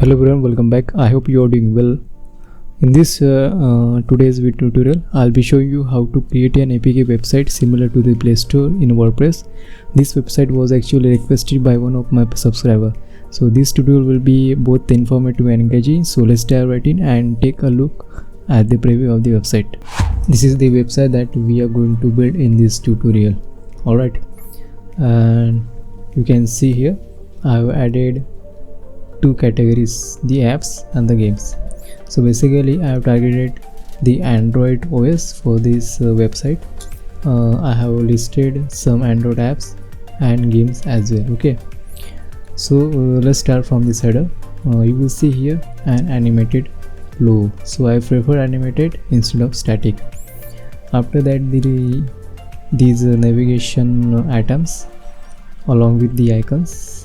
Hello everyone, welcome back. I hope you are doing well. In this today's video tutorial, I'll be showing you how to create an APK website similar to the Play Store in WordPress. This website was actually requested by one of my subscribers. So this tutorial will be both informative and engaging. So let's dive right in and take a look at the preview of the website. This is the website that we are going to build in this tutorial. Alright, and you can see here I've added two categories, the apps and the games. So basically I have targeted the Android OS for this website. I have listed some Android apps and games as well. Okay, so let's start from this header. You will see here an animated logo, so I prefer animated instead of static. After that, these navigation items along with the icons,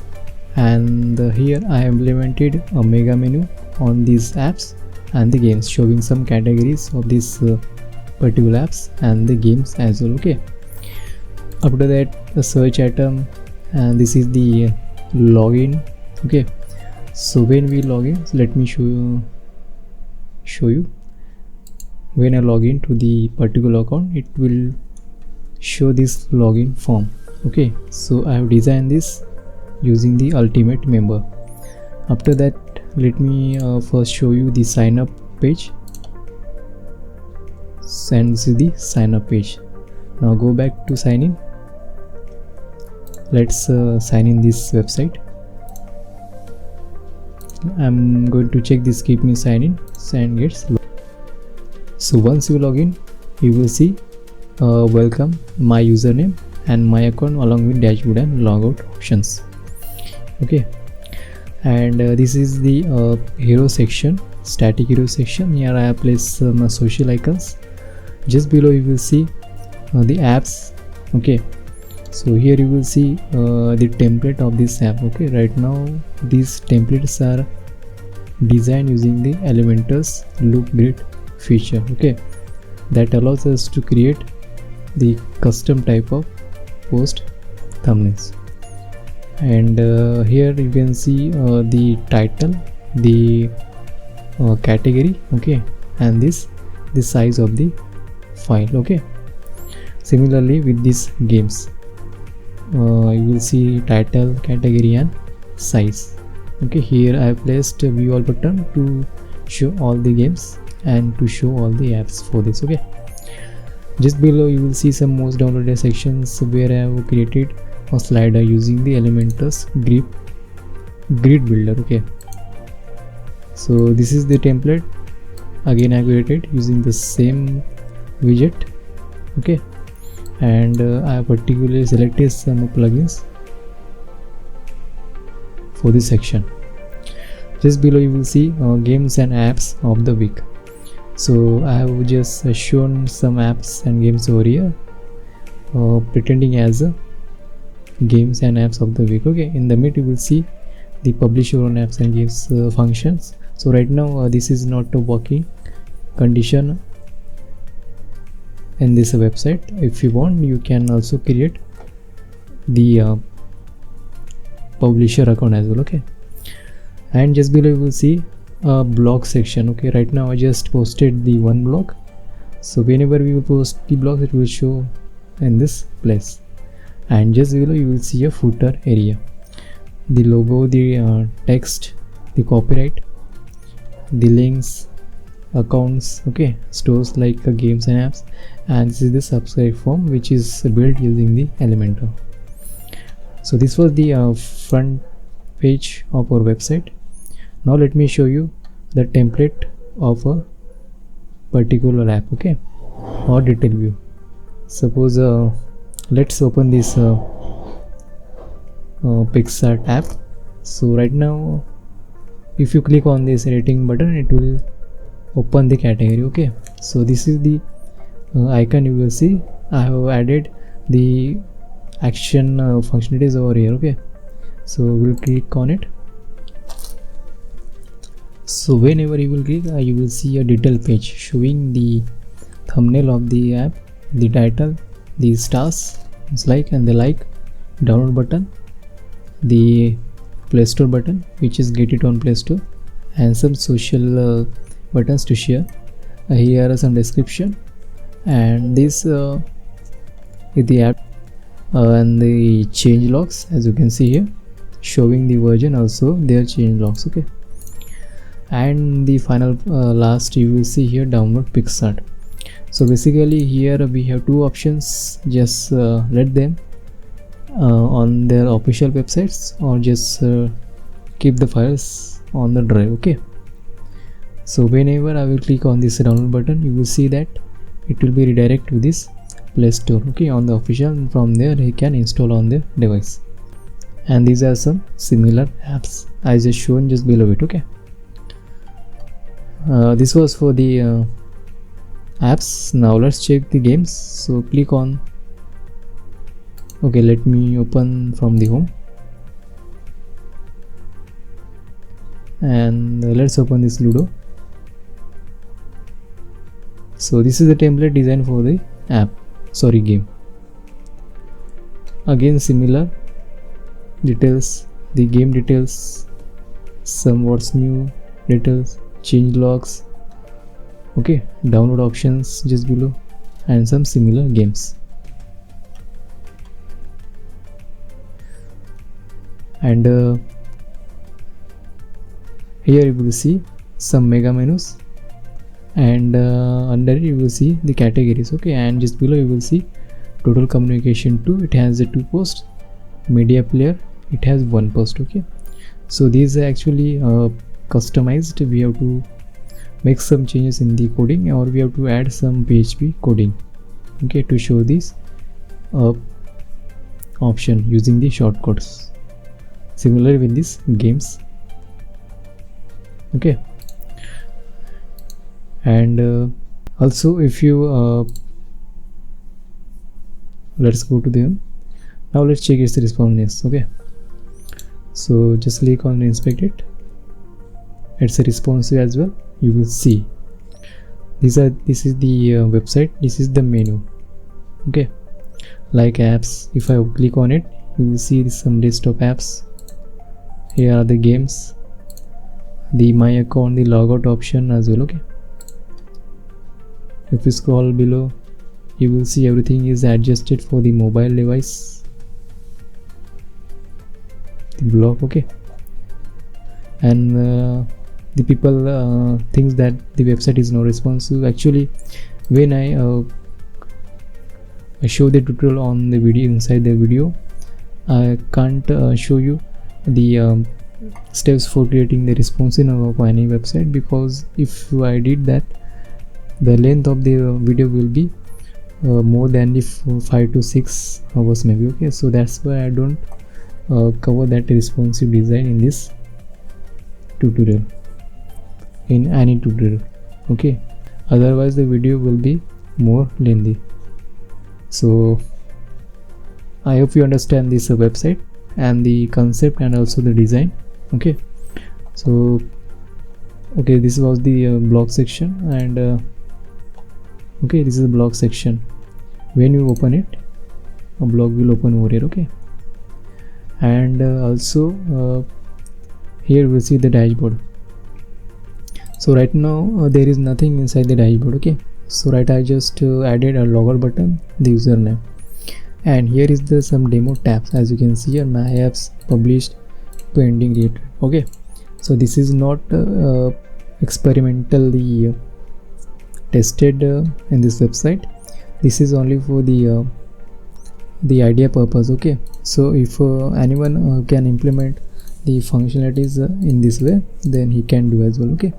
and here I implemented a mega menu on these apps and the games, showing some categories of these particular apps and the games as well. Okay, after that, a search item, and this is the login. Okay, so when we log in, so let me show you. When I log in to the particular account, it will show this login form. Okay, so I have designed this using the ultimate member. After that, let me first show you the sign up page, and this is the sign up page. Now go back to sign in. Let's sign in this website. I'm going to check this keep me sign in and gets. So once you log in, you will see welcome, my username and my account along with dashboard and logout options. Okay, and this is the hero section, static hero section. Here I have placed some social icons. Just below you will see the apps. Okay, so here you will see the template of this app. Okay, right now these templates are designed using the Elementor's loop grid feature. Okay, that allows us to create the custom type of post thumbnails. And here you can see the title, the category, okay, and the size of the file. Okay, similarly with these games, you will see title, category and size. Okay, here I have placed a view all button to show all the games and to show all the apps for this. Okay, just below you will see some most downloaded sections where I have created a slider using the Elementor's grid builder. Okay, so this is the template again I created using the same widget. Okay, and I have particularly selected some plugins for this section. Just below you will see games and apps of the week. So I have just shown some apps and games over here, pretending as a games and apps of the week. Okay, in the mid you will see the publish your own apps and games functions. So right now this is not a working condition in this website. If you want, you can also create the publisher account as well. Okay, and just below you will see a blog section. Okay, right now I just posted the one blog, so whenever we will post the blog, it will show in this place. And just below you will see a footer area, the logo, the text, the copyright, the links, accounts, okay, stores like games and apps, and this is the subscribe form which is built using the Elementor. So this was the front page of our website. Now let me show you the template of a particular app. Okay, or detail view. Suppose let's open this Pixart app. So right now if you click on this editing button, it will open the category. Okay, so this is the icon. You will see I have added the action functionalities over here. Okay, so we'll click on it. So whenever you will click, you will see a detail page showing the thumbnail of the app, the title, the stars, dislike and the like, download button, the Play Store button which is get it on Play Store, and some social buttons to share. Here are some description, and this is the app and the change logs, as you can see here, showing the version, also their change logs. Okay, and the final last you will see here, download PixArt. So basically here we have two options, just let them on their official websites, or just keep the files on the drive. Okay, so whenever I will click on this download button, you will see that it will be redirect to this Play Store, okay, on the official, and from there he can install on their device. And these are some similar apps I just shown just below it. Okay, this was for the apps. Now let's check the games. So click on, okay, let me open from the home, and let's open this Ludo. So this is the template design for the game. Again similar details, the game details, some what's new details, change logs, okay, download options just below, and some similar games. And here you will see some mega menus, and under it you will see the categories. Okay, and just below you will see total communication 2. It has the 2 posts. Media player, it has 1 post. Okay, so these are actually customized. We have to make some changes in the coding, or we have to add some PHP coding, okay, to show this option using the shortcuts. Similar with these games. Okay, and also if you let's go to them. Now let's check its responsiveness. Okay, so just click on inspect it. It's a responsive as well. You will see this is the website, this is the menu. Okay, like apps, if I click on it, you will see some list of apps. Here are the games, the my account, the logout option as well. Okay, if you scroll below, you will see everything is adjusted for the mobile device, the block. Okay, and the people thinks that the website is not responsive. Actually, when I show the tutorial on the video, inside the video, I can't show you the steps for creating the responsiveness of any website, because if I did that, the length of the video will be more than the 5 to 6 hours maybe. Okay, so that's why I don't cover that responsive design in this tutorial, in any tutorial. Okay, otherwise the video will be more lengthy. So I hope you understand this website and the concept and also the design. Okay, so okay, this was the blog section, and okay, this is the blog section. When you open it, a blog will open over here. Okay, and also here we'll see the dashboard. So right now there is nothing inside the dashboard. Okay, so right, I just added a logout button, the username, and here is the some demo tabs. As you can see here, my apps, published, pending, created. Okay, so this is not experimentally tested in this website. This is only for the idea purpose. Okay, so if anyone can implement the functionalities in this way, then he can do as well. Okay,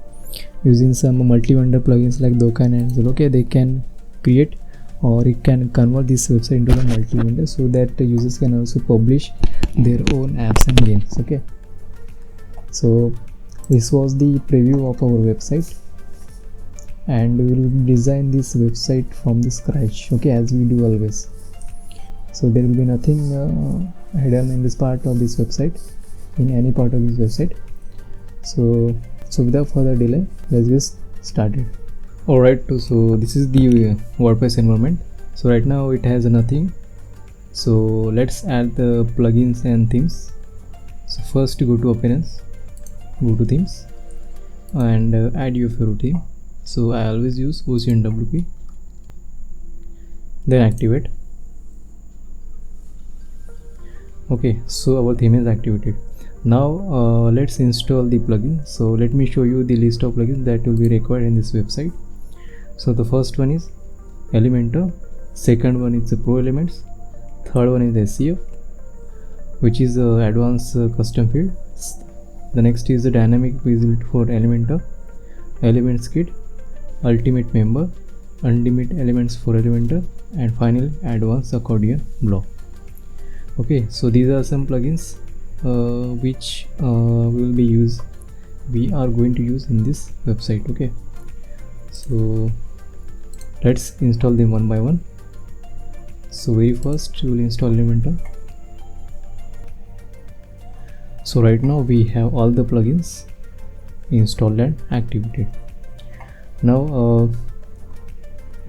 using some multi-vendor plugins like Dokan and so, okay, they can create, or it can convert this website into a multi-vendor, so that users can also publish their own apps and games. Okay, so this was the preview of our website, and we will design this website from the scratch. Okay, as we do always. So there will be nothing hidden in this part of this website, in any part of this website. So without further delay, let's get started. Alright, so this is the WordPress environment. So right now it has nothing, so let's add the plugins and themes. So first go to appearance, go to themes, and add your favorite theme. So I always use OCNWP. Then activate. Okay, so our theme is activated. Now let's install the plugin. So let me show you the list of plugins that will be required in this website. So the first one is Elementor, second one is the Pro Elements, third one is ACF, which is advanced custom field. The next is the dynamic visibility for Elementor, Elements Kit, Ultimate Member, Unlimited Elements for Elementor, and finally advanced accordion block. Okay, so these are some plugins which we are going to use in this website. Okay, so let's install them one by one. So very first we will install Elementor. So right now we have all the plugins installed and activated. Now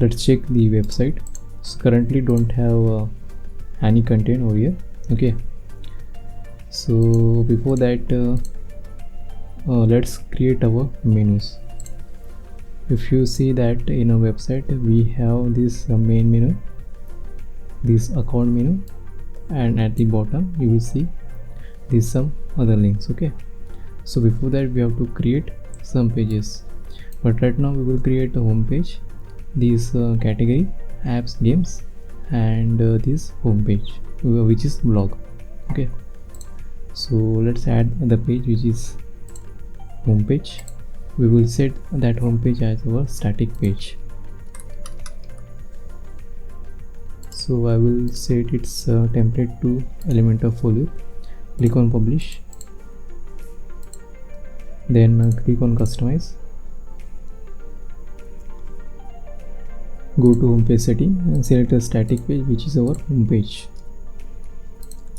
let's check the website. So currently don't have any content over here. Okay, so before that let's create our menus. If you see that in our website we have this main menu, this account menu, and at the bottom you will see these some other links. Okay, so before that we have to create some pages, but right now we will create a home page, this category apps games, and this home page which is blog. Okay, so let's add the page which is home page. We will set that home page as our static page. So I will set its template to Elementor folio. Click on publish, then click on customize, go to home page setting and select a static page which is our home page.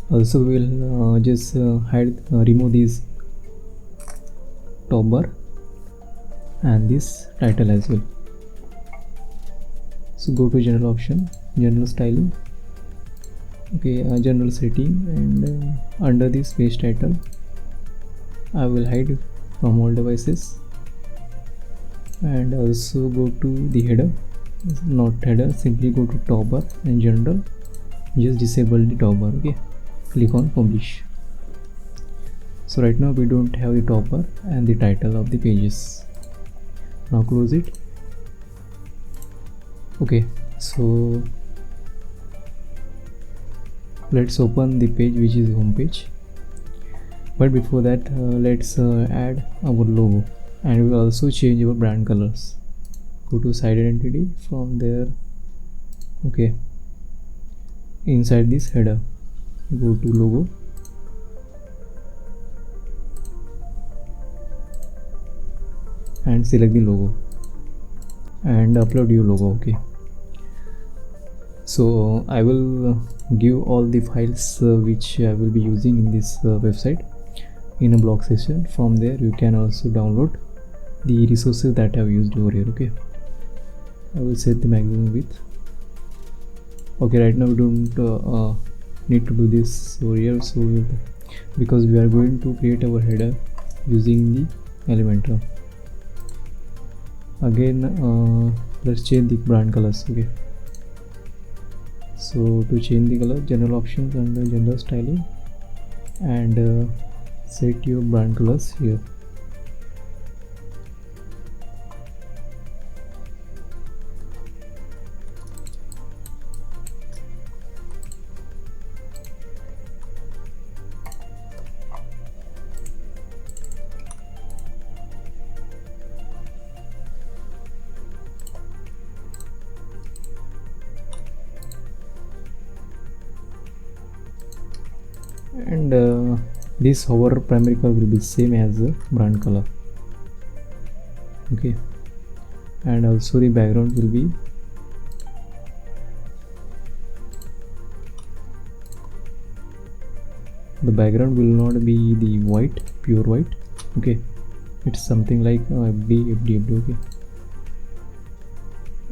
Also we will just remove this top bar and this title as well. So go to general option, general styling, okay, general setting, and under this page title I will hide from all devices, and also go to the header, not header, simply go to top bar and general, just disable the top bar. Okay, click on publish. So right now we don't have the top bar and the title of the pages. Now close it. Okay, so let's open the page which is home page, but before that let's add our logo, and we will also change our brand colors. Go to site identity, from there, okay, inside this header go to logo, and select the logo and upload your logo. Okay, so I will give all the files which I will be using in this website in a blog section. From there you can also download the resources that I have used over here. Okay, I will set the maximum width. Okay, right now we don't need to do this over here, so because we are going to create our header using the Elementor. Again let's change the brand colors. Okay, so to change the color, general options under general styling, and set your brand colors here. And this hover primary color will be same as the brand color. Okay, and also the background will be not be the white, pure white. Okay, it's something like FD. Okay,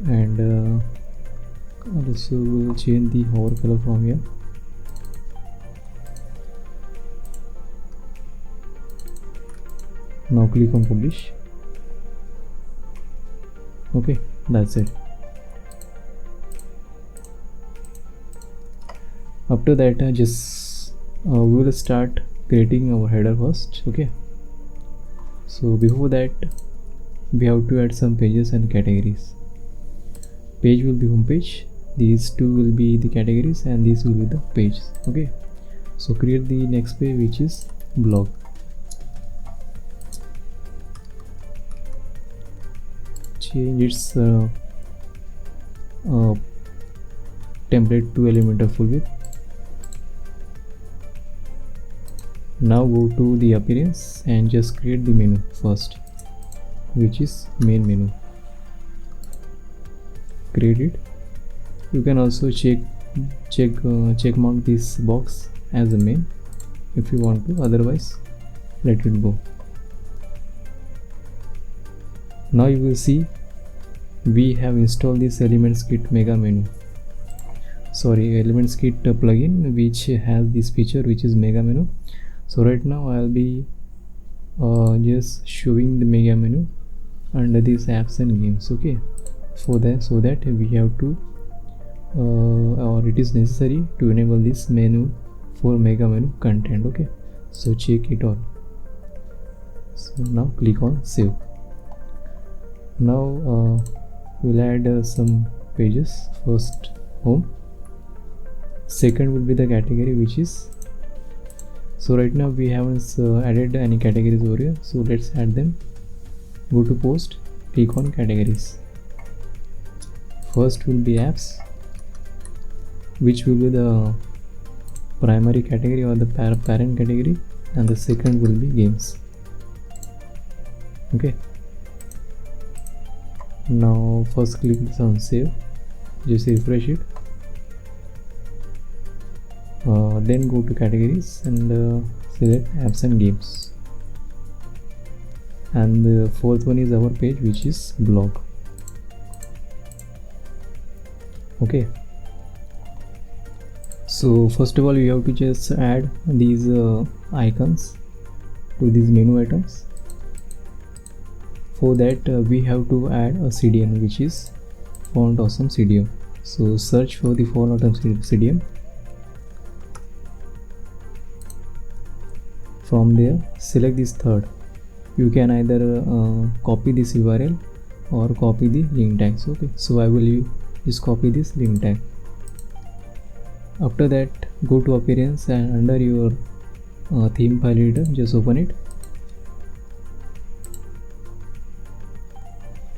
and also we'll change the hover color from here. Now click on publish. Okay, that's it. After that we will start creating our header first. Okay, so before that we have to add some pages and categories. Page will be home page, these two will be the categories, and these will be the pages. Okay, so create the next page, which is blog. Change its template to Elementor full width. Now go to the appearance and just create the menu first, which is main menu. Create it. You can also check mark this box as a main if you want to, otherwise let it go. Now you will see we have installed this Elements Kit mega menu, Elements Kit plugin, which has this feature, which is mega menu. So right now I'll be just showing the mega menu under these apps and games. Okay, so that we have to or it is necessary to enable this menu for mega menu content. Okay, so check it all. So now click on save. Now we'll add some pages. First home, second will be the category, which is, so right now we haven't added any categories over here, so let's add them. Go to post, click on categories. First will be apps, which will be the primary category or the parent category, and the second will be games. Okay, now first click this on save, just refresh it. Then go to categories and select apps and games, and the fourth one is our page, which is blog. Okay, so first of all you have to just add these icons to these menu items. For that we have to add a CDN, which is Font Awesome CDN. So search for the Font Awesome CDN. From there select this third. You can either copy this URL or copy the link tags. Okay, so I will just copy this link tag. After that go to appearance and under your theme file editor just open it.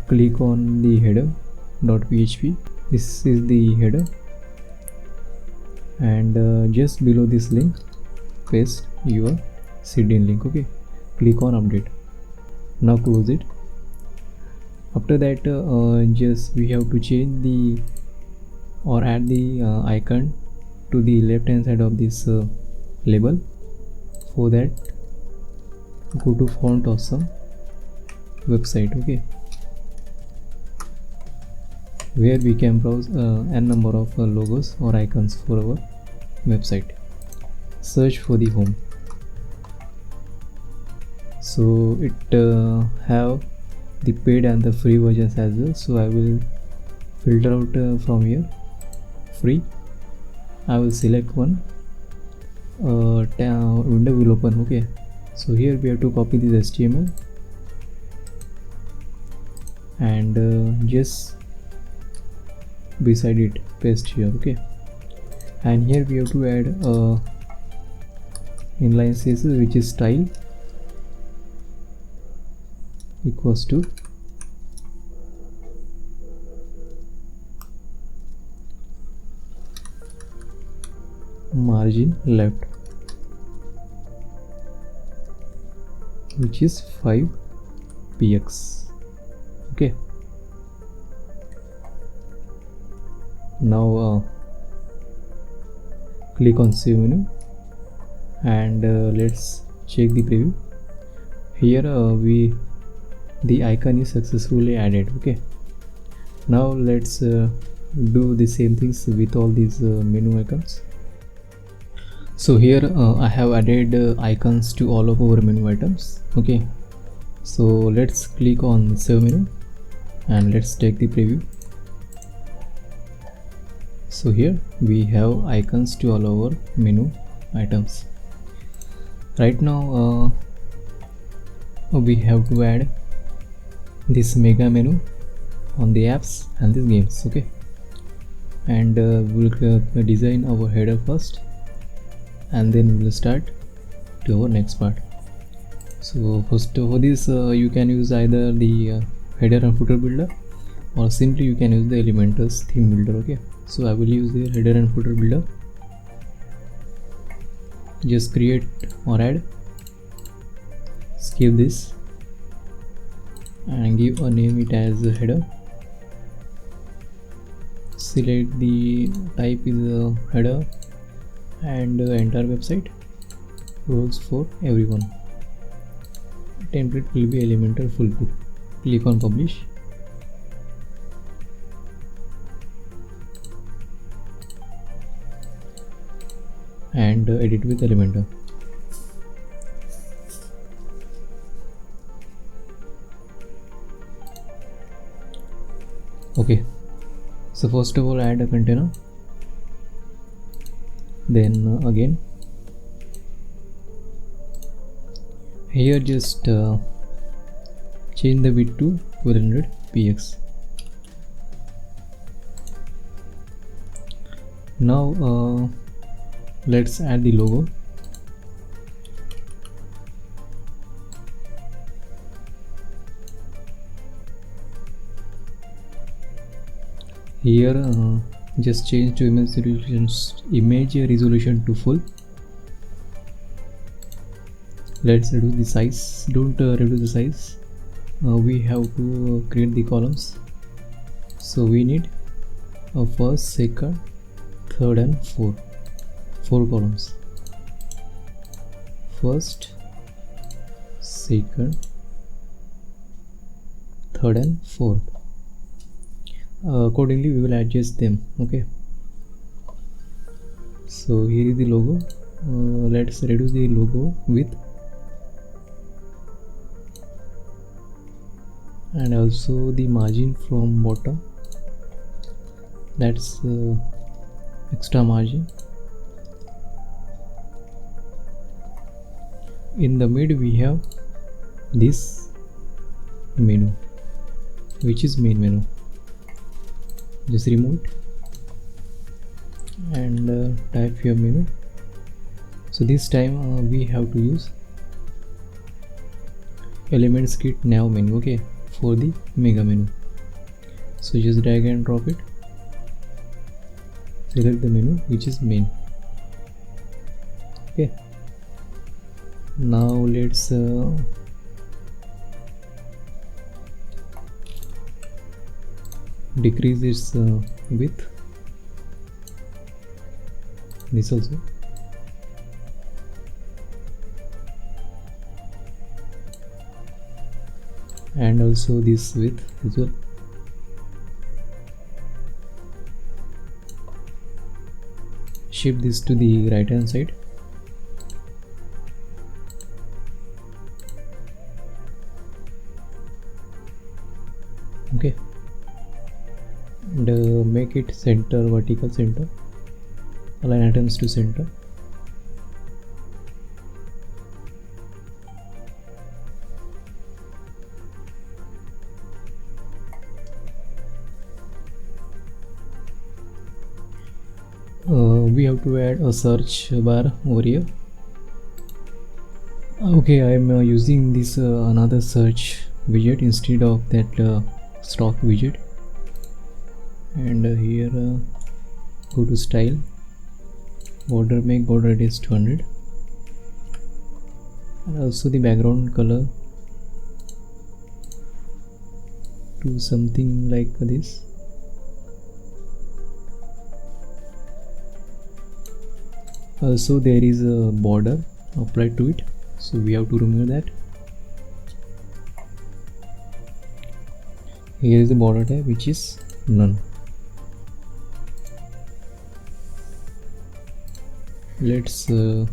Click on the header.php. This is the header, and just below this link paste your CDN link. Okay, click on update. Now close it. After that just we have to change the or add the icon to the left hand side of this label. For that go to Font Awesome website. Okay, where we can browse n number of logos or icons for our website. Search for the home. So it have the paid and the free versions as well, so I will filter out from here free. I will select one, window will open. Okay, so here we have to copy this HTML and just beside it paste here. Okay, and here we have to add inline CSS, which is style equals to margin left, which is 5 px. Okay, now click on save menu and let's check the preview. Here the icon is successfully added. Okay, now let's do the same things with all these menu icons. So here I have added icons to all of our menu items. Okay, so let's click on save menu and let's take the preview. So here we have icons to all our menu items. Right now we have to add this mega menu on the apps and these games. Okay, and we'll design our header first, and then we'll start to our next part. So first for this you can use either the header and footer builder, or simply you can use the Elementor's theme builder. Okay, so I will use the header and footer builder. Just create or add, skip this, and give a name it as a header. Select the type is a header, and enter website roles for everyone. Template will be Elementor full book. Click on publish. And edit with Elementor. Okay, so first of all add a container, then again here just change the width to 1200 px. Now let's add the logo. Here just change to image resolution to full. Let's reduce the size. Don't reduce the size. We have to create the columns, so we need a first, second, third and four columns. First, second, third and fourth. Accordingly we will adjust them. Okay, so here is the logo. Let's reduce the logo width, and also the margin from bottom. That's extra margin. In the mid we have this menu, which is main menu. Just remove it and type here menu. So this time we have to use Elements Kit Nav menu. Okay, for the mega menu. So just drag and drop it, select the menu which is main. Okay, now let's decrease its width, this also, and also this width as well. Shift this to the right hand side. Okay, and make it center, vertical center. Align items to center. We have to add a search bar over here. Okay, I am using this another search widget instead of that stock widget. And here go to style, border, make border radius 200, and also the background color to something like this. Also there is a border applied to it, so we have to remove that. Here is the border type, which is none. Let's okay,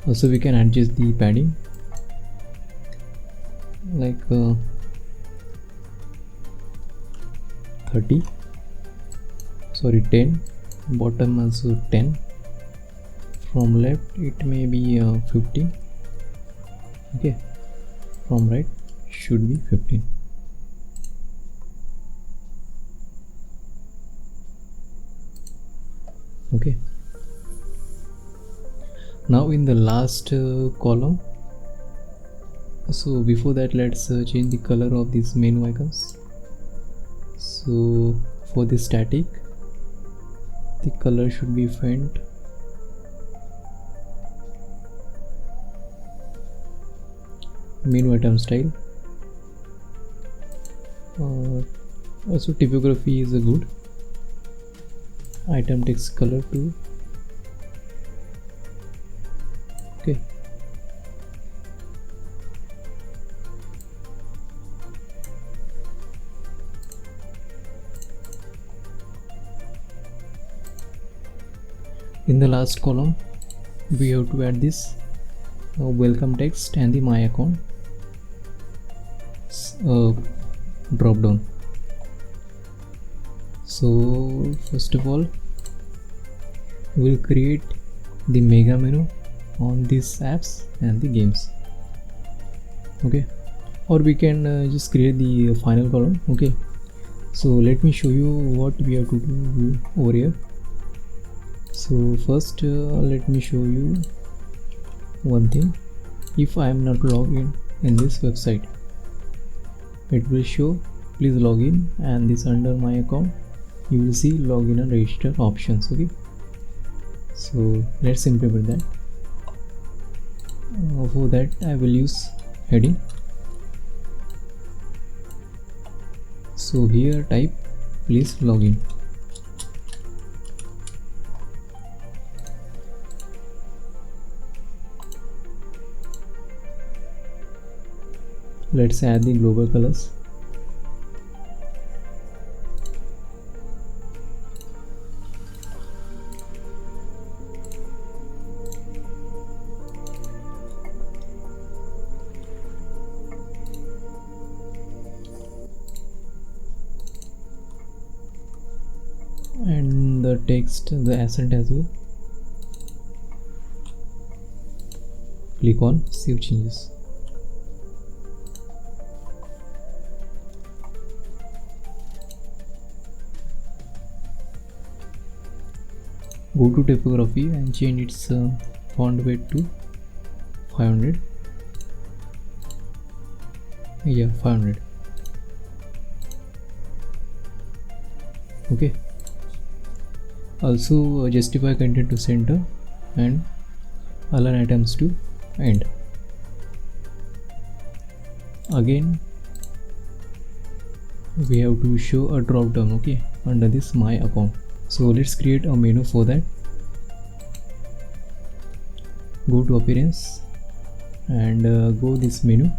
Also we can adjust the padding like 30, sorry 10, bottom also 10, from left it may be 15, okay, from right should be 15. Okay, now in the last column, so before that let's change the color of these menu icons. So for the static, the color should be faint, menu item style, also typography is a good, item text color too, okay. In the last column we have to add this welcome text and the my account drop down. So first of all we'll create the mega menu on these apps and the games, okay, or we can just create the final column, okay. So let me show you what we have to do over here. So first let me show you one thing. If I am not logged in this website, it will show please log in, and this under my account you will see login and register options, okay. So let's implement that. For that I will use heading. So here type please login. Let's add the global colors. And the text, the accent as well. Click on save changes. Go to typography and change its font weight to 500. Yeah, 500. Okay. Also justify content to center and align items to end. Again we have to show a drop down, okay, under this my account. So let's create a menu for that. Go to appearance and go this menu,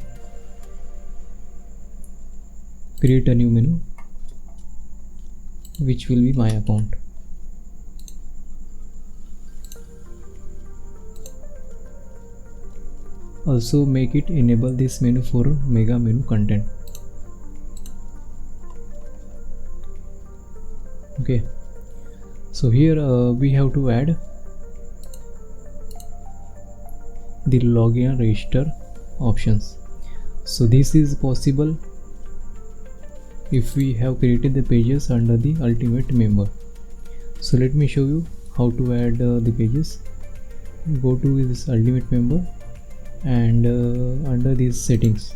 create a new menu which will be my account. Also make it enable this menu for mega menu content, okay. So here we have to add the login and register options. So this is possible if we have created the pages under the ultimate member. So let me show you how to add the pages. Go to this ultimate member and under these settings,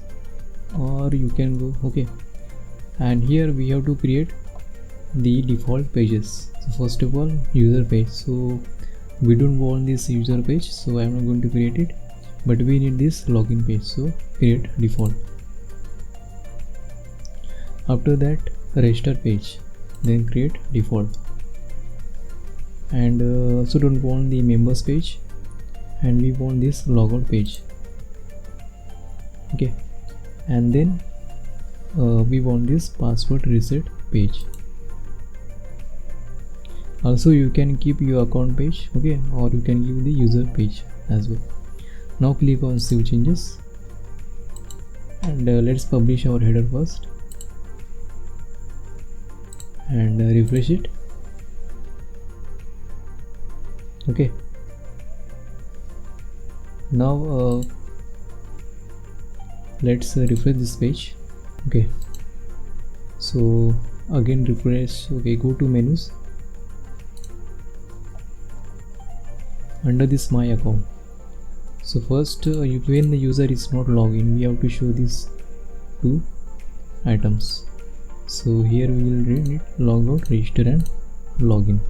or you can go, okay, and here we have to create the default pages. So first of all, user page. So we don't want this user page, so I am not going to create it, but we need this login page, so create default. After that, register page, then create default. And also don't want the members page, and we want this logout page, okay. And then we want this password reset page. Also you can keep your account page, okay, or you can give the user page as well. Now click on Save Changes, and let's publish our header first, and refresh it. Okay, now let's refresh this page. Okay, so again refresh. Okay, go to menus. Under this My Account, so first when the user is not logged in, we have to show these two items. So here we will need logout, register and login.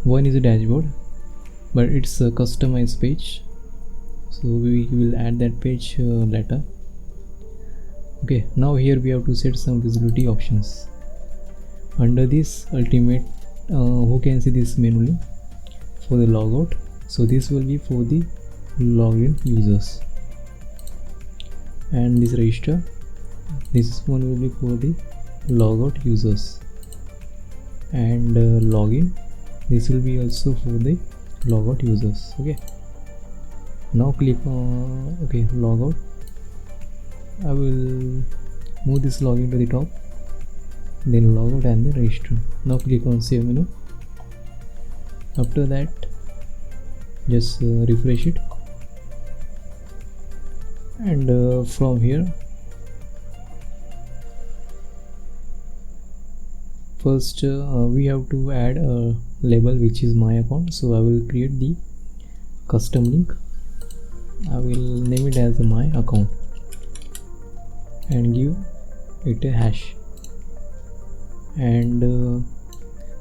One is a dashboard, but it's a customized page, so we will add that page later. Okay, now here we have to set some visibility options. Under this ultimate, who can see this menu link for the logout, so this will be for the login users, and this register, this one will be for the logout users, and login, this will be also for the logout users. Okay, now click on logout. I will move this login to the top, then logout and then register. Now click on Save menu. After that, just refresh it, and from here, first we have to add a label which is My Account. So I will create the custom link. I will name it as My Account and give it a hash, and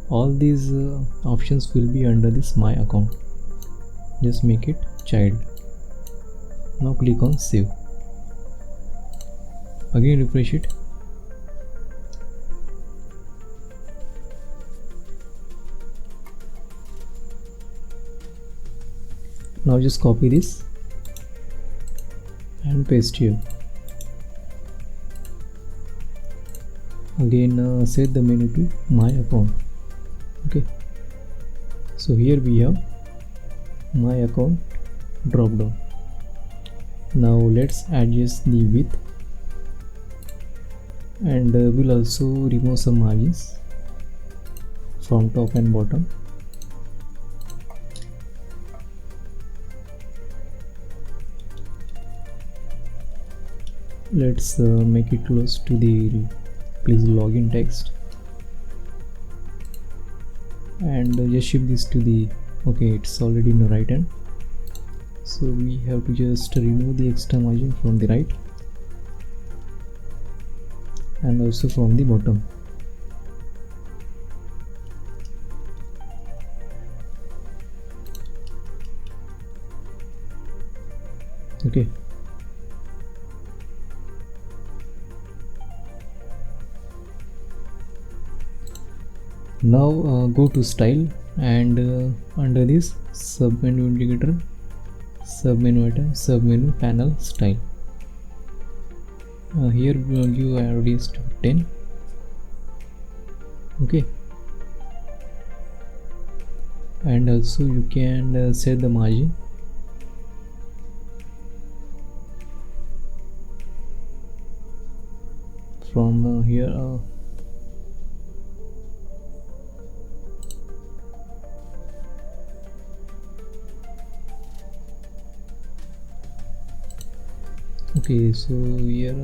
all these options will be under this My Account. Just make it child. Now click on Save. Again refresh it. Now just copy this and paste here. Again set the menu to My Account. Okay, so here we have My Account drop down. Now let's adjust the width, and we'll also remove some margins from top and bottom. Let's make it close to the please login text, and just shift this to the it's already in the right hand, so we have to just remove the extra margin from the right and also from the bottom. Okay, now go to Style, and under this submenu indicator, submenu item, submenu panel style, here we will give radius to 10. Okay, and also you can set the margin from here. Okay, so here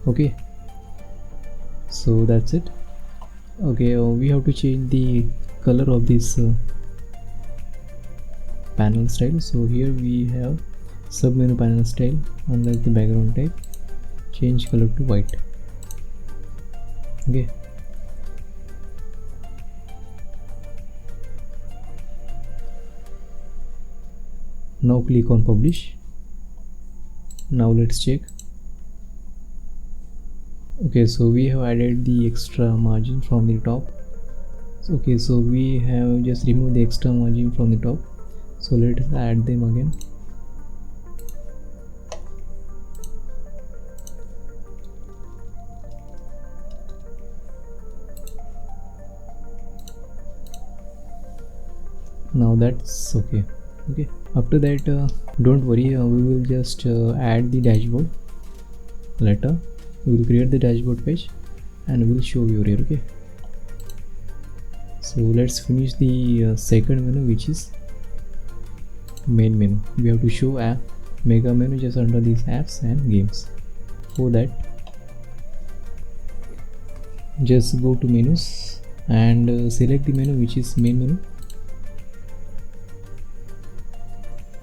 okay, so that's it. Okay, we have to change the color of this panel style. So here we have submenu panel style. Under the background type, change color to white. Okay, now click on Publish. Now let's check. Okay, so we have added the extra margin from the top. Okay, so we have just removed the extra margin from the top, so let's add them again. Now that's okay. After that, don't worry, we will just add the dashboard later. We will create the dashboard page and we will show you here. Okay, so let's finish the second menu, which is main menu. We have to show app mega menu just under these apps and games. For that, just go to menus and select the menu which is main menu.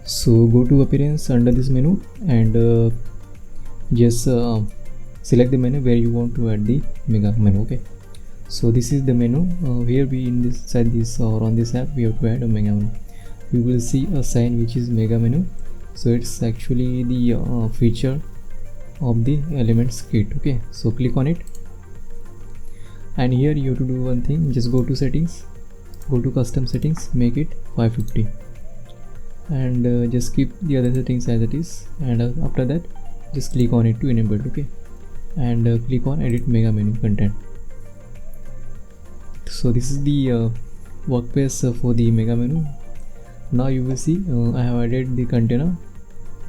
So go to appearance under this menu and just select the menu where you want to add the mega menu. Okay, so this is the menu. Here we in this side this or on this app we have to add a mega menu. You will see a sign which is mega menu. So it's actually the feature of the Elements kit. Okay, so click on it, and here you have to do one thing. Just go to settings, go to custom settings, make it 550, and just keep the other settings as it is, and after that just click on it to enable it. Okay, and click on edit mega menu content. So this is the workspace for the mega menu. Now you will see I have added the container.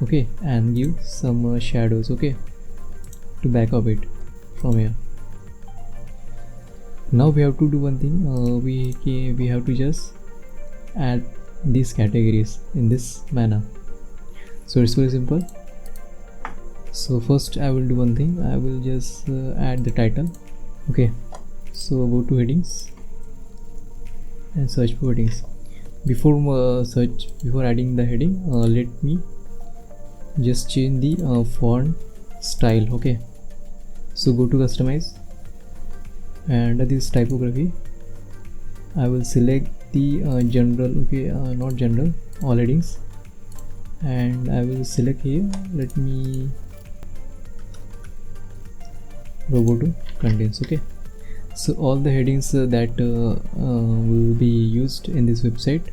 Okay, and give some shadows. Okay, to back up it from here. Now we have to do one thing. We have to just add these categories in this manner. So it's very simple. So first I will do one thing. I will just add the title. Okay, so go to headings and search for headings. Before adding the heading, let me just change the font style. Okay, so go to customize, and under this typography I will select the general. Okay, not general, all headings, and I will select here, let me Roboto contents. Okay, so all the headings that will be used in this website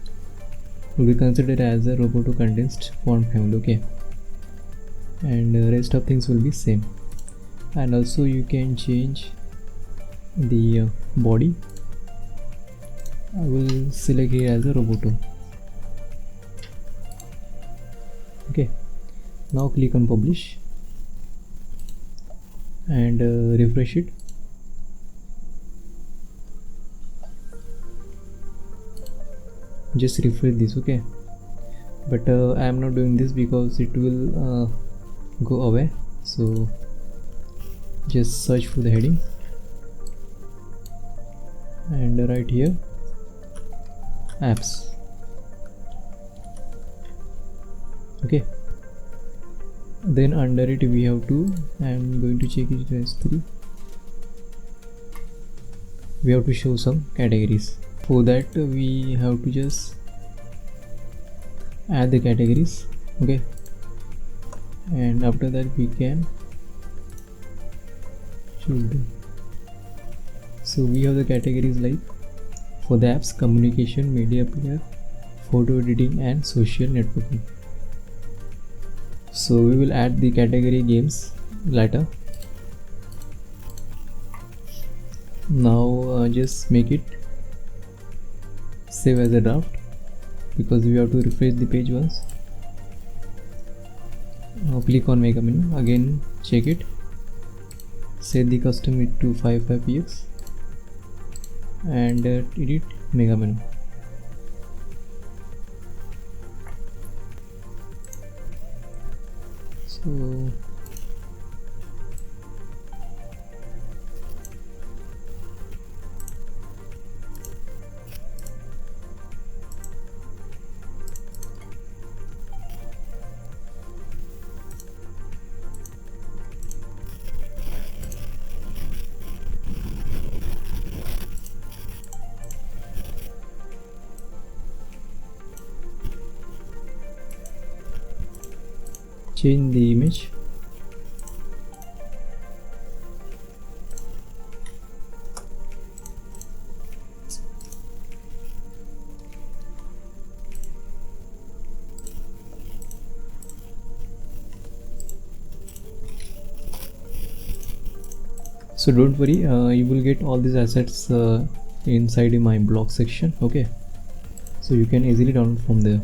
will be considered as a Roboto contents font family. Okay, and the rest of things will be same. And also you can change the body. I will select here as a Roboto. Okay, now click on publish and refresh it. Just refresh this. Okay, but I am not doing this because it will go away. So just search for the heading and right here apps. Okay, then under it we have to, I am going to check it as 3. We have to show some categories. For that we have to just add the categories. Okay, and after that we can choose them. So we have the categories like for the apps, communication, media player, photo editing and social networking. So we will add the category games later. Now just make it save as a draft because we have to refresh the page once. Now click on mega menu, again check it, set the custom it to 55px and edit mega menu. So change the image. So don't worry, you will get all these assets inside in my blog section. Okay, so you can easily download from there.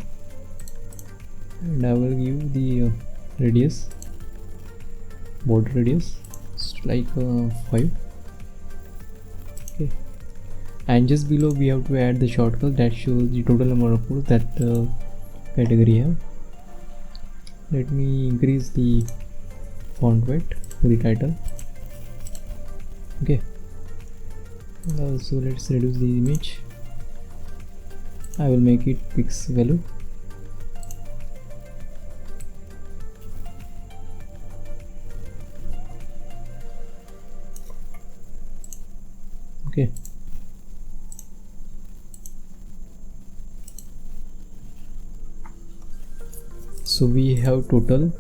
And I will give the radius, border radius, like 5. Okay, and just below we have to add the shortcut that shows the total number of rows that category have. Let me increase the font weight for the title. Okay, so let's reduce the image. I will make it pix value. Okay, so we have total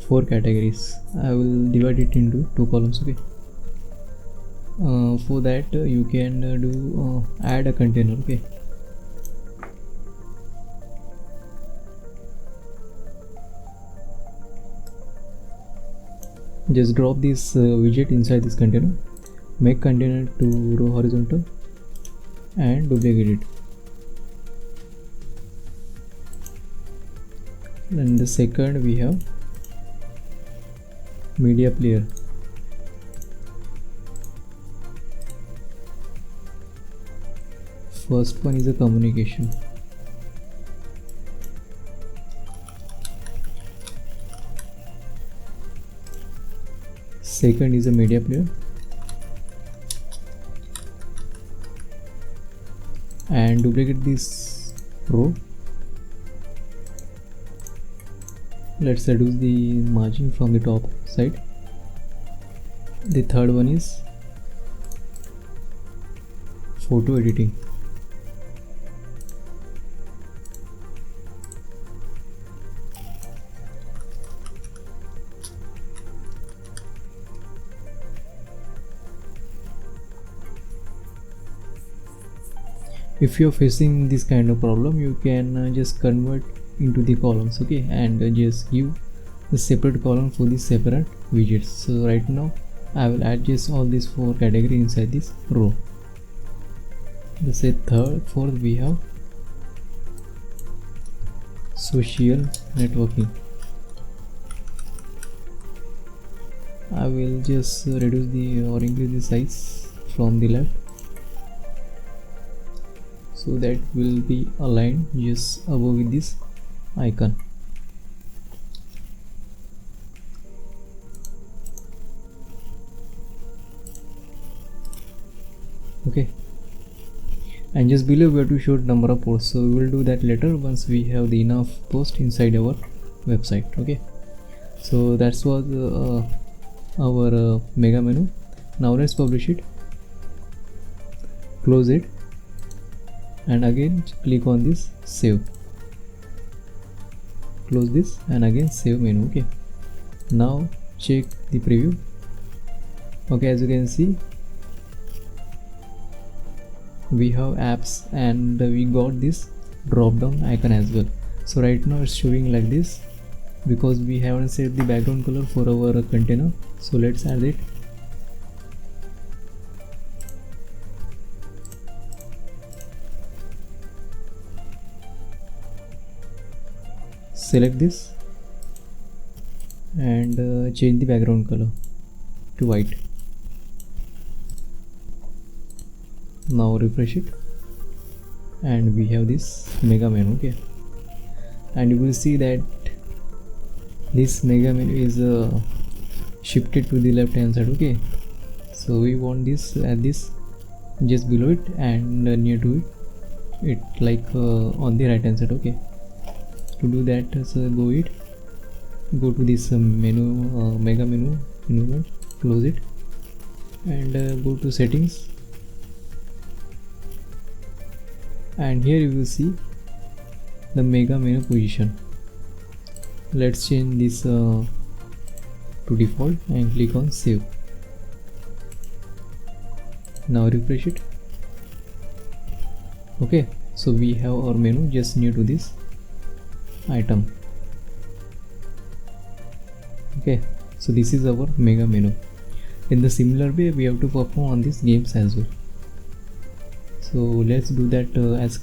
4 categories. I will divide it into 2 columns. Okay, for that you can do add a container. Okay, just drop this widget inside this container, make container to row horizontal and duplicate it. And the second we have media player. First one is a communication. Second is a media player. And duplicate this row. Let's reduce the margin from the top side. The third one is photo editing. If you are facing this kind of problem, you can just convert into the columns. Okay, and just give the separate column for the separate widgets. So right now I will add just all these 4 categories inside this row. Let's say fourth we have social networking. I will just reduce the or increase the size from the left, so that will be aligned just above with this icon. Okay, and just below we have to show number of posts, so we will do that later once we have the enough posts inside our website. Okay, so that's was our mega menu. Now let's publish it, close it, and again click on this save, close this, and again save menu. Okay, now check the preview. Okay, as you can see we have apps and we got this drop down icon as well. So right now it's showing like this because we haven't set the background color for our container. So let's add it. Select this and change the background color to white. Now refresh it and we have this mega menu. Okay, and you will see that this mega menu is shifted to the left hand side. Okay, so we want this at this just below it and near to it like on the right hand side. Okay, to do that, so go to this menu, mega menu, close it, and go to settings, and here you will see the mega menu position. Let's change this to default and click on save. Now refresh it. Okay, so we have our menu just near to this item. Okay, so this is our mega menu. In the similar way we have to perform on these games as well. So let's do that as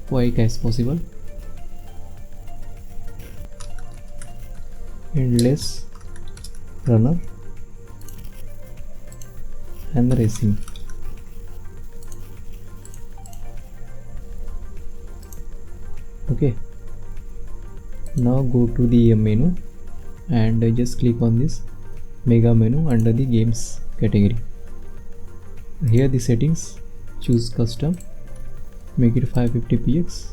quick as possible. Endless runner and racing. Okay, now go to the menu and just click on this mega menu under the games category. Here the settings, choose custom, make it 550px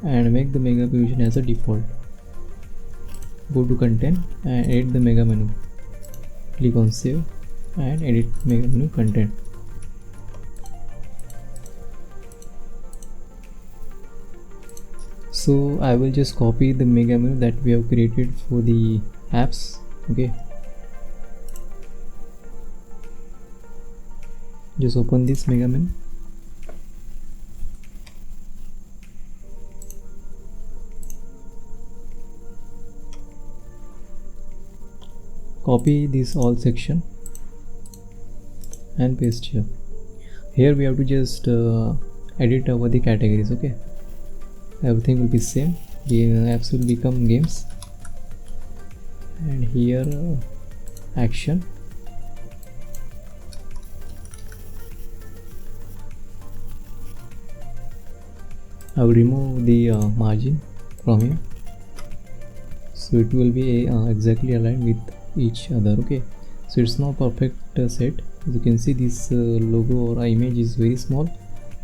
and make the mega position as a default. Go to content and edit the mega menu. Click on save and edit mega menu content. So I will just copy the mega menu that we have created for the apps. Okay, just open this mega menu. Copy this all section and paste here. Here we have to just edit over the categories. Okay, everything will be same. The apps will become games, and here action. I will remove the margin from here, so it will be exactly aligned with each other. Okay, so it's not perfect set. As you can see, this logo or image is very small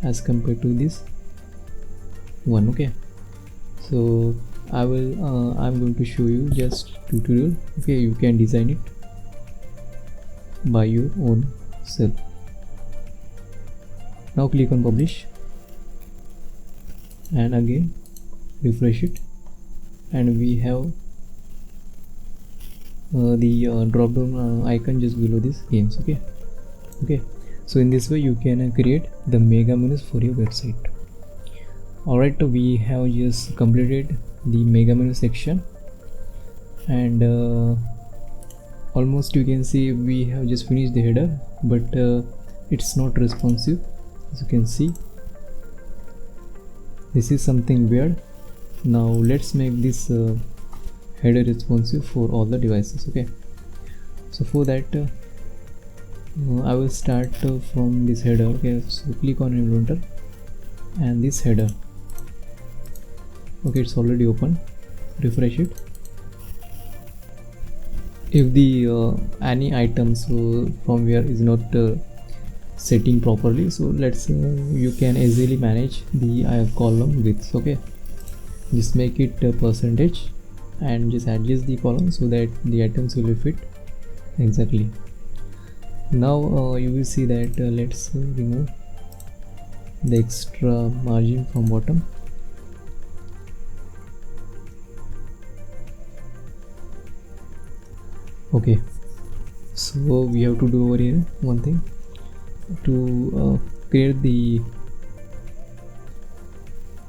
as compared to this one. Okay, so I'm going to show you just tutorial. Okay, you can design it by your own self. Now click on publish and again refresh it, and we have the drop down icon just below this games. Okay, so in this way you can create the mega menus for your website. Alright, we have just completed the mega menu section, and almost you can see we have just finished the header, but it's not responsive. As you can see, this is something weird. Now let's make this header responsive for all the devices. Okay, so for that I will start from this header. Okay, so click on Elementor and this header. Okay, it's already open. Refresh it. If the any items from here is not setting properly, so let's you can easily manage the column width. Okay, just make it a percentage and just adjust the column so that the items will fit exactly. Now you will see that let's remove the extra margin from bottom. Okay, so we have to do over here one thing to create the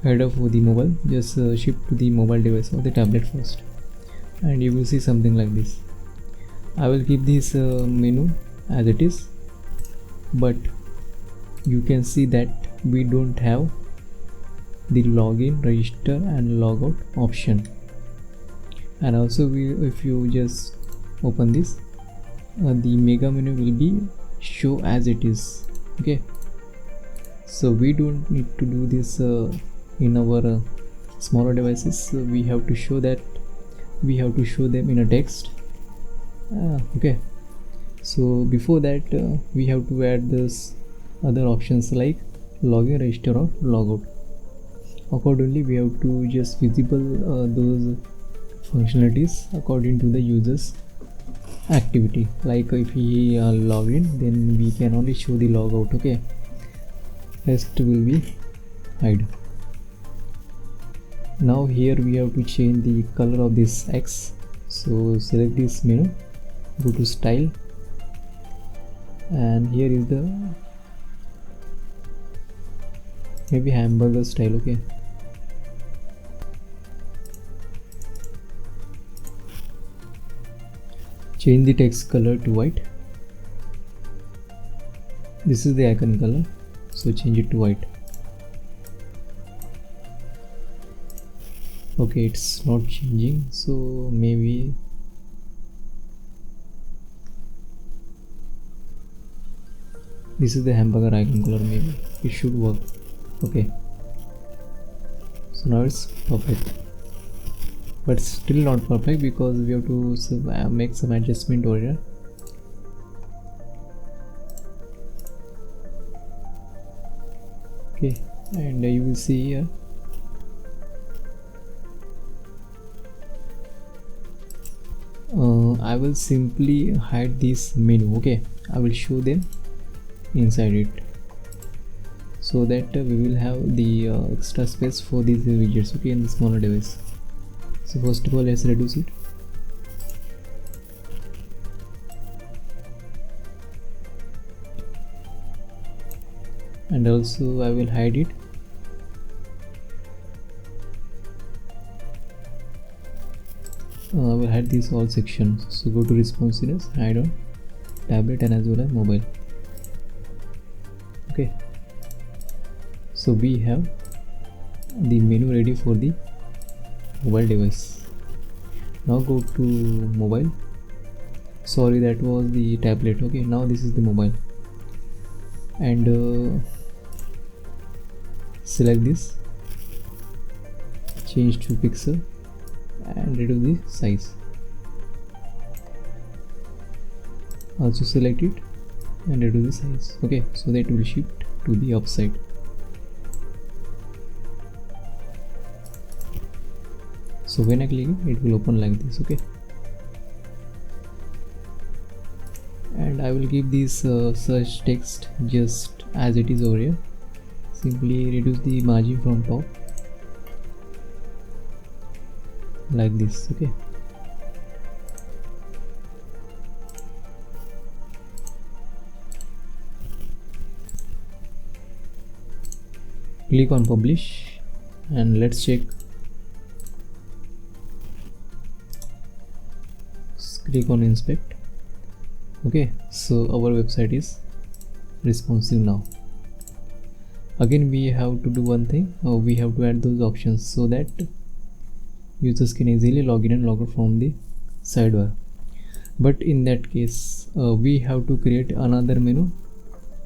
header for the mobile. Just shift to the mobile device or the tablet first, and you will see something like this. I will keep this menu as it is, but you can see that we don't have the login, register and logout option. And also if you just open this, the mega menu will be show as it is. Okay, so we don't need to do this in our smaller devices. We have to show that we have to show them in a text. Okay, so before that we have to add this other options like login, register or logout. Accordingly we have to just visible those functionalities according to the user's activity. Like if he log in, then we can only show the logout. Okay, rest will be hide. Now here we have to change the color of this X. So select this menu, go to style, and here is the maybe hamburger style. Okay, change the text color to white. This is the icon color, so change it to white. Okay, it's not changing, so maybe this is the hamburger icon color. Maybe it should work. Okay, so now it's perfect, but still not perfect because we have to make some adjustment over here. Okay, and you will see here I will simply hide this menu. Okay, I will show them inside it so that we will have the extra space for these widgets, okay, in the smaller device. So first of all, let's reduce it. And also I will hide it. I will hide these all sections. So go to responsiveness, hide on tablet and as well as mobile. Okay, so we have the menu ready for the mobile device. Now go to mobile. Sorry, that was the tablet. Okay, now this is the mobile, and select this, change to pixel and reduce the size. Also select it and reduce the size. Okay, so that will shift to the upside. So when I click it, it will open like this. Okay, and I will give this search text just as it is over here. Simply reduce the margin from top like this. Okay, click on publish and let's check. Click on inspect. Okay, so our website is responsive now. Again, we have to do one thing. We have to add those options so that users can easily log in and log out from the sidebar. But in that case, we have to create another menu.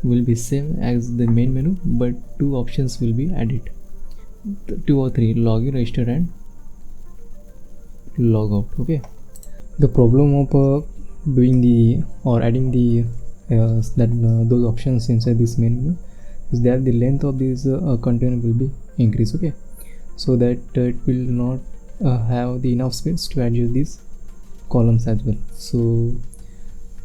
Will be same as the main menu, but two options will be added. 2 or 3: login, register, and log out. Okay. The problem of doing the or adding the those options inside this menu is that the length of this container will be increased. Okay, so that it will not have the enough space to adjust these columns as well. So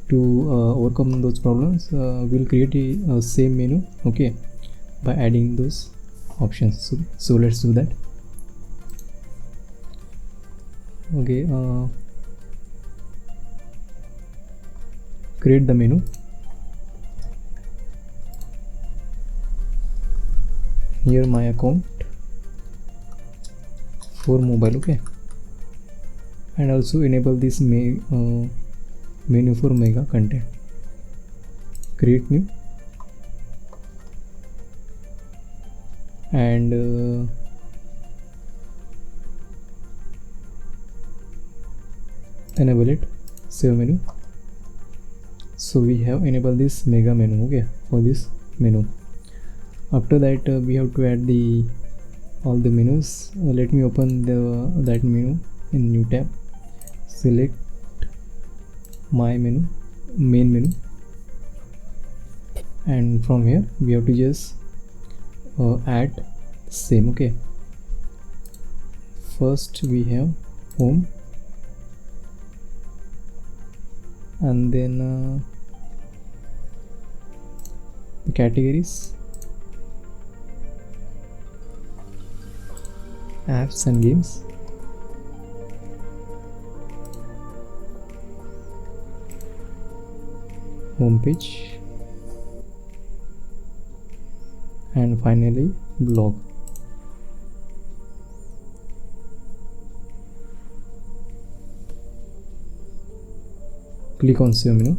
to overcome those problems, we'll create a same menu, okay, by adding those options. So let's do that. Okay, create the menu. Here my account for mobile. Okay, and also enable this menu for mega content. Create new and enable it. Save menu. So we have enabled this mega menu, okay, for this menu. After that, we have to add the all the menus. Let me open that menu in new tab. Select my menu, main menu, and from here we have to just add same. Okay, first we have home, and then the categories, apps and games, home page, and finally blog. Click on save menu,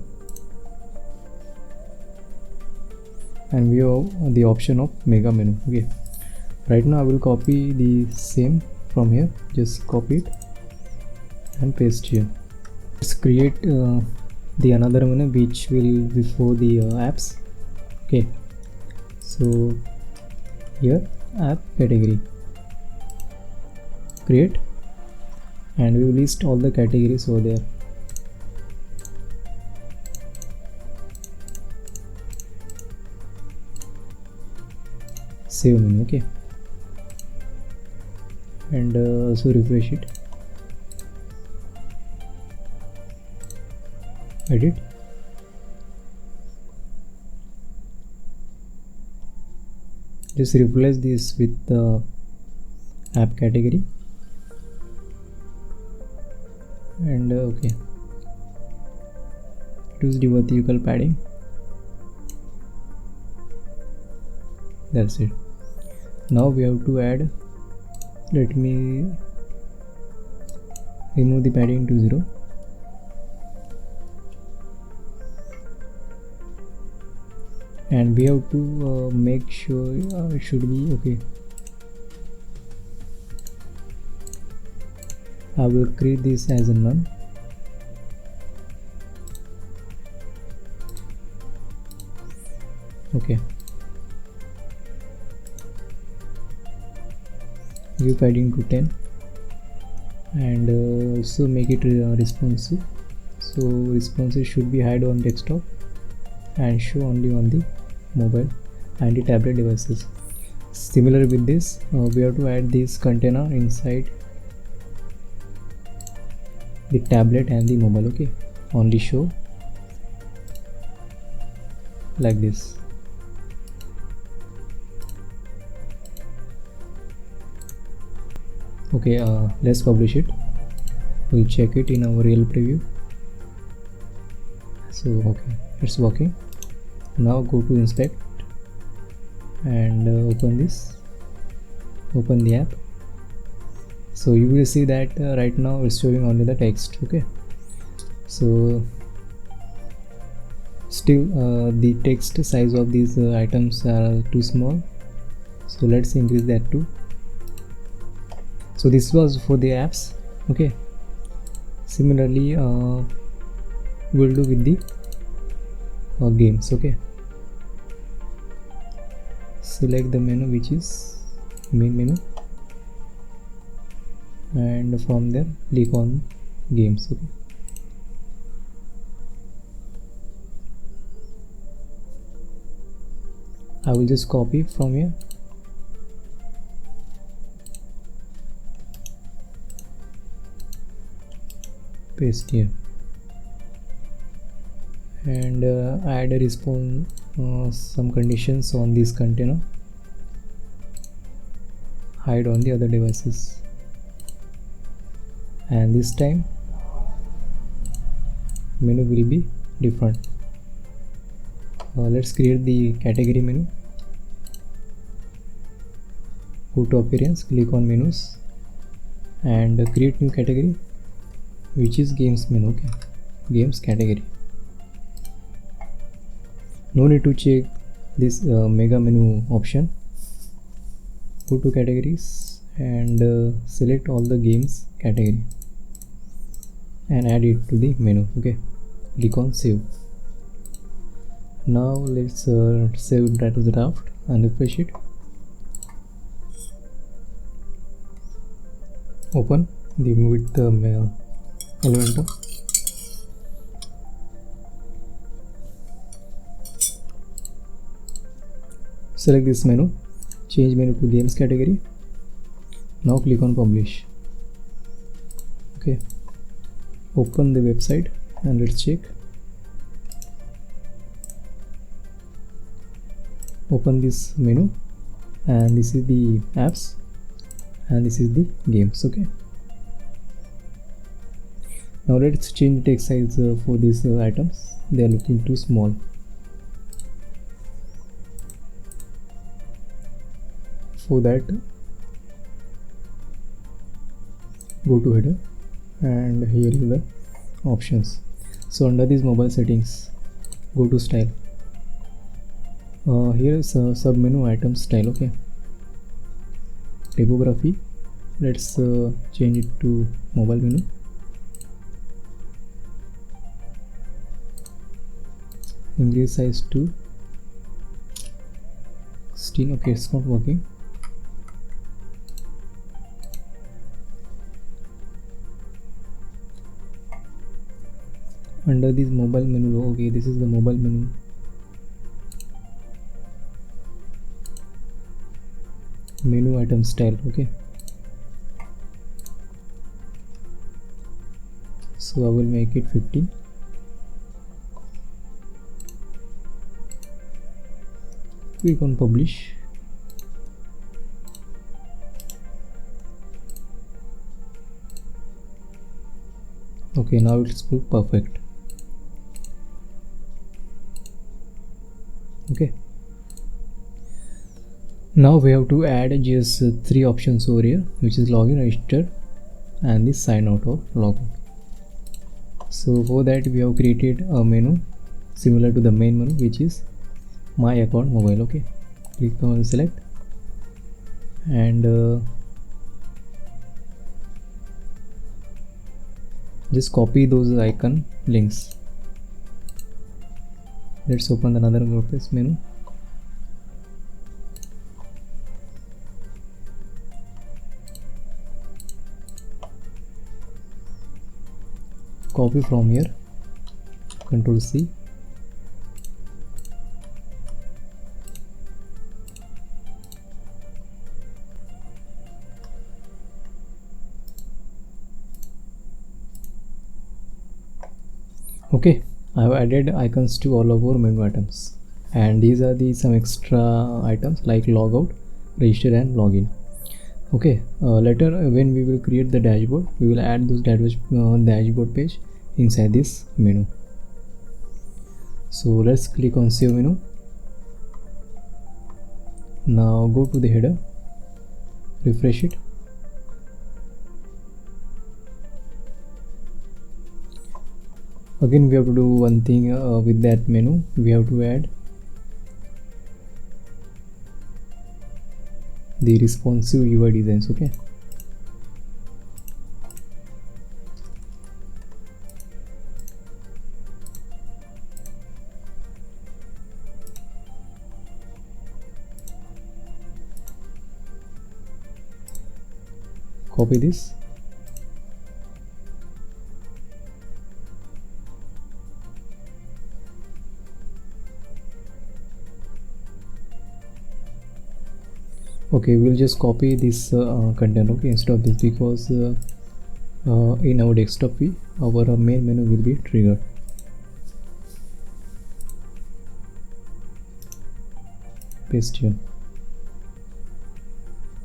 and we have the option of mega menu. Okay, right now I will copy the same from here, just copy it and paste here. Let's create the another menu which will be for the apps. Okay, so here app category, create, and we will list all the categories over there. Save menu. Okay, and also refresh it, edit, just replace this with the app category, and okay, use the vertical padding. That's it. Now we have to add, let me remove the padding to 0. And we have to make sure it should be okay. I will create this as a none. Okay, give padding to 10, and also make it responsive. So responsive should be hide on desktop and show only on the mobile and the tablet devices. Similar with this, we have to add this container inside the tablet and the mobile. Okay, only show like this. Okay, let's publish it. We'll check it in our real preview. So okay, it's working. Now go to inspect and open this, open the app. So you will see that right now it's showing only the text. Okay, so still the text size of these items are too small, so let's increase that too. So this was for the apps. Okay, similarly we'll do with the games. Okay, select the menu which is main menu, and from there click on games. Okay, I will just copy from here, paste here, and add a response, some conditions on this container, hide on the other devices, and this time menu will be different. Let's create the category menu. Go to appearance, click on menus, and create new category which is games menu. Okay, games category. No need to check this mega menu option. Go to categories and select all the games category and add it to the menu. Okay, click on save. Now let's save that as a draft and refresh it. Open the with the Elementor. Select this menu, change menu to games category. Now click on publish. Okay, open the website and let's check. Open this menu, and this is the apps and this is the games. Okay, now let's change the text size for these items. They are looking too small. For that, go to header, and here is the options. So under these mobile settings, go to style. Here is a sub menu item style. Okay, typography, Let's change it to mobile menu. Increase size to 16. Okay, it's not working. Under this mobile menu, okay, this is the mobile menu. Menu item style, okay. So I will make it 15. Click on publish. Okay, now it's perfect. Okay, now we have to add just 3 options over here, which is login, register, and the sign out or logout. So for that we have created a menu similar to the main menu, which is my account mobile. Okay, click on select and just copy those icon links. Let's open another WordPress menu. Copy from here, Control C. Okay, I have added icons to all of our menu items, and these are the some extra items like logout, register, and login. Okay, later when we will create the dashboard, we will add those dashboard page inside this menu. So let's click on save menu. Now go to the header, refresh it. Again we have to do one thing with that menu. We have to add the responsive UI designs. Okay, copy this, okay, we'll just copy this content, okay, instead of this, because in our desktop view our main menu will be triggered. Paste here,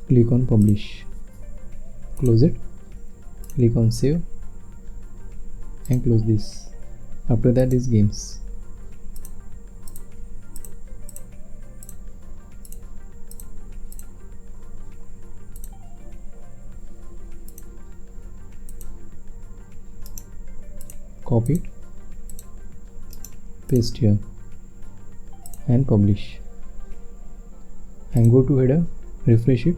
click on publish, close it, click on save and close this. After that is games. Copy it, paste here and publish, and go to header, refresh it.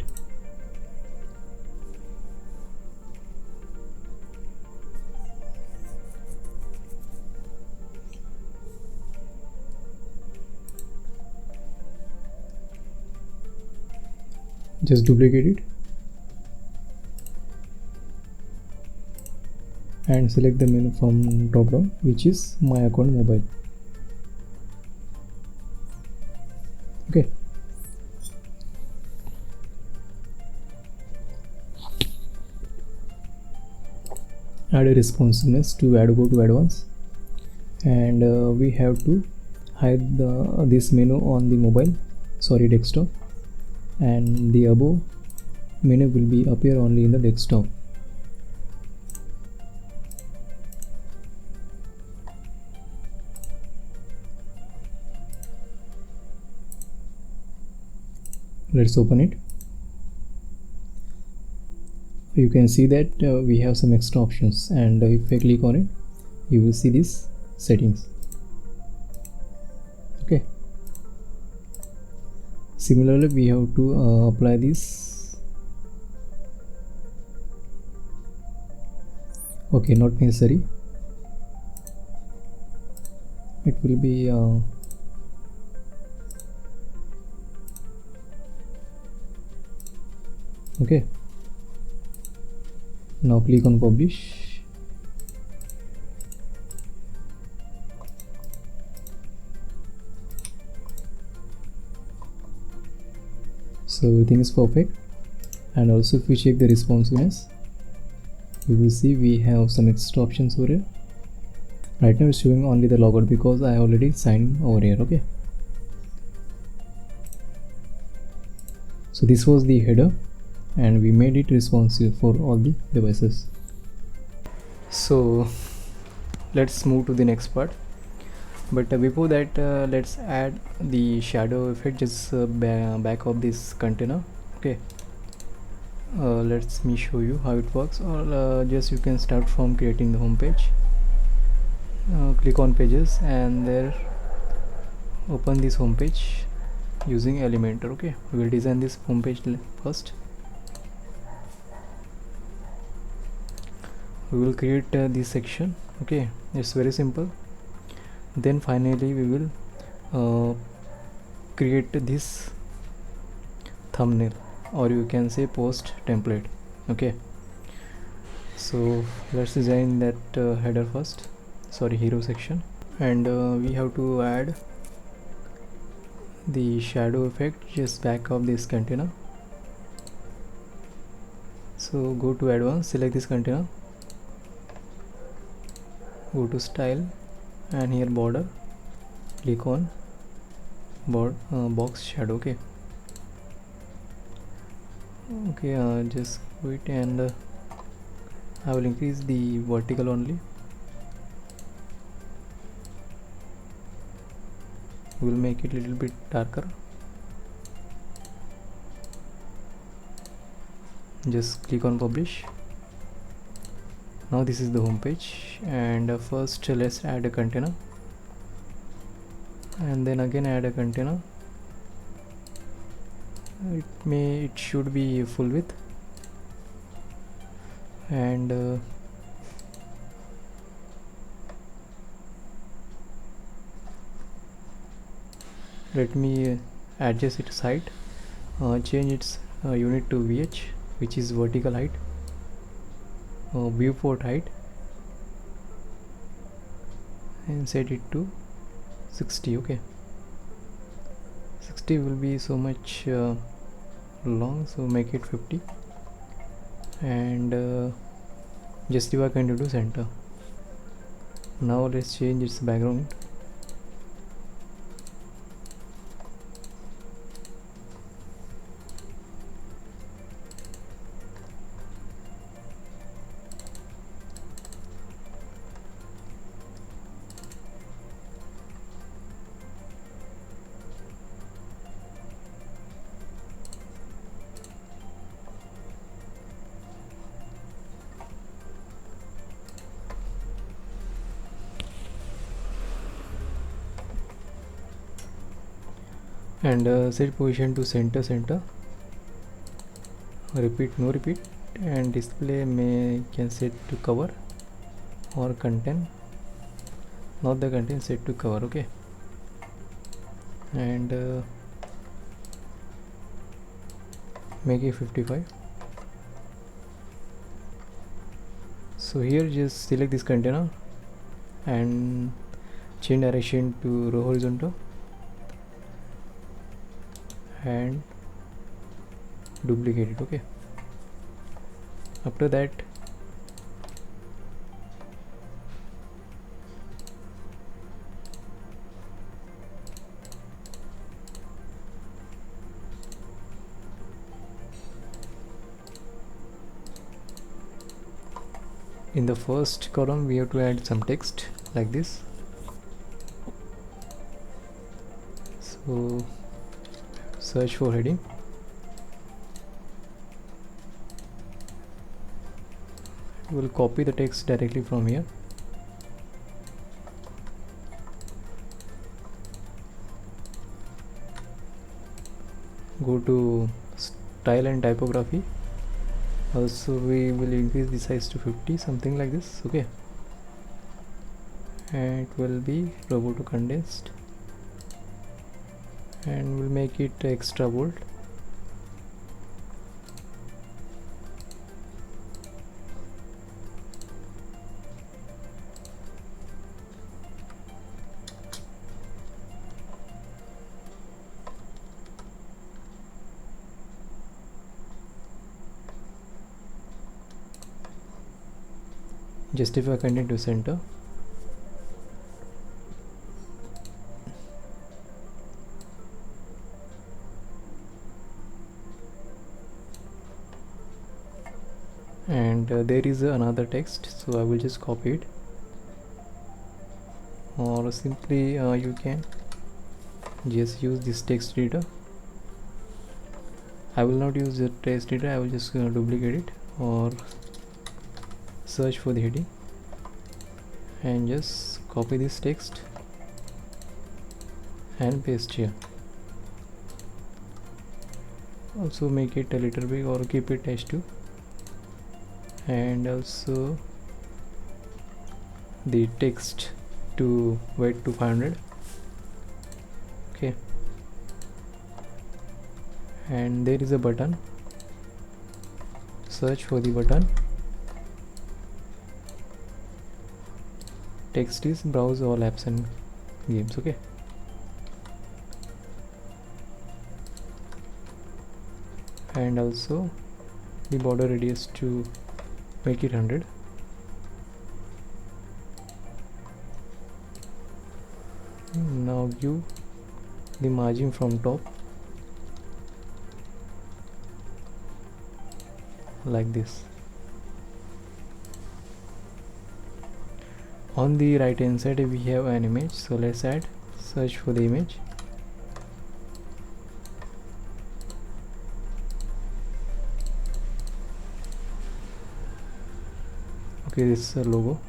Just duplicate it and select the menu from drop down, which is my account mobile. Okay, add a responsiveness to go to advanced, and we have to hide this menu on the mobile, desktop, and the above menu will be appear only in the desktop. Let's open it. You can see that we have some extra options, and if I click on it, you will see these settings. Okay, similarly we have to apply this Okay, not necessary. It will be okay. Now click on publish. So everything is perfect, and also if we check the responsiveness, you will see we have some extra options over here. Right now it's showing only the logout because I already signed over here. Okay, so this was the header and we made it responsive for all the devices. So let's move to the next part, but before that let's add the shadow effect just back of this container. Okay, let me show you how it works, or just you can start from creating the home page. Click on pages and there open this home page using Elementor. Okay, we will design this home page first. We will create this section. Okay, it's very simple. Then finally we will create this thumbnail, or you can say post template. Okay, so let's design that header first, sorry, hero section, and we have to add the shadow effect just back of this container. So go to advanced, select this container, go to style, and here border, click on box shadow. Okay, just wait, and I will increase the vertical only. We'll make it a little bit darker. Just click on publish. Now this is the home page, and first let's add a container, and then again add a container. It should be full width, and let me adjust its height, change its unit to VH, which is vertical height, viewport height, and set it to 60. Okay, 60 will be so much long, so make it 50, and just divide into center. Now let's change its background. And set position to center, repeat, no repeat, and display can set to cover or content, not the content, set to cover. Okay, and make it 55. So here just select this container and change direction to row horizontal and duplicate it. Okay, after that in the first column we have to add some text like this. So search for heading, we'll copy the text directly from here. Go to style and typography, Also we will increase the size to 50, something like this. Okay, and it will be roboto condensed, and we'll make it extra bold. Justify content to center. And there is another text, so I will just copy it, or simply you can just use this text editor. I will not use the text editor, I will just duplicate it, or search for the heading and just copy this text and paste here. Also make it a little big, or keep it h2, and also the text to weight to 500. Okay, and there is a button, search for the button. Text is browse all apps and games. Okay, and also the border radius to make it 100. Now view the margin from top like this. On the right hand side we have an image, so let's add, search for the image. Okay, this is a logo.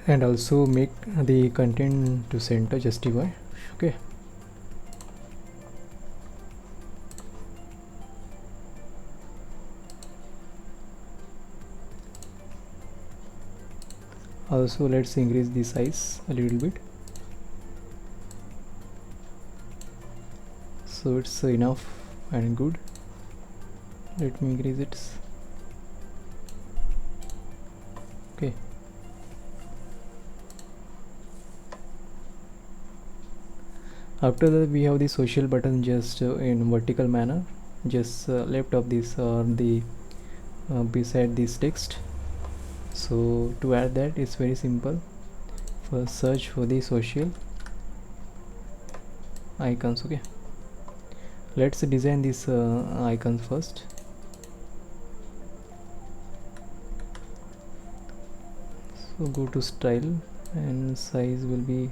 And also make the content to center, justify. Okay, also let's increase the size a little bit, so it's enough and good. Let me increase it. Okay, after that we have the social button, just in vertical manner, just left of this, or the beside this text. So to add that, it's very simple. First search for the social icons. Okay, let's design this icons first. So go to style, and size will be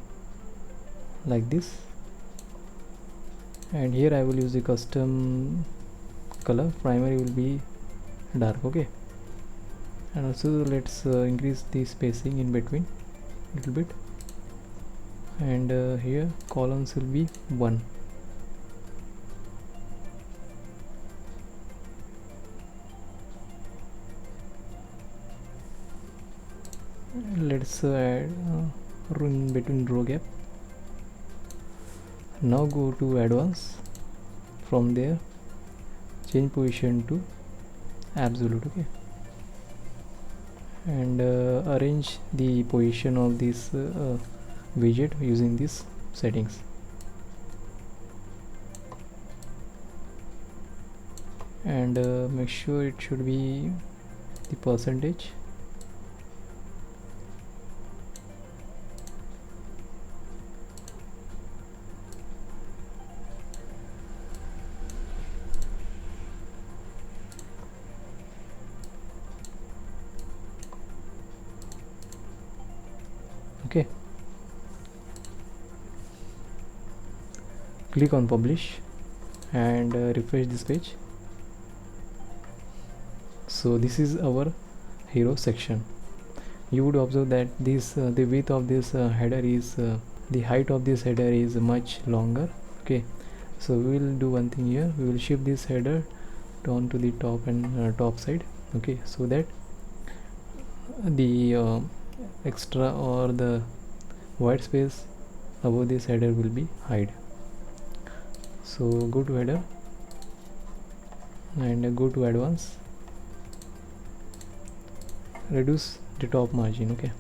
like this, and here I will use the custom color. Primary will be dark. Okay, and also let's increase the spacing in between a little bit, and here columns will be 1. Let's add in between row gap. Now go to advanced, from there change position to absolute. Okay, and arrange the position of this widget using these settings, and make sure it should be the percentage. Okay, click on publish and refresh this page. So this is our hero section. You would observe that this the width of this header is the height of this header is much longer. Okay, so we will do one thing here. We will shift this header down to the top and top side. Okay, so that the extra or the white space above this header will be hide. So go to header and go to advanced, reduce the top margin. Okay,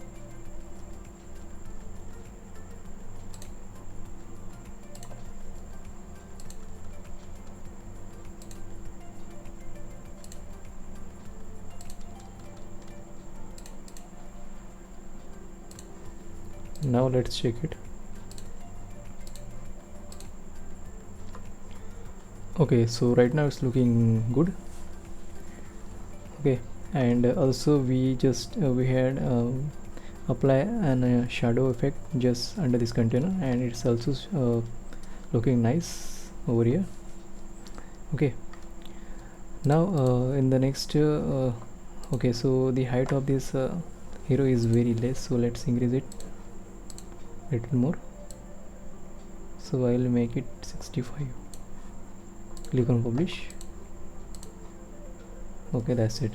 now let's check it. Okay, so right now it's looking good. Okay, and also we just we had apply an shadow effect just under this container, and it's also looking nice over here. Okay, now in the next okay, so the height of this hero is very less, so let's increase it little more. So I will make it 65. Click on publish. Okay, that's it.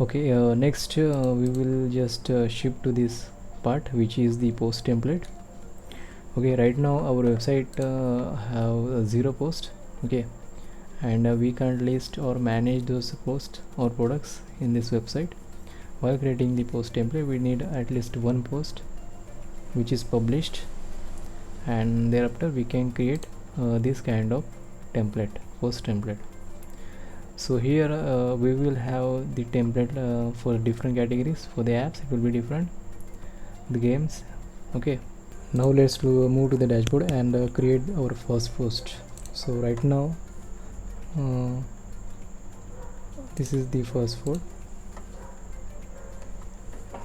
Okay, next we will just shift to this part, which is the post template. Okay, right now our website have 0 post. Okay, and we can't list or manage those posts or products in this website. While creating the post template, we need at least one post which is published, and thereafter we can create this kind of template, post template. So here we will have the template for different categories. For the apps it will be different, the games. Okay, now let's move to the dashboard and create our first post. So right now this is the first post.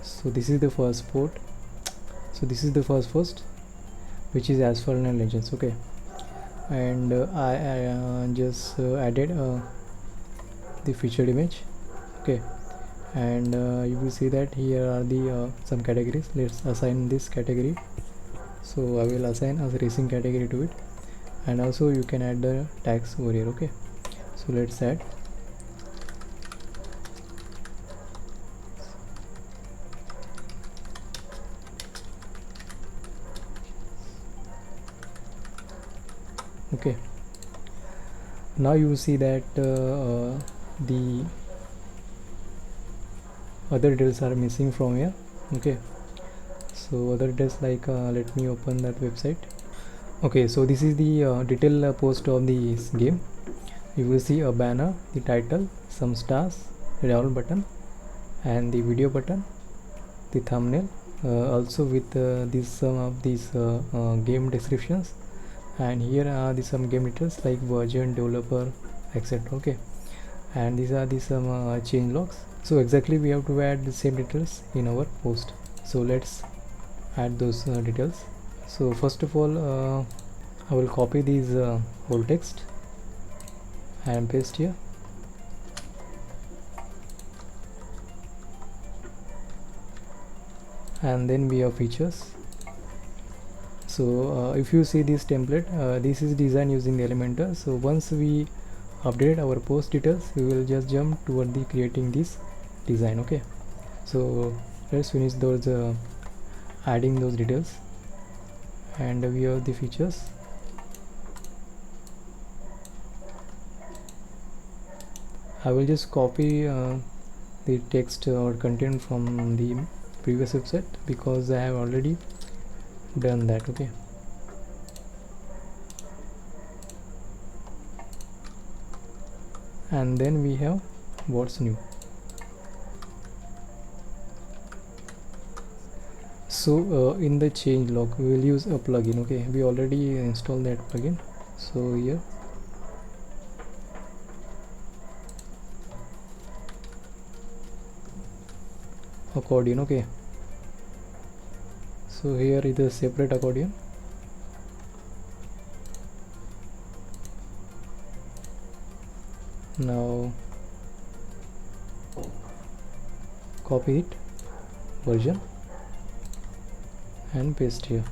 So this is the first post. So this is the first post, which is Asphalt and Legends. Okay, and I just added the featured image. Okay, and you will see that here are the some categories. Let's assign this category. So I will assign a racing category to it, and also you can add the tags over here. Okay, so let's add. Okay, now you see that the other details are missing from here. Okay, so other details like let me open that website. Okay, so this is the detail post of this game. You will see a banner, the title, some stars, a download button, and the video button, the thumbnail, also with this some of these game descriptions, and here are the some game details like version, developer, etc. Okay, and these are the some change logs. So exactly we have to add the same details in our post. So let's add those details. So first of all I will copy these whole text and paste here. And then we have features. So if you see this template, this is designed using the Elementor. So once we update our post details, we will just jump toward the creating this design. Okay, so let's finish those adding those details, and we have the features. I will just copy the text or content from the previous website because I have already done that. Okay, and then we have what's new. So in the change log we will use a plugin. Okay, we already installed that plugin. So here accordion. Okay, So here is a separate accordion. Now copy it, version, and paste here.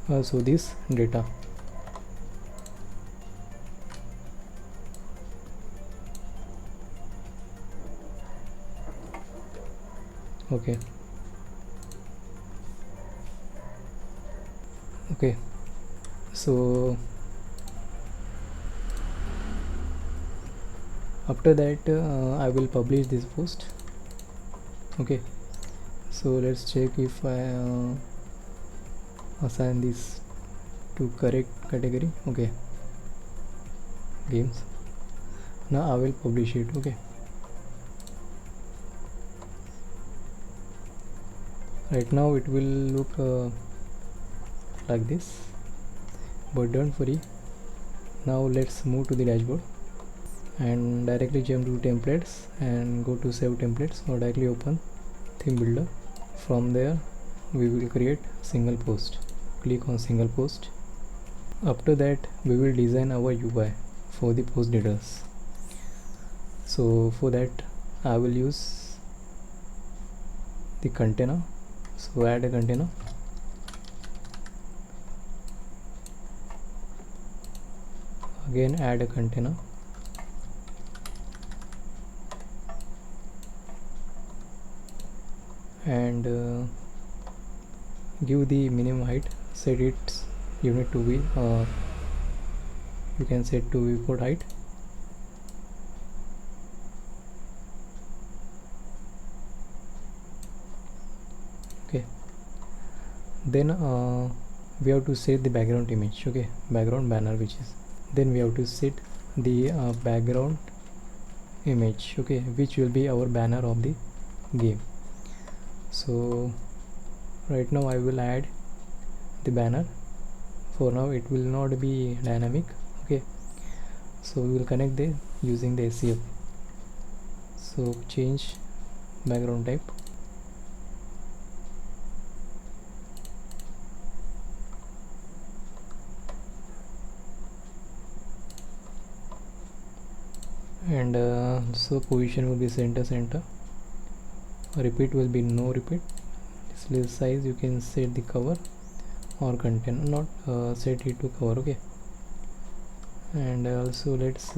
Also this data. Okay. So after that I will publish this post. Okay, so let's check if I assign this to correct category. Okay, games. Now I will publish it. Okay, right now it will look like this, but don't worry. Now let's move to the dashboard and directly jump to templates and go to save templates, or directly open theme builder. From there we will create single post. Click on single post. After that we will design our UI for the post details. So for that I will use the container. So add a container. Again add a container. And give the minimum height. Set its unit to be you can set to viewport height. Okay, then we have to set the background image. Okay, background banner, which is, then we have to set the background image, okay, which will be our banner of the game. So right now I will add the banner. For now it will not be dynamic. Okay, so we will connect them using the ACF. So change background type. And so position will be center. Repeat will be no repeat. Display size, you can set the cover or content, not set it to cover. Okay, and also let's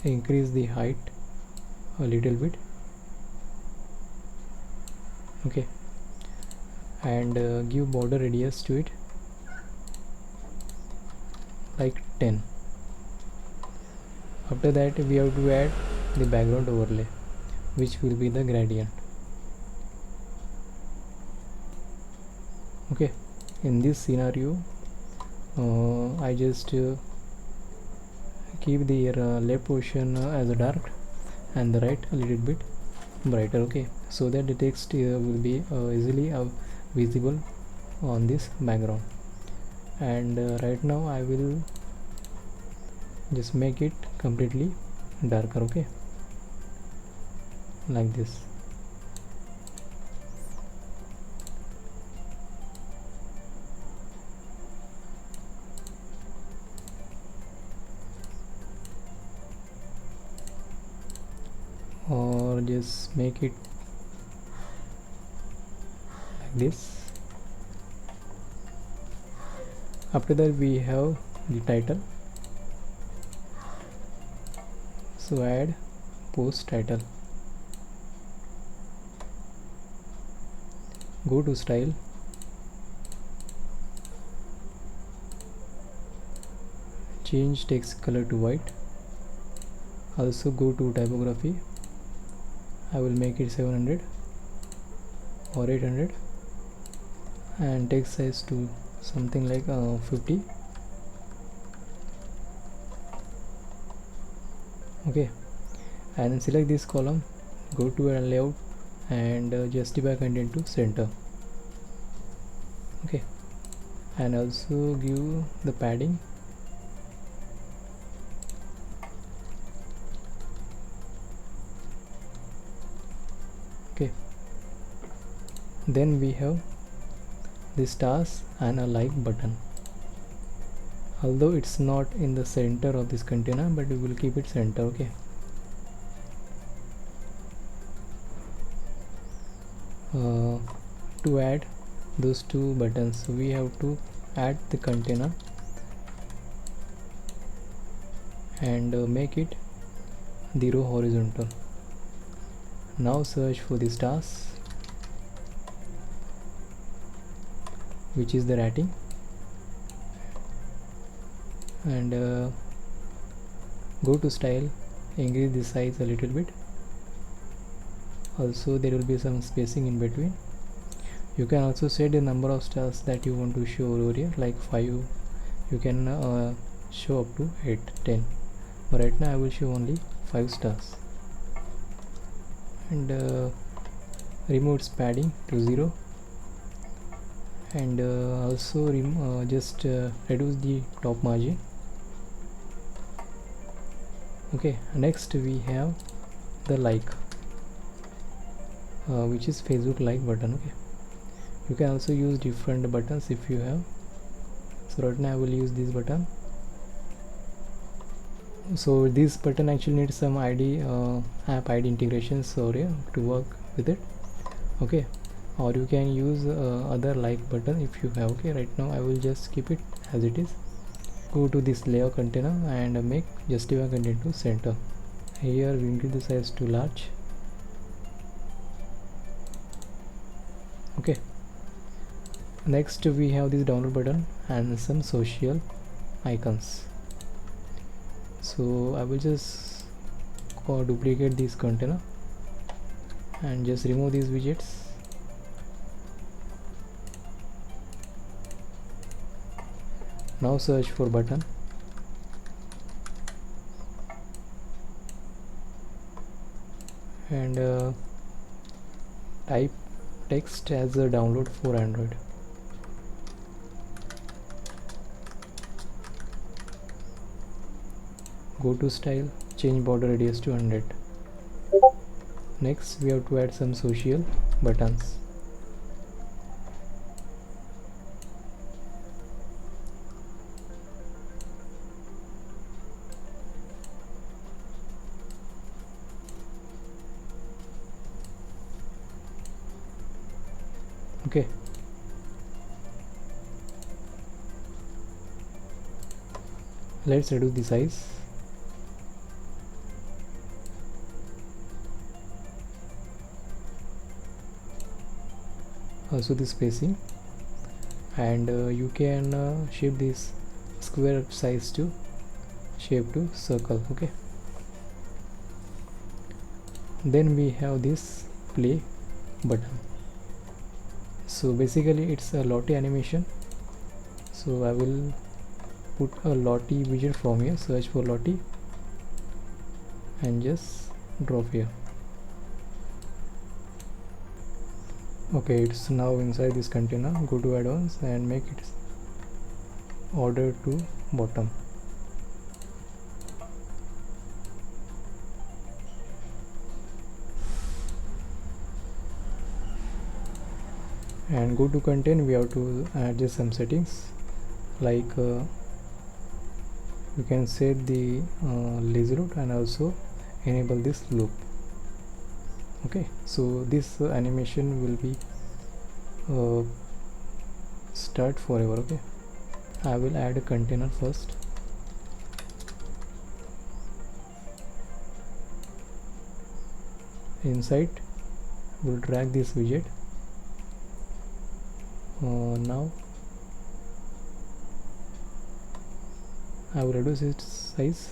increase the height a little bit. Okay, and give border radius to it like 10. After that we have to add the background overlay, which will be the gradient. Okay, in this scenario I just keep the left portion as a dark and the right a little bit brighter. Okay, so that the text will be easily visible on this background. And right now I will just make it completely darker. Okay, like this. Or just make it like this. After that we have the title. So add post title. Go to style, change text color to white. Also go to typography. I will make it 700 or 800 and text size to something like 50. Okay, and select this column, go to a layout and justify content to center. Okay, and also give the padding Then we have the stars and a like button. Although it's not in the center of this container, but we will keep it center. Okay. To add those two buttons, we have to add the container and make it the row horizontal. Now search for the stars, which is the rating, and go to style, increase the size a little bit. Also there will be some spacing in between. You can also set the number of stars that you want to show over here, like 5. You can show up to 8, 10, but right now I will show only 5 stars. And remove its padding to 0, and also just reduce the top margin. Okay, next we have the like, which is Facebook like button. Okay, you can also use different buttons if you have. So right now I will use this button. So this button actually needs some ID, app ID integration, so yeah, to work with it. Okay, or you can use other like button if you have. Okay, right now I will just keep it as it is. Go to this layer container and make justify content to center. Here we increase the size to large. Okay, next we have this download button and some social icons. So I will just duplicate this container and just remove these widgets. Now search for button and type text as a download for Android. Go to style, change border radius to 100. Next we have to add some social buttons. Okay, let's reduce the size. Also the spacing, and you can shape this square size to shape to circle. Okay, then we have this play button. So basically it's a Lottie animation, so I will put a Lottie widget from here. Search for Lottie and just drop here. Okay, it's now inside this container. Go to add-ons and make it order to bottom. And go to content, we have to adjust some settings, like you can set the lazy loop and also enable this loop. Okay, so this animation will be start forever. Okay, I will add a container first. Inside we'll drag this widget. Now I will reduce its size.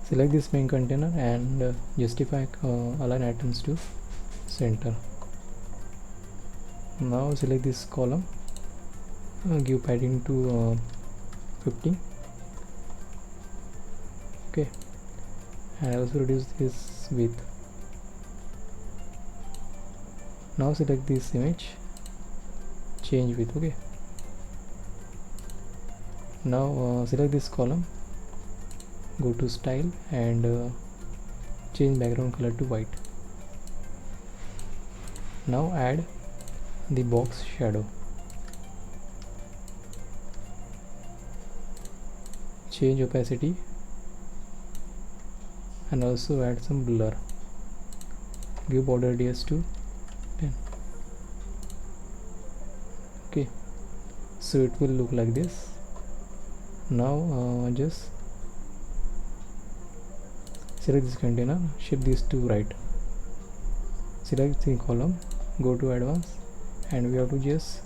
Select this main container and justify align items to center. Now select this column, give padding to 50. Okay, and also reduce this width. Now select this image, change width. Okay, now select this column, go to style and change background color to white. Now add the box shadow, change opacity and also add some blur. Give border radius to 10. Okay, so it will look like this. Now just select this container, shift this to right, select the column, go to advanced, and we have to just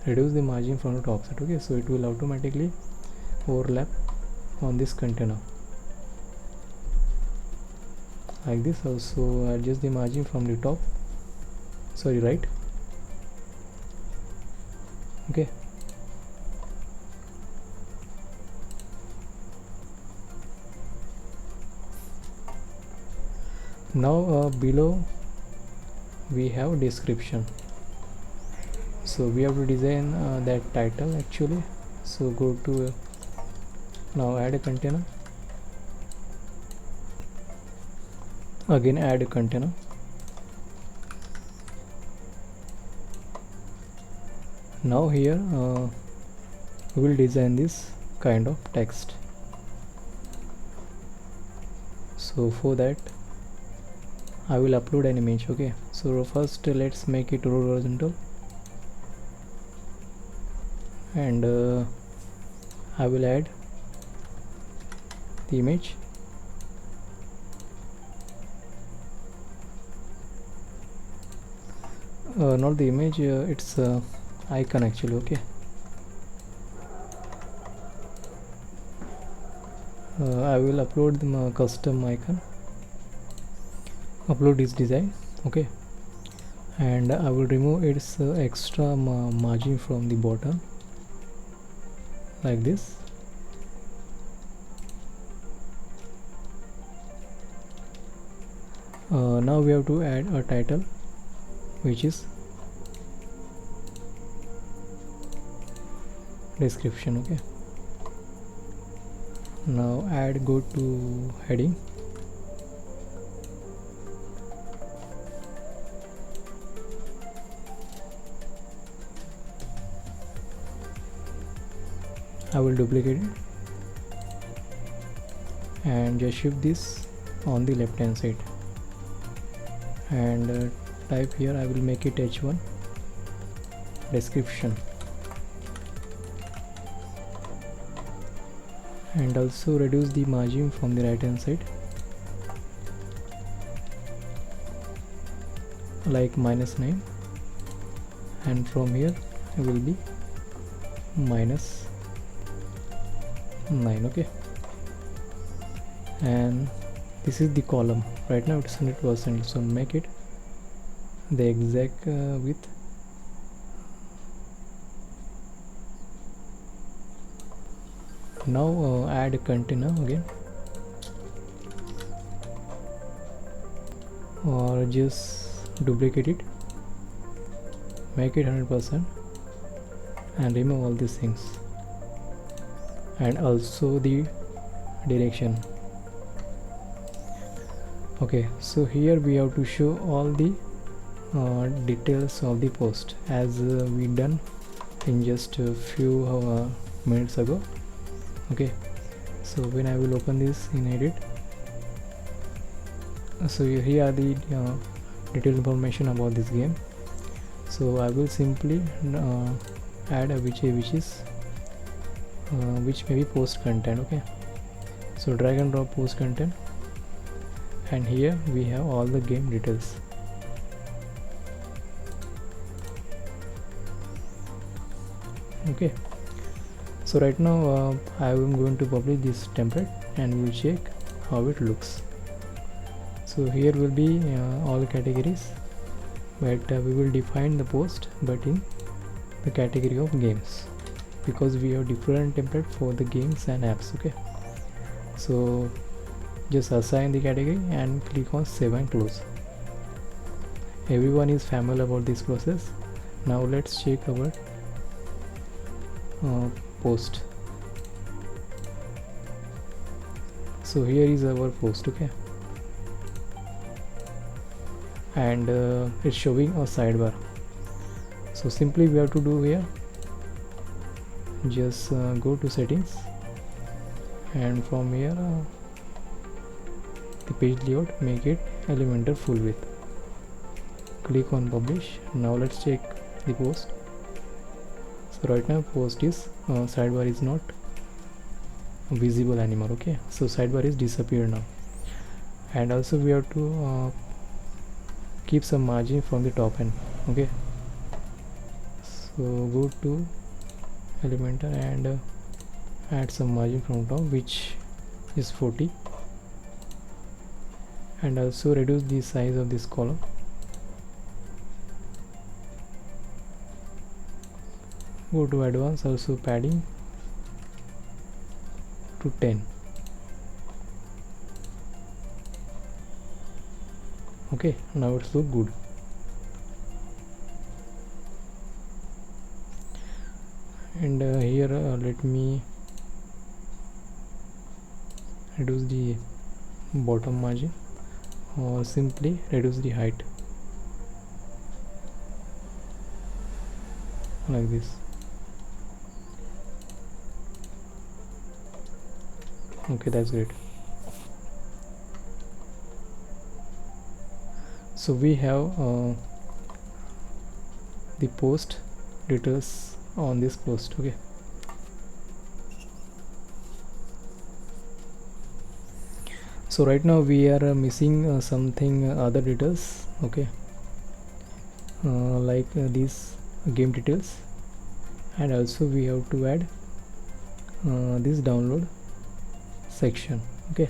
reduce the margin from the top side. Okay, so it will automatically overlap on this container like this. Also adjust the margin from the top, right. Okay, now below we have description, so we have to design that title actually. So go to now add a container, again add a container, now here we will design this kind of text. So for that I will upload an image. Okay, so first let's make it horizontal, and I will add the image. Not the image, it's icon actually. Okay, I will upload the custom icon, upload this design. Okay, and I will remove its extra margin from the bottom like this. Now we have to add a title, which is description. Okay, now go to heading, I will duplicate it and just shift this on the left hand side and type here. I will make it h1 description, and also reduce the margin from the right hand side like -9, and from here it will be -9. Okay, and this is the column. Right now it's 100%, so make it the exact width. Now add a container again, or just duplicate it, make it 100% and remove all these things, and also the direction. Okay, so here we have to show all the details of the post as we done in just a few minutes ago. Okay, so when I will open this in edit, so here are the detailed information about this game. So I will simply add a which may be post content. Okay, so drag and drop post content, and here we have all the game details. Okay, so right now I am going to publish this template and we will check how it looks. So here will be all categories, but we will define the post but in the category of games, because we have different template for the games and apps. Okay, so just assign the category and click on save and close. Everyone is familiar about this process. Now let's check our post. So here is our post, okay, and it's showing a sidebar. So simply we have to do here, just go to settings, and from here the page layout, make it Elementor full width, click on publish. Now let's check the post. So right now post is sidebar is not visible anymore, okay, so sidebar is disappeared now. And also we have to keep some margin from the top end, okay. So go to Elementor and add some margin from top, which is 40, and also reduce the size of this column. Go to advanced, also padding to 10, okay. Now it's look good. And here let me reduce the bottom margin, or simply reduce the height like this, okay, that's great. So we have the post details on this post, okay. So right now we are missing something other details, okay, like these game details, and also we have to add this download section, okay.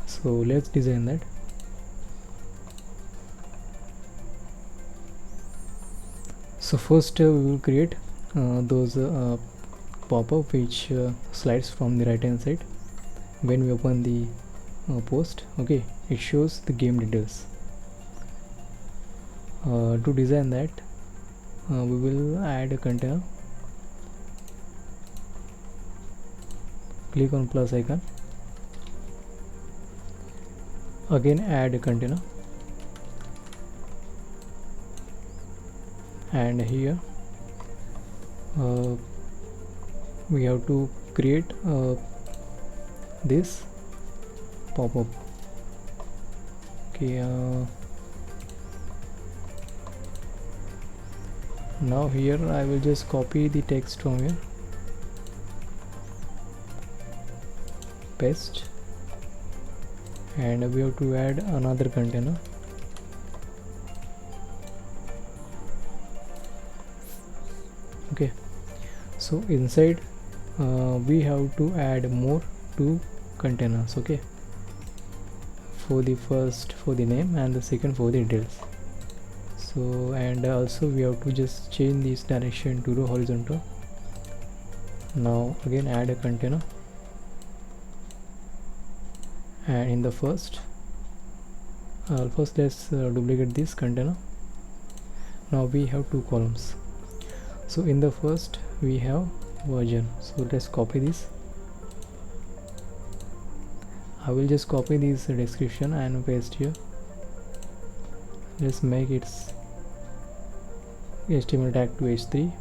So let's design that. So first we will create those pop-up which slides from the right hand side when we open the post, okay. It shows the game details. To design that we will add a container, click on plus icon, again add a container, and here we have to create this pop-up, okay. Now here I will just copy the text from here, paste, and we have to add another container, okay. So inside we have to add more 2 containers, okay, for the first for the name and the second for the details. So and also we have to just change this direction to the horizontal. Now again add a container, and in the first let's duplicate this container. Now we have 2 columns. So in the first we have version, so let's copy this. I will just copy this description and paste here. Let's make its HTML tag to h3,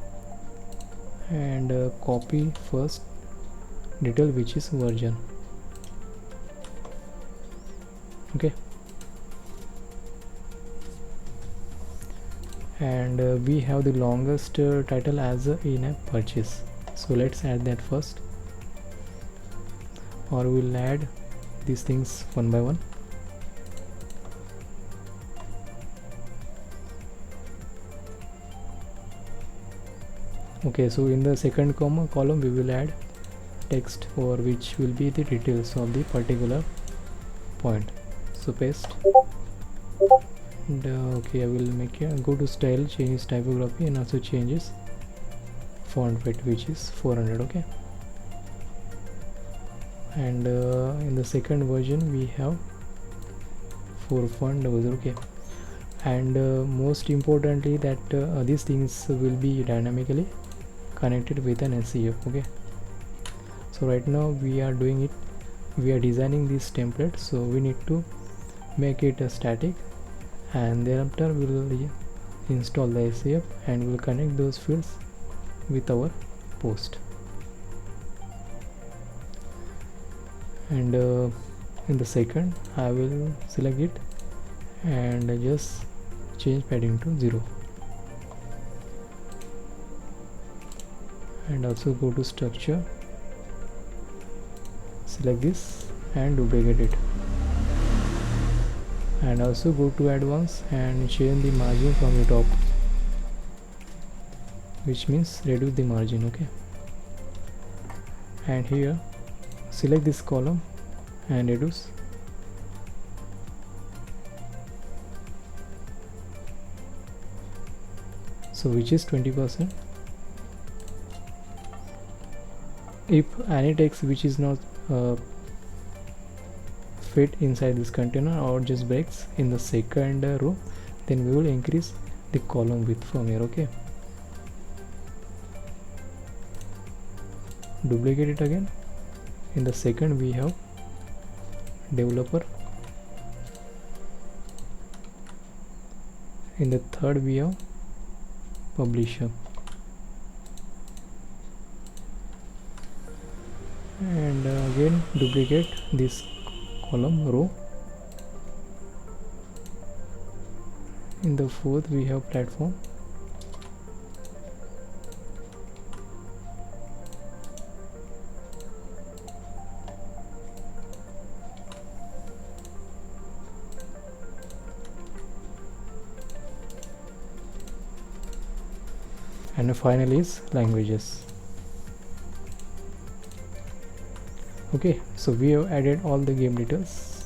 and copy first detail which is version, okay. And we have the longest title as a in-app purchase, so let's add that first, or we'll add these things one by one. Okay, so in the second column we will add text, or which will be the details of the particular point. So paste, and okay, I will make here, go to style, change typography, and also changes font weight which is 400, okay. And in the second version we have 4 font levels, okay. And most importantly that these things will be dynamically connected with an ACF. Okay, so right now we are doing it, we are designing this template, so we need to make it a static, and thereafter we will install the ACF and we will connect those fields with our post. And in the second I will select it and just change padding to 0, and also go to structure, select this and duplicate it, and also go to advanced and change the margin from the top, which means reduce the margin. Okay, and here select this column and reduce, so which is 20%. If any text which is not fit inside this container or just breaks in the second row, then we will increase the column width from here. Okay, duplicate it again. In the second we have developer, in the third we have publisher, and again duplicate this column row. In the fourth we have platform, and finally is languages. Okay, so we have added all the game details.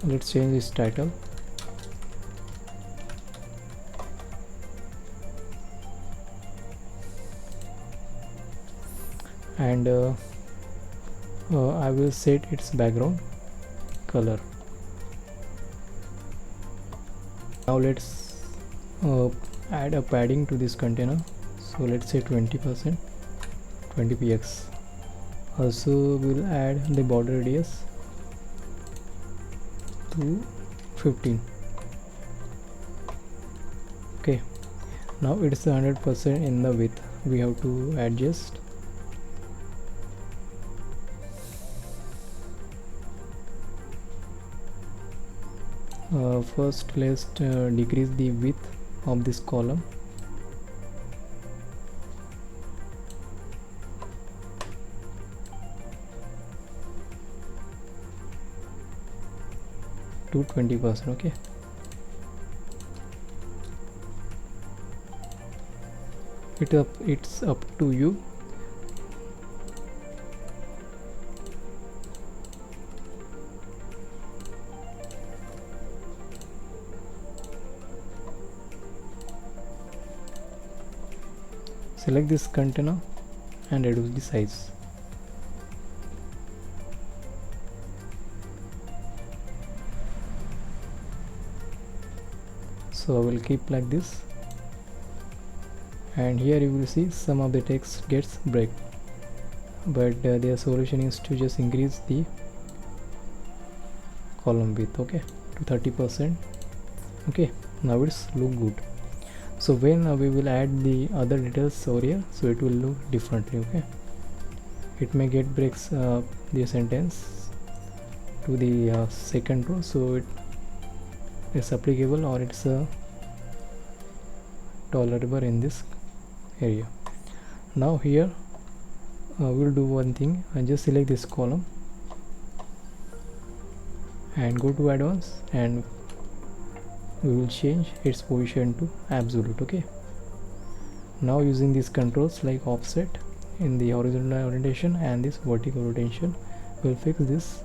Let's change this title, and I will set its background color. Now let's add a padding to this container, so let's say 20%, 20 px. Also we'll add the border radius to 15. Okay, now it's 100% in the width, we have to adjust. First let's decrease the width of this column to 20%. Okay, it's up to you. Select this container and reduce the size. So I will keep like this, and here you will see some of the text gets break, but their solution is to just increase the column width, okay, to 30%. Okay, now it's look good. So when we will add the other details over here, so it will look differently. Okay, it may get breaks the sentence to the second row, so it's applicable or it's tolerable in this area. Now here we'll do one thing, and just select this column and go to advanced, and we will change its position to absolute. Okay, now using these controls like offset in the horizontal orientation and this vertical rotation, we'll fix this.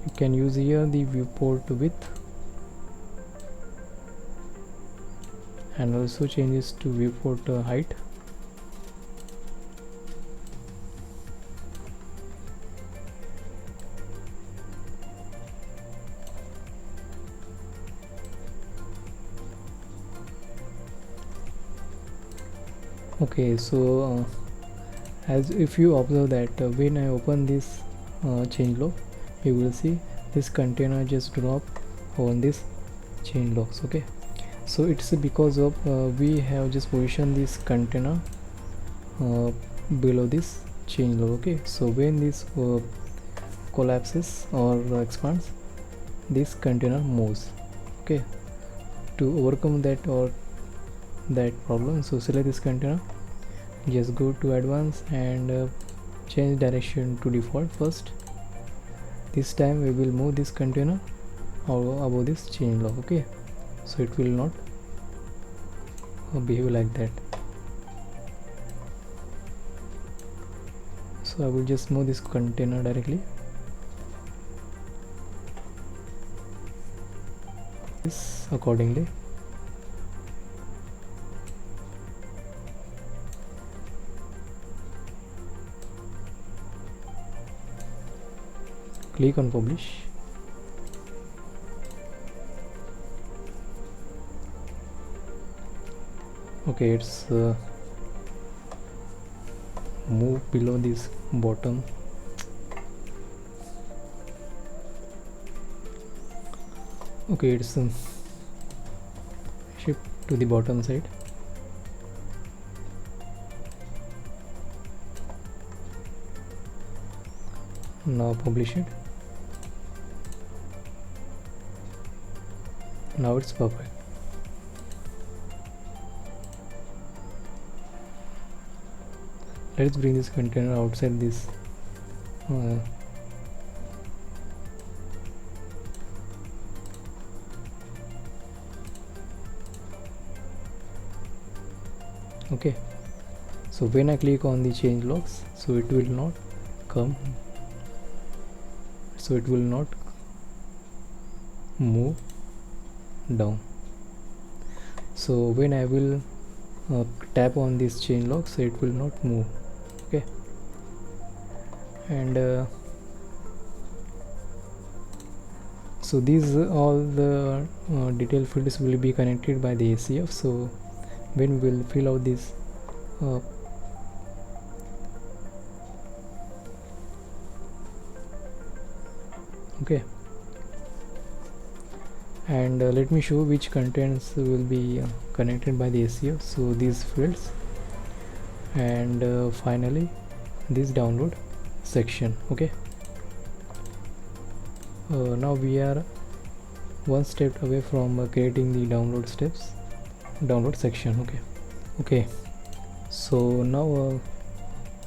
You can use here the viewport width, and also change this to viewport height. Okay, so as if you observe that when I open this changelog, you will see this container just drop on this changelogs. Okay, so it's because of we have just positioned this container below this changelog. Okay, so when this collapses or expands, this container moves. Okay, to overcome that or that problem, so select this container, just go to advanced and change direction to default first. This time we will move this container above this changelog. Okay, so it will not behave like that. So I will just move this container directly. This accordingly. Click on publish. Okay, it's move below this bottom. Okay, it's shift to the bottom side. Now publish it. Now it's perfect. Let's bring this container outside this okay, so when I click on the change logs, so it will not come, so it will not move down. So when I will tap on this change log, so it will not move. Okay, and so these all the detail fields will be connected by the ACF. So when we will fill out this okay, and let me show which contents will be connected by the ACF. So these fields, and finally this download section. Okay, now we are one step away from creating the download section. Okay, so now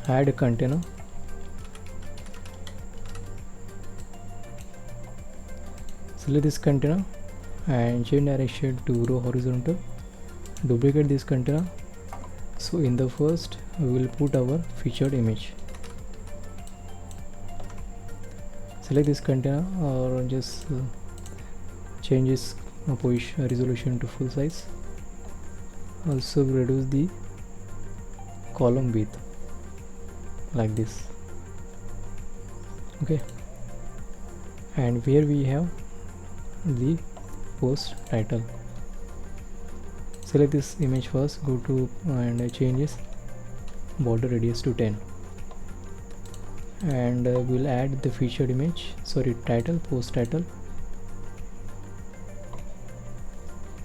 add a container. Select this container and change direction to row horizontal. Duplicate this container. So in the first we will put our featured image. Select this container or just change its position resolution to full size. Also reduce the column width like this. Okay, and here we have the post title. Select this image first, go to and change its border radius to 10, and we'll add the featured image, title, post title,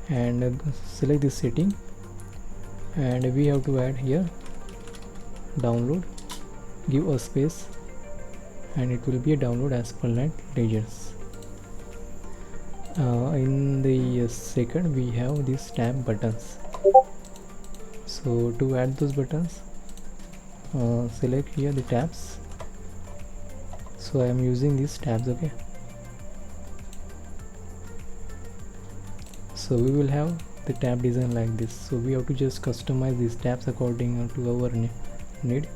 and select this setting, and we have to add here download, give a space, and it will be a download as per line regions. In the second we have these tab buttons. So to add those buttons, select here the tabs. So I am using these tabs. Okay, so we will have the tab design like this. So we have to just customize these tabs according to our need.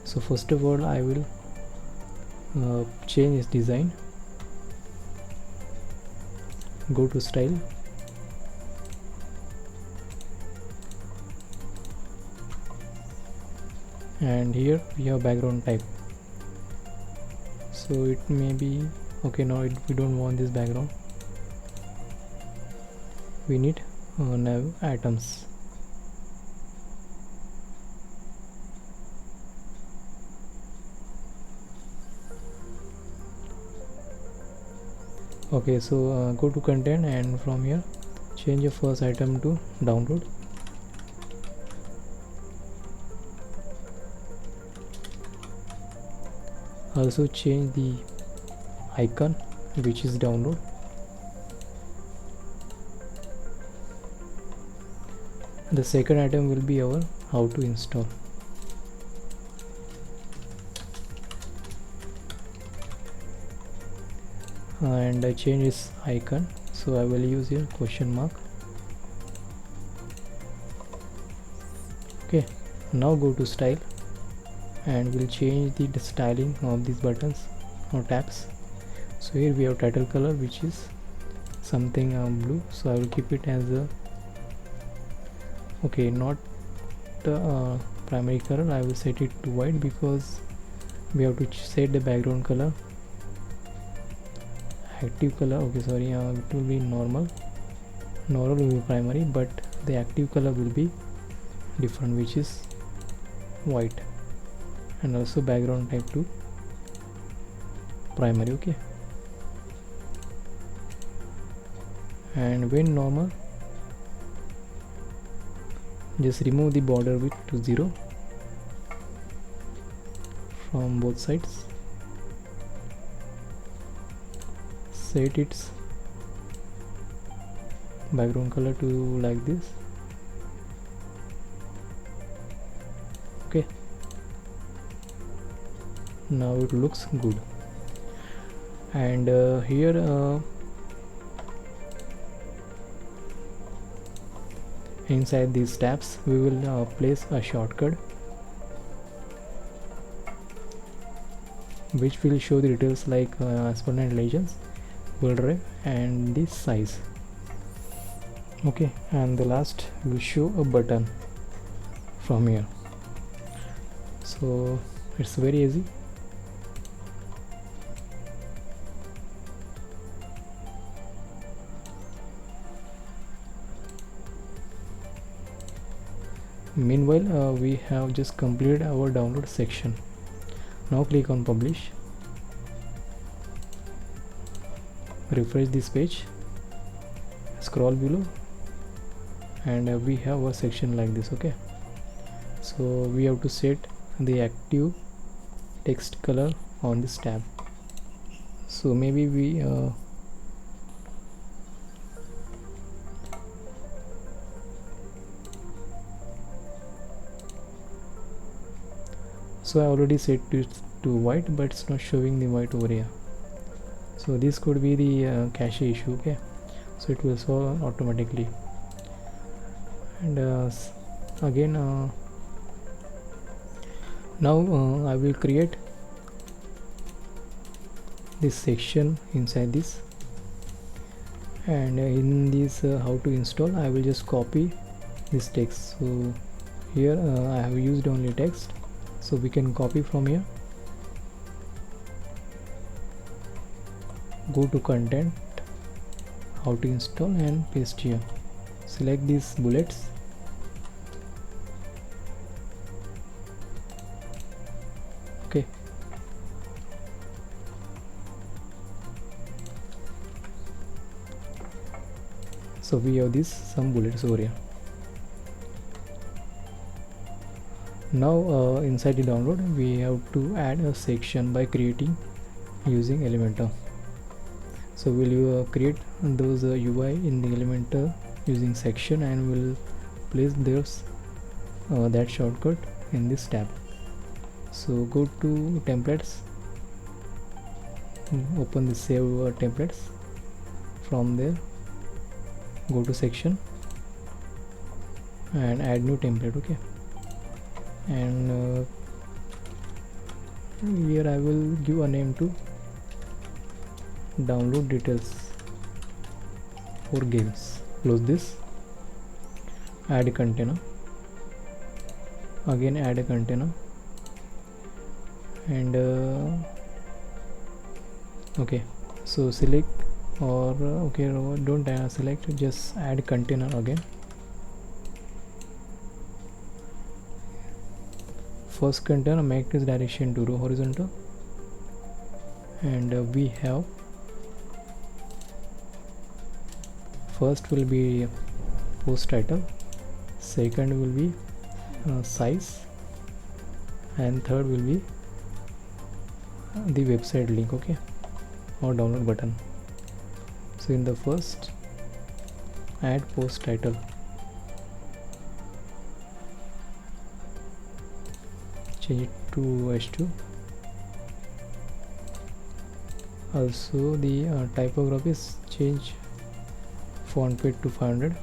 So first of all I will change its design. Go to style, and here we have background type. So it may be okay. Now we don't want this background, we need nav items. Okay, so go to content, and from here change your first item to download. Also change the icon which is download. The second item will be our how to install. And I change its icon, so I will use here question mark. Okay, now go to style, and we'll change the styling of these buttons or tabs. So here we have title color, which is something blue, so I will keep it as a okay, not the primary color. I will set it to white because we have to set the background color active color. Okay, sorry, it will be normal will be primary, but the active color will be different, which is white, and also background type to primary. Okay, and when normal, just remove the border width to 0 from both sides. Set its background color to like this. Okay, now it looks good. And here inside these tabs we will place a shortcut which will show the details like exponent legends, Wordpress, and the size. Okay, and the last will show a button from here. So it's very easy. Meanwhile, we have just completed our download section. Now click on publish. Refresh this page, scroll below, and we have a section like this. Okay, so we have to set the active text color on this tab. So maybe we so I already set it to white, but it's not showing the white over here. So this could be the cache issue. Okay, so it will solve automatically. And again now I will create this section inside this, and in this how to install, I will just copy this text. So here I have used only text, so we can copy from here. Go to content, how to install, and paste here. Select these bullets, okay, so we have these some bullets over here. Now inside the download we have to add a section by creating using Elementor. So we'll create those UI in the Elementor using section, and we'll place those that shortcut in this tab. So go to templates, open the save templates. From there go to section and add new template. Okay, and here I will give a name to download details for games. Close this, add a container, again add a container, and okay, so select or okay, don't select, just add container again. First container, make this direction to row horizontal, and we have first will be post title, second will be size, and third will be the website link, okay, or download button. So in the first, add post title, change it to h2. Also the typography is change font weight to 500.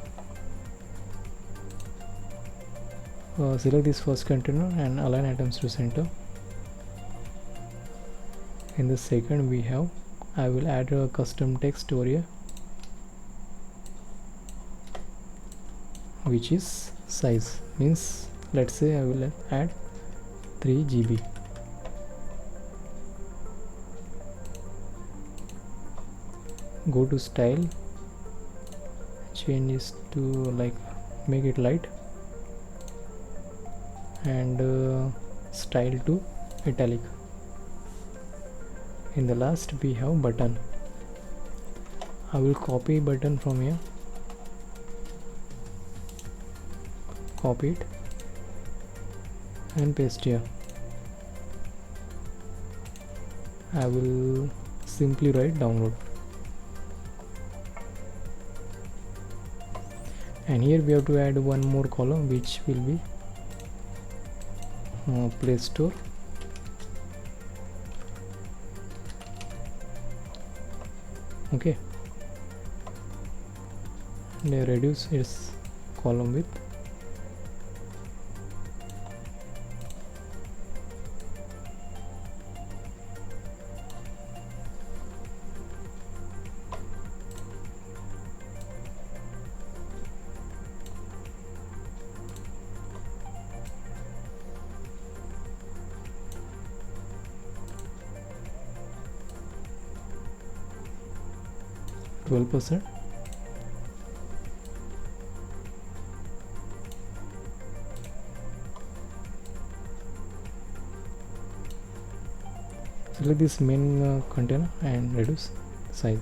Select this first container and align items to center. In the second we have, I will add a custom text over here, which is size, means let's say I will add 3 GB. Go to style, change this to like, make it light, and style to italic. In the last we have button. I will copy button from here, copy it and paste here. I will simply write download, and here we have to add one more column, which will be Play Store. Okay, and reduce its column width. %. Select this main container and reduce size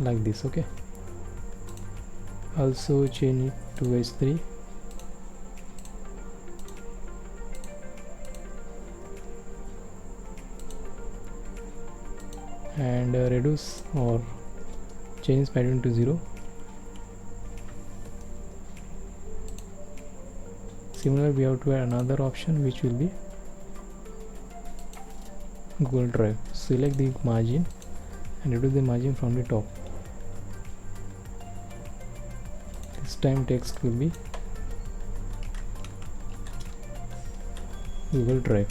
like this. Okay, also change it to h3. And reduce or change pattern to 0. Similar, we have to add another option, which will be Google Drive. Select the margin and reduce the margin from the top. This time text will be Google Drive.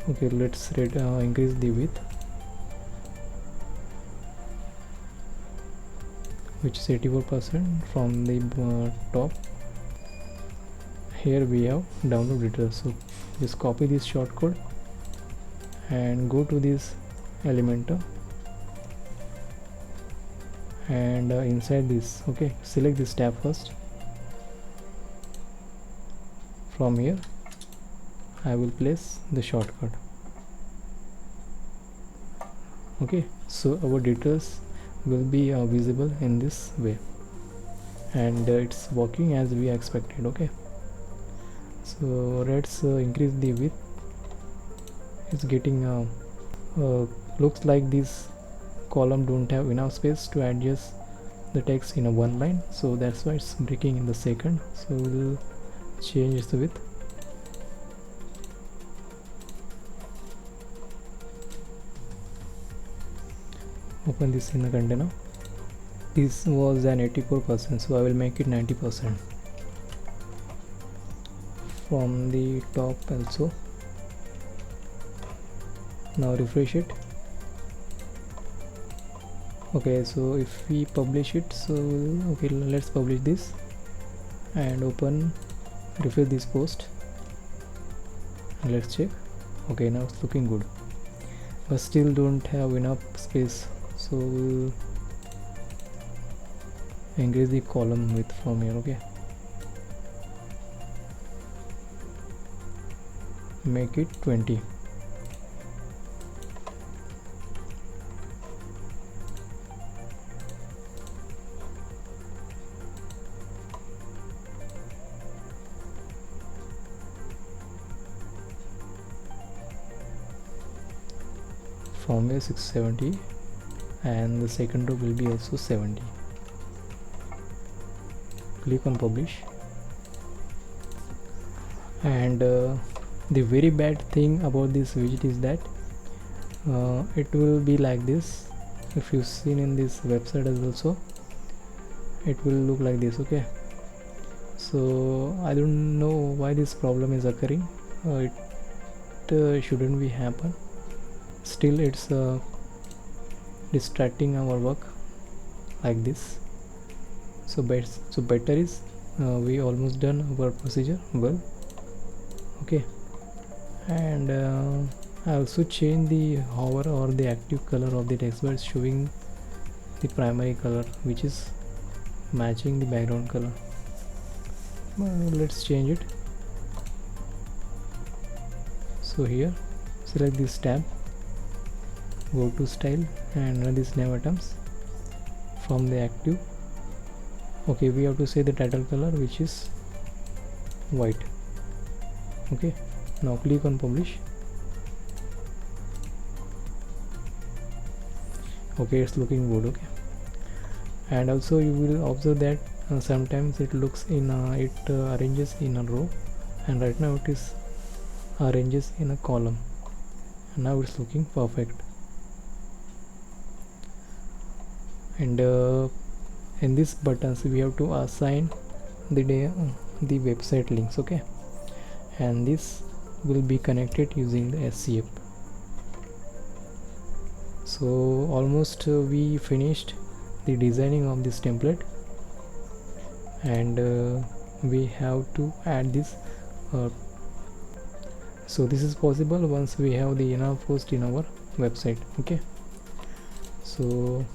Okay, let's increase the width, which is 84% from the top. Here we have download details, so just copy this shortcode and go to this Elementor, and inside this, okay, select this tab first. From here I will place the shortcut. Okay, so our details will be visible in this way, and it's working as we expected. Okay, so let's increase the width. It's getting looks like this column don't have enough space to adjust the text in a one line, so that's why it's breaking in the second. So we'll change the width. Open this in the container. This was an 84%, so I will make it 90%. From the top also. Now refresh it. Okay, so if we publish it, so okay, let's publish this and open, refresh this post and let's check. Okay, now it's looking good, but still don't have enough space, so we'll increase the column width from here. Okay, make it 20. from here 670, and the second row will be also 70. Click on publish. And the very bad thing about this widget is that it will be like this. If you've seen in this website as also, it will look like this. Okay, so I don't know why this problem is occurring. It shouldn't be happen. Still, it's distracting our work like this. So better is we almost done our procedure well. Okay, and I also change the hover or the active color of the text bar, showing the primary color which is matching the background color. Let's change it. So here select this tab, go to style and run this nav items from the active. Okay, we have to say the title color which is white. Okay, now click on publish. Okay, it's looking good. Okay, and also you will observe that sometimes it looks in arranges in a row, and right now it is arranges in a column, and now it's looking perfect. And in this buttons we have to assign the website links. Okay, and this will be connected using the ACF. So almost we finished the designing of this template, and we have to add this. So this is possible once we have the enough post in our website. Okay, so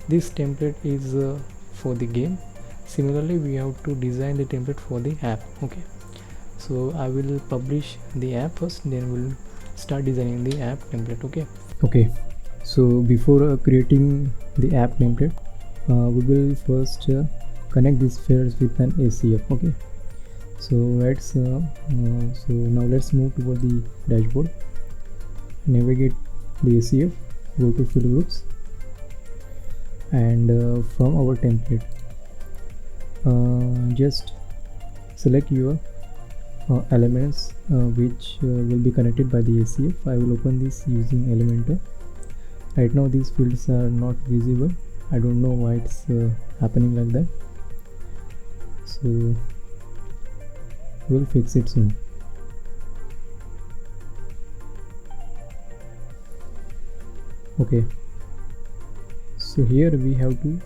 this template is for the game. Similarly, we have to design the template for the app. Okay, so I will publish the app first, then we'll start designing the app template. Okay, so before creating the app template, we will first connect these fields with an ACF. Okay, so let's so now let's move toward the dashboard. Navigate the ACF, go to field groups, and from our template just select your elements which will be connected by the ACF. I will open this using Elementor. Right now these fields are not visible. I don't know why it's happening like that, so we'll fix it soon. Okay, so here we have to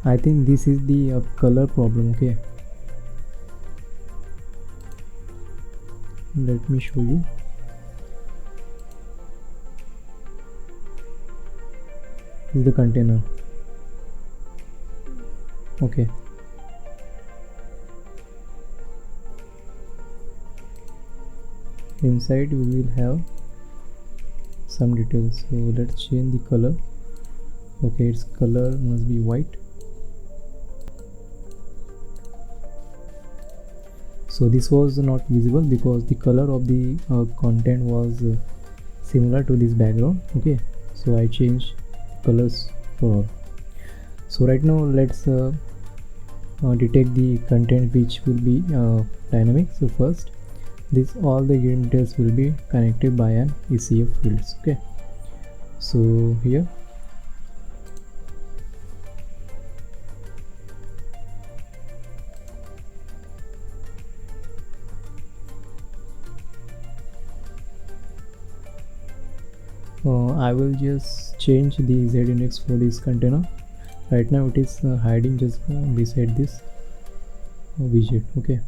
I think this is the color problem. Okay, let me show you. This is the container. Okay, inside we will have some details, so let's change the color. Okay, its color must be white. So this was not visible because the color of the content was similar to this background. Okay, so I changed colors for all. So right now let's detect the content which will be dynamic. So first, all the game details will be connected by an ACF fields. Okay, so here I will just change the Z index for this container. Right now it is hiding just beside this widget. Okay,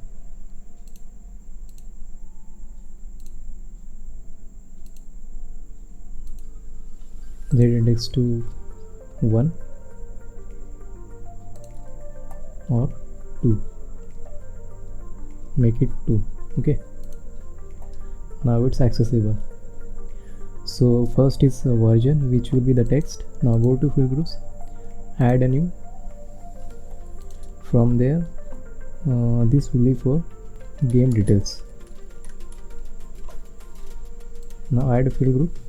Z index to 1 or 2, make it 2. Okay, now it's accessible. So first is version, which will be the text. Now go to field groups, add a new. From there this will be for game details. Now add a field group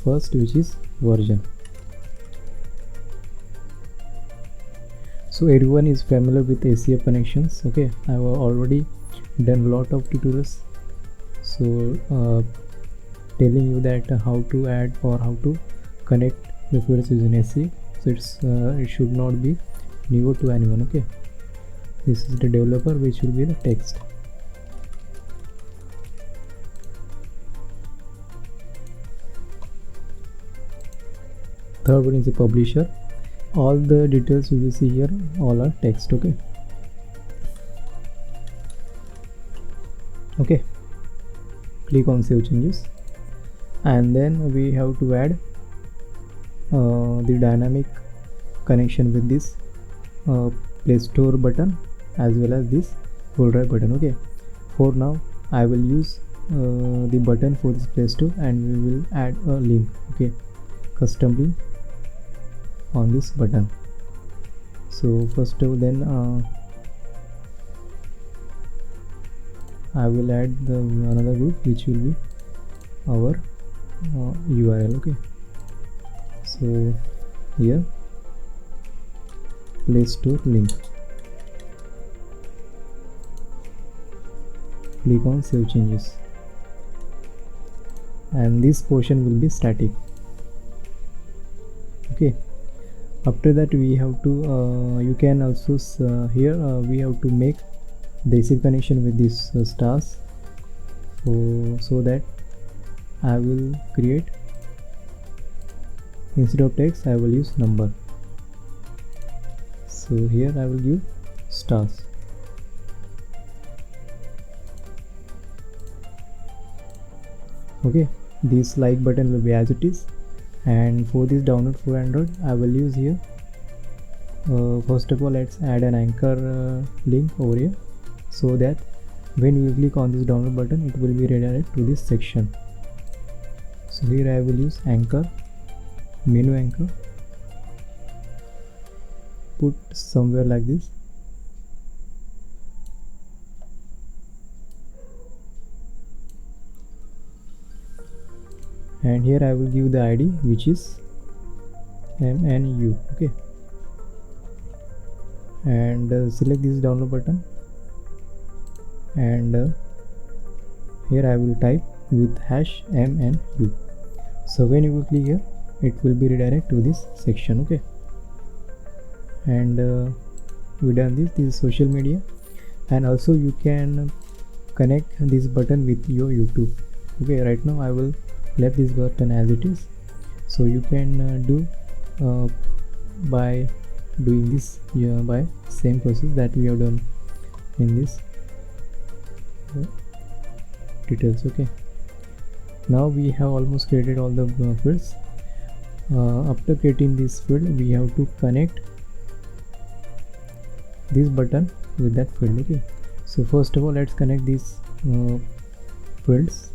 first, which is version. So everyone is familiar with ACF connections. Okay, I have already done a lot of tutorials, so telling you that how to add or how to connect the fields using ACF. So it should not be new to anyone. Okay, this is the developer, which will be the text. Third one is the publisher. All the details you will see here all are text. Okay, click on save changes, and then we have to add the dynamic connection with this Play Store button as well as this full drive button. Okay, for now I will use the button for this Play Store, and we will add a link. Okay, custom link on this button. So first of all, then I will add the another group, which will be our URL. Okay, so here Play Store link, click on save changes, and this portion will be static. Okay, after that we have to you can also here we have to make the ACF connection with these stars, so that I will create, instead of text I will use number. So here I will give stars. Okay, this like button will be as it is, and for this download for Android I will use here first of all, let's add an anchor link over here, so that when we click on this download button it will be redirected to this section. So here I will use anchor, menu anchor, put somewhere like this. And here I will give the ID, which is MNU. Okay, and select this download button, and here I will type with hash MNU. So when you will click here, it will be redirected to this section. Okay, and we done this. This is social media, and also you can connect this button with your YouTube. Okay, right now I will left this button as it is, so you can do by doing this by same process that we have done in this details. Okay, now we have almost created all the fields. After creating this field, we have to connect this button with that field. Okay, so first of all, let's connect these fields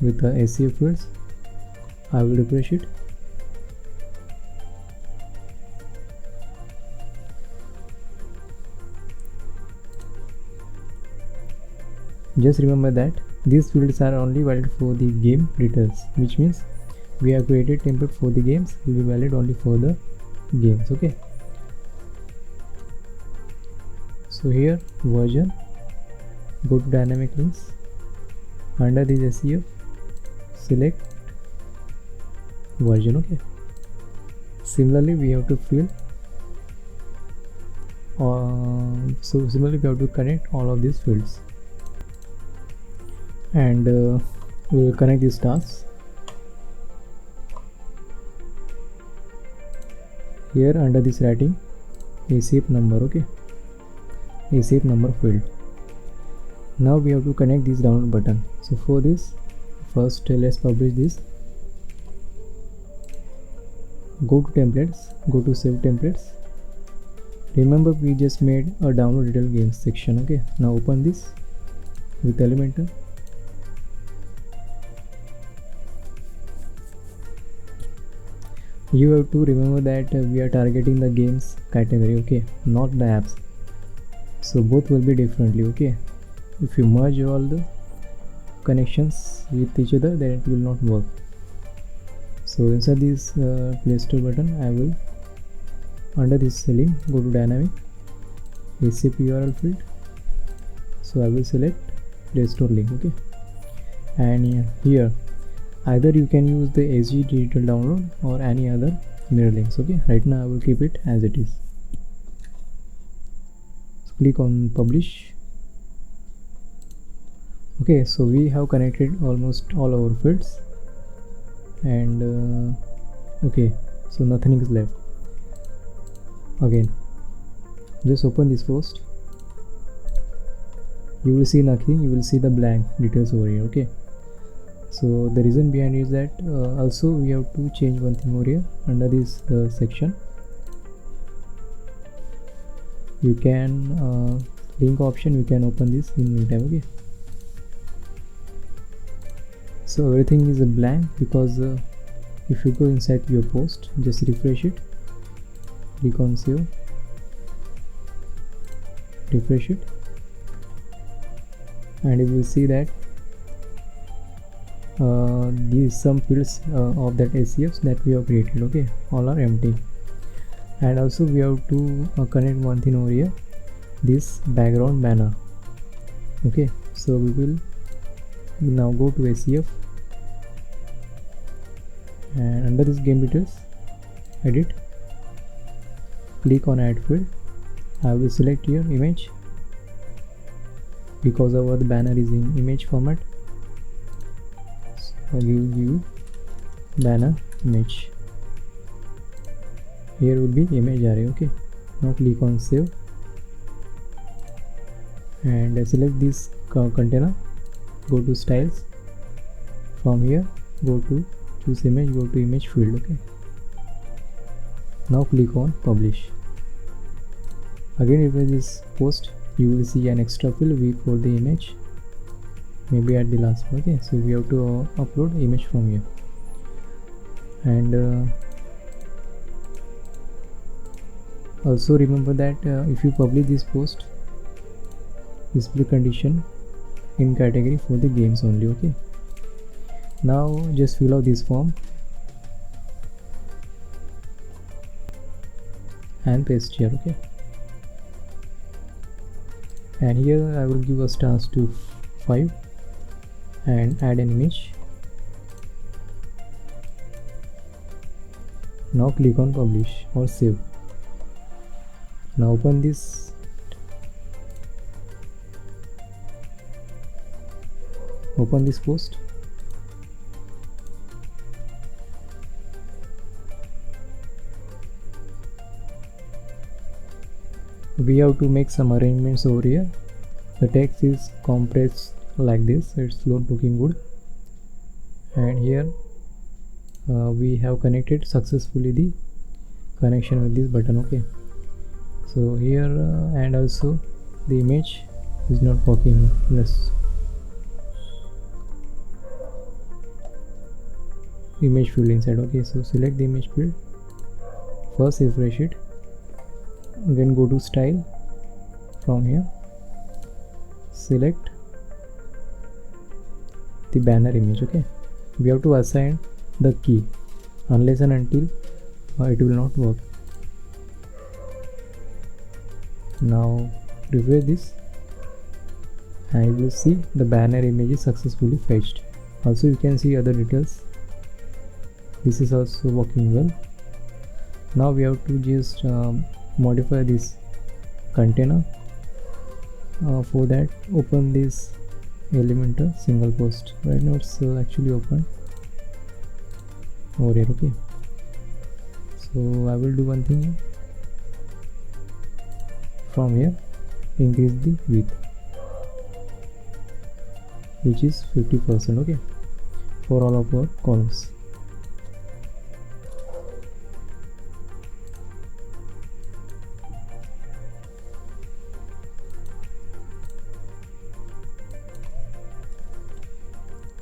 with the ACF fields. I will refresh it. Just remember that these fields are only valid for the game details, which means we have created template for the games, will be valid only for the games. Okay, so here version, go to dynamic links, under this ACF select version. Okay, similarly we have to fill so similarly we have to connect all of these fields, and we will connect these stars. Here under this writing ACF number. Okay, ACF number field. Now we have to connect this download button. So for this, first let's publish this. Go to templates, go to save templates. Remember we just made a download detail games section. Okay, now open this with Elementor. You have to remember that we are targeting the games category, okay, not the apps. so both will be differently. Okay, if you merge all the connections with each other, then it will not work. So inside this Play Store button, I will, under this link, go to dynamic ACF URL field. So I will select Play Store link. Okay, and here either you can use the SG digital download or any other mirror links. Okay, right now I will keep it as it is. So click on publish. Okay, so we have connected almost all our fields, and okay, so nothing is left. Again, just open this post. You will see nothing, you will see the blank details over here. Okay, so the reason behind is that also we have to change one thing over here. Under this section, you can link option, you can open this in meantime. Okay, so everything is a blank because if you go inside your post, just refresh it, click on save, refresh it, and you will see that these some fields of that ACFs that we have created, okay, all are empty. And also we have to connect one thing over here, this background banner. Okay, so we will now go to ACF, and under this game details, edit, click on add field. I will select here image because our the banner is in image format. So give banner image. Here will be image array. Okay, now click on save and select this container. Go to styles. From here, go to choose image. Go to image field. Okay. Now click on publish. Again, if this post, you will see an extra field for the image, maybe at the last. Okay, so we have to upload image from here. And also remember that if you publish this post, display condition in category for the games only. Okay, now just fill out this form and paste here. Okay, and here I will give a stance to 5 and add an image. Now click on publish or save. Now open this, post. We have to make some arrangements over here. The text is compressed like this, it's not looking good. And here we have connected successfully the connection with this button. Okay, so here and also the image is not working. Yes, image field inside. Okay, so select the image field, first refresh it, again go to style. From here select the banner image. Okay, we have to assign the key, unless and until it will not work. Now refresh this and you will see the banner image is successfully fetched. Also you can see other details. This is also working well. Now we have to just modify this container. For that, open this Elementor single post. Right now it's actually open over here. Okay, so I will do one thing. From here, increase the width, which is 50%. Okay, for all of our columns.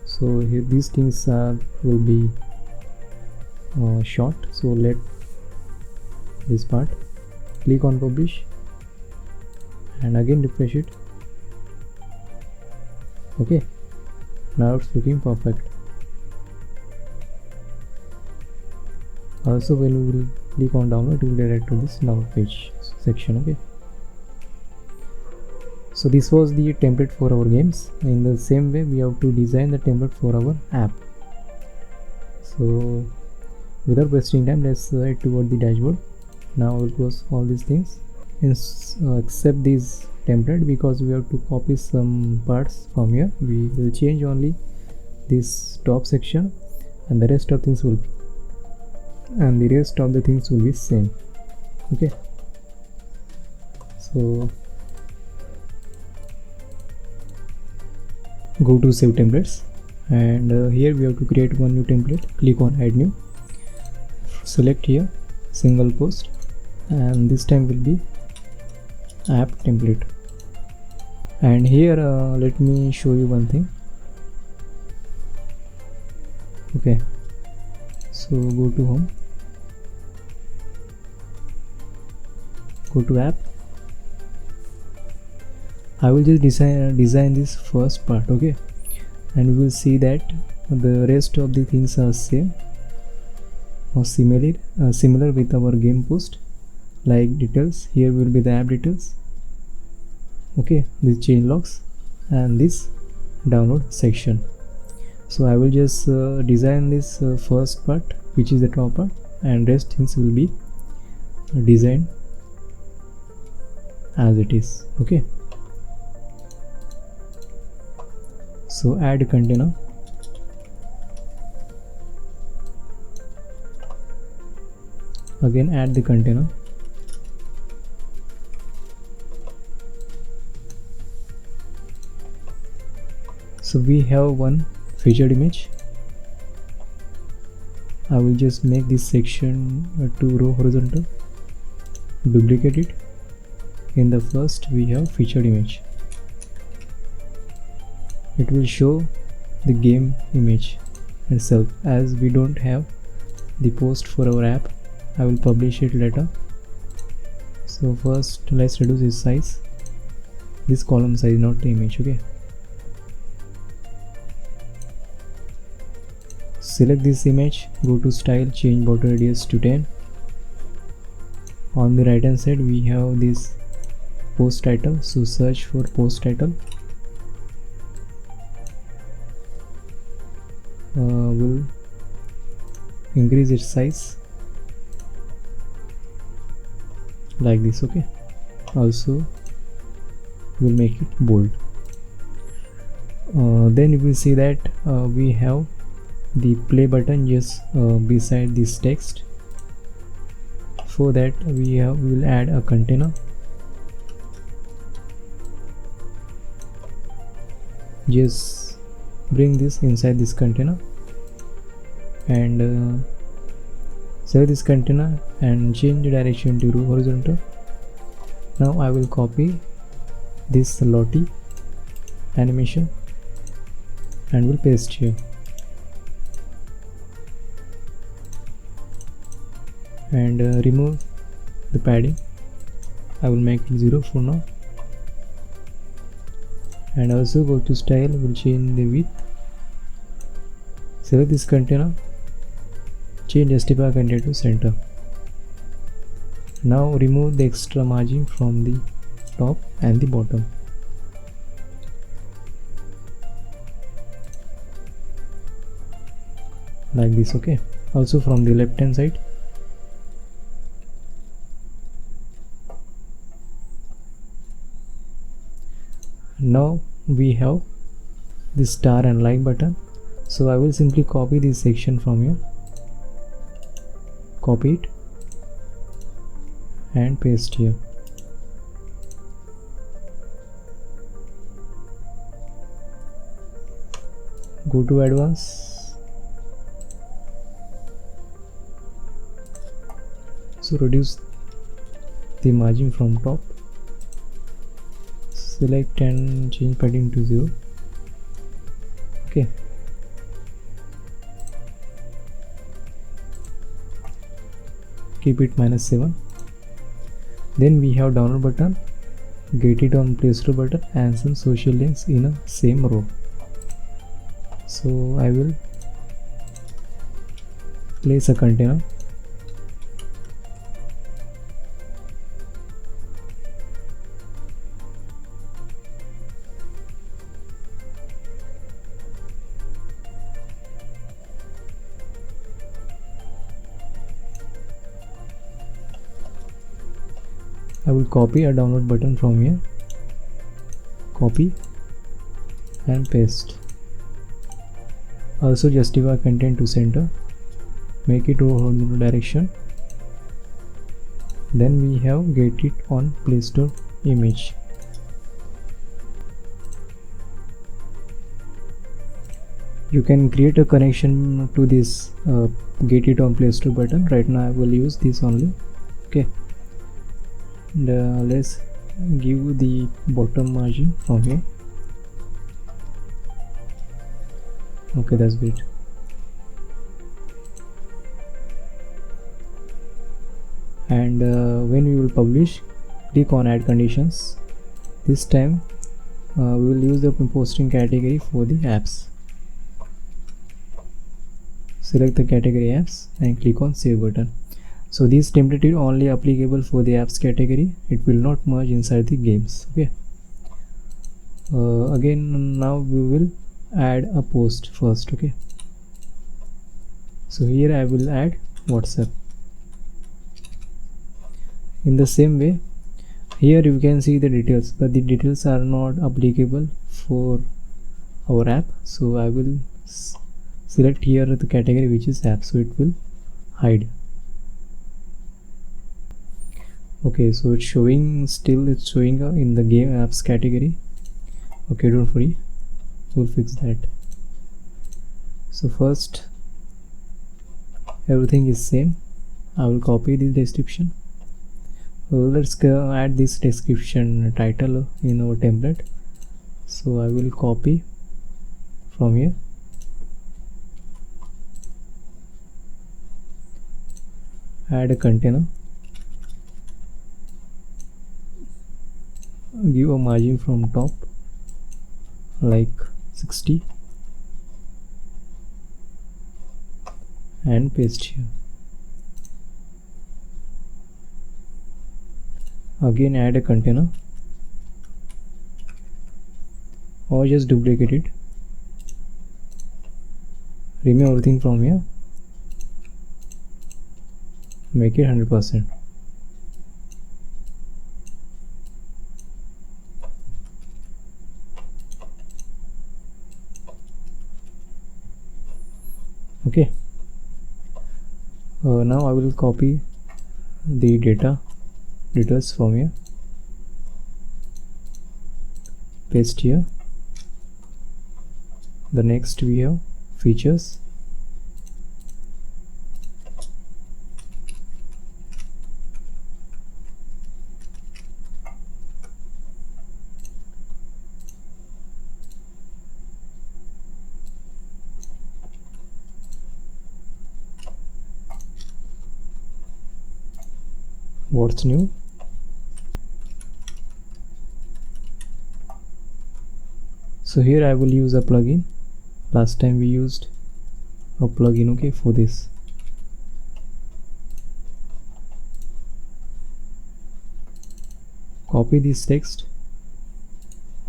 So here these things will be short. So let this part, click on publish and again refresh it. Okay, now it's looking perfect. Also, when we will click on download, it will direct to this download page section. Okay, so this was the template for our games. In the same way, we have to design the template for our app. So without wasting time, let's head toward the dashboard. Now I will close all these things except this template, because we have to copy some parts from here. We will change only this top section, and the rest of the things will be same. Okay, so go to save templates, and here we have to create one new template. Click on add new, select here single post, and this time will be app template. And here let me show you one thing. Okay, so go to home, go to app. I will just design this first part. Okay, and we will see that the rest of the things are same or similar with our game post. Like details, here will be the app details. Okay, this change logs and this download section. So I will just design this first part, which is the top part, and rest things will be designed as it is. Okay, so add container. Again add the container. So we have one featured image. I will just make this section to row horizontal, duplicate it. In the first we have featured image. It will show the game image itself. As we don't have the post for our app, I will publish it later. So first let's reduce its size, this column size, not the image. Okay, select this image, go to style, change border radius to 10. On the right hand side we have this post title, so search for post title. Will increase its size like this. Okay, also will make it bold. Then you will see that we have the play button just beside this text. For that we will add a container. Just bring this inside this container and select this container and change the direction to horizontal. Now I will copy this Lottie animation and will paste here. And remove the padding. I will make it 0 for now. And also go to style, will change the width. Select this container, change justify container to center. Now remove the extra margin from the top and the bottom. Like this. Okay, also from the left hand side. Now we have the star and like button, so I will simply copy this section from here, copy it and paste here. Go to advanced, so reduce the margin from top, select and change padding to 0. Okay, keep it -7. Then we have download button, get it on Play Store button and some social links in a same row. So I will place a container. I will copy a download button from here, copy and paste. Also justify content to center, make it horizontal direction. Then we have get it on Play Store image. You can create a connection to this get it on Play Store button. Right now I will use this only. Okay. And let's give the bottom margin from here. Okay, that's great. And when we will publish, click on add conditions. This time we will use the posting category for the apps. Select the category apps and click on save button. So this template is only applicable for the apps category. It will not merge inside the games. Okay. Again, now we will add a post first. Okay. So here I will add WhatsApp. In the same way, here you can see the details, but the details are not applicable for our app. So I will select here the category which is app, so it will hide. Okay, so it's showing in the game apps category. Okay, don't worry, we'll fix that. So first, everything is same. I will copy the description. Let's go add this description title in our template. So I will copy from here, add a container, give a margin from top like 60 and paste here. Again add a container or just duplicate it, remove everything from here, make it 100%. Okay, now I will copy the details from here, paste here. The next we have features. What's new? So here I will use a plugin. Last time we used a plugin, okay, for this. Copy this text,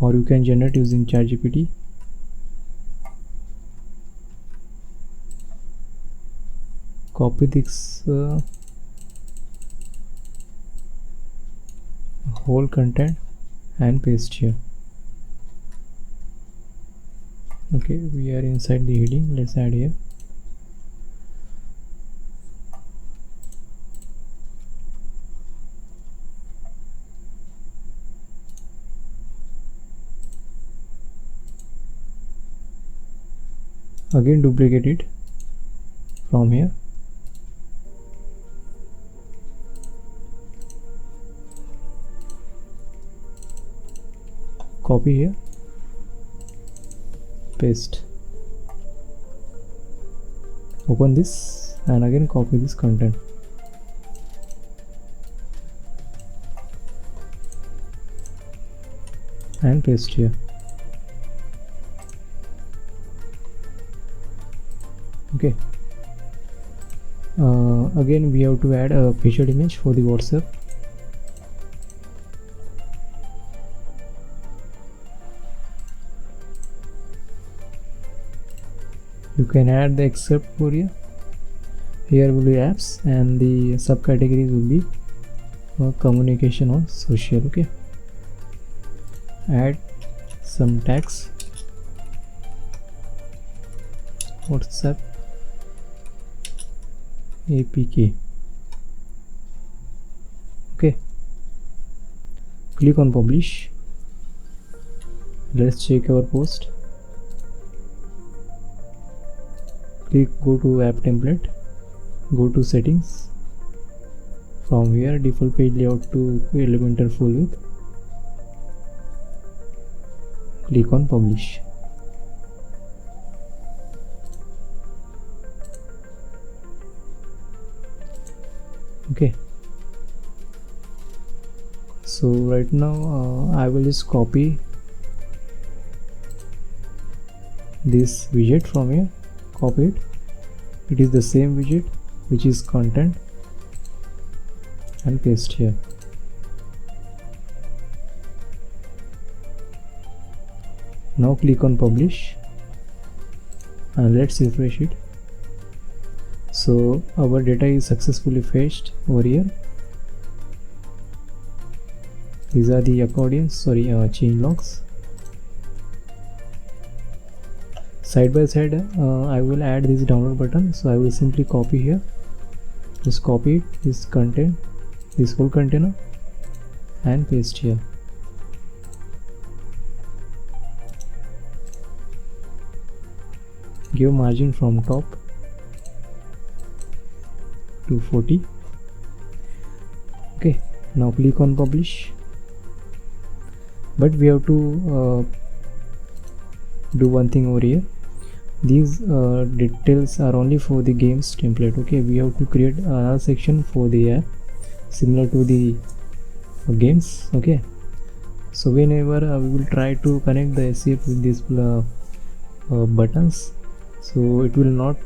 or you can generate using ChatGPT. Copy this whole content and paste here. Okay, we are inside the heading. Let's add here. Again duplicate it from here. Copy here, paste, open this and again copy this content. and paste here. Okay. Again we have to add a featured image for the WhatsApp. You can add the except for here. Here will be apps and the subcategories will be communication or social. Okay. Add some tags. WhatsApp APK. Okay. Click on publish. Let's check our post. Go to app template, go to settings. From here default page layout to Elementor full width. Click on publish. Okay, so right now I will just copy this widget from here. Copy it. It is the same widget which is content, and paste here. Now click on publish and let's refresh it. So our data is successfully fetched over here. These are the accordions, change logs. Side by side I will add this download button, so I will simply copy here, just copy it, this content, this whole container, and paste here. Give margin from top to 40. Okay, now click on publish, but we have to do one thing over here. These details are only for the games template. Okay, we have to create another section for the app similar to the games. Okay, so whenever we will try to connect the ACF with these buttons, so it will not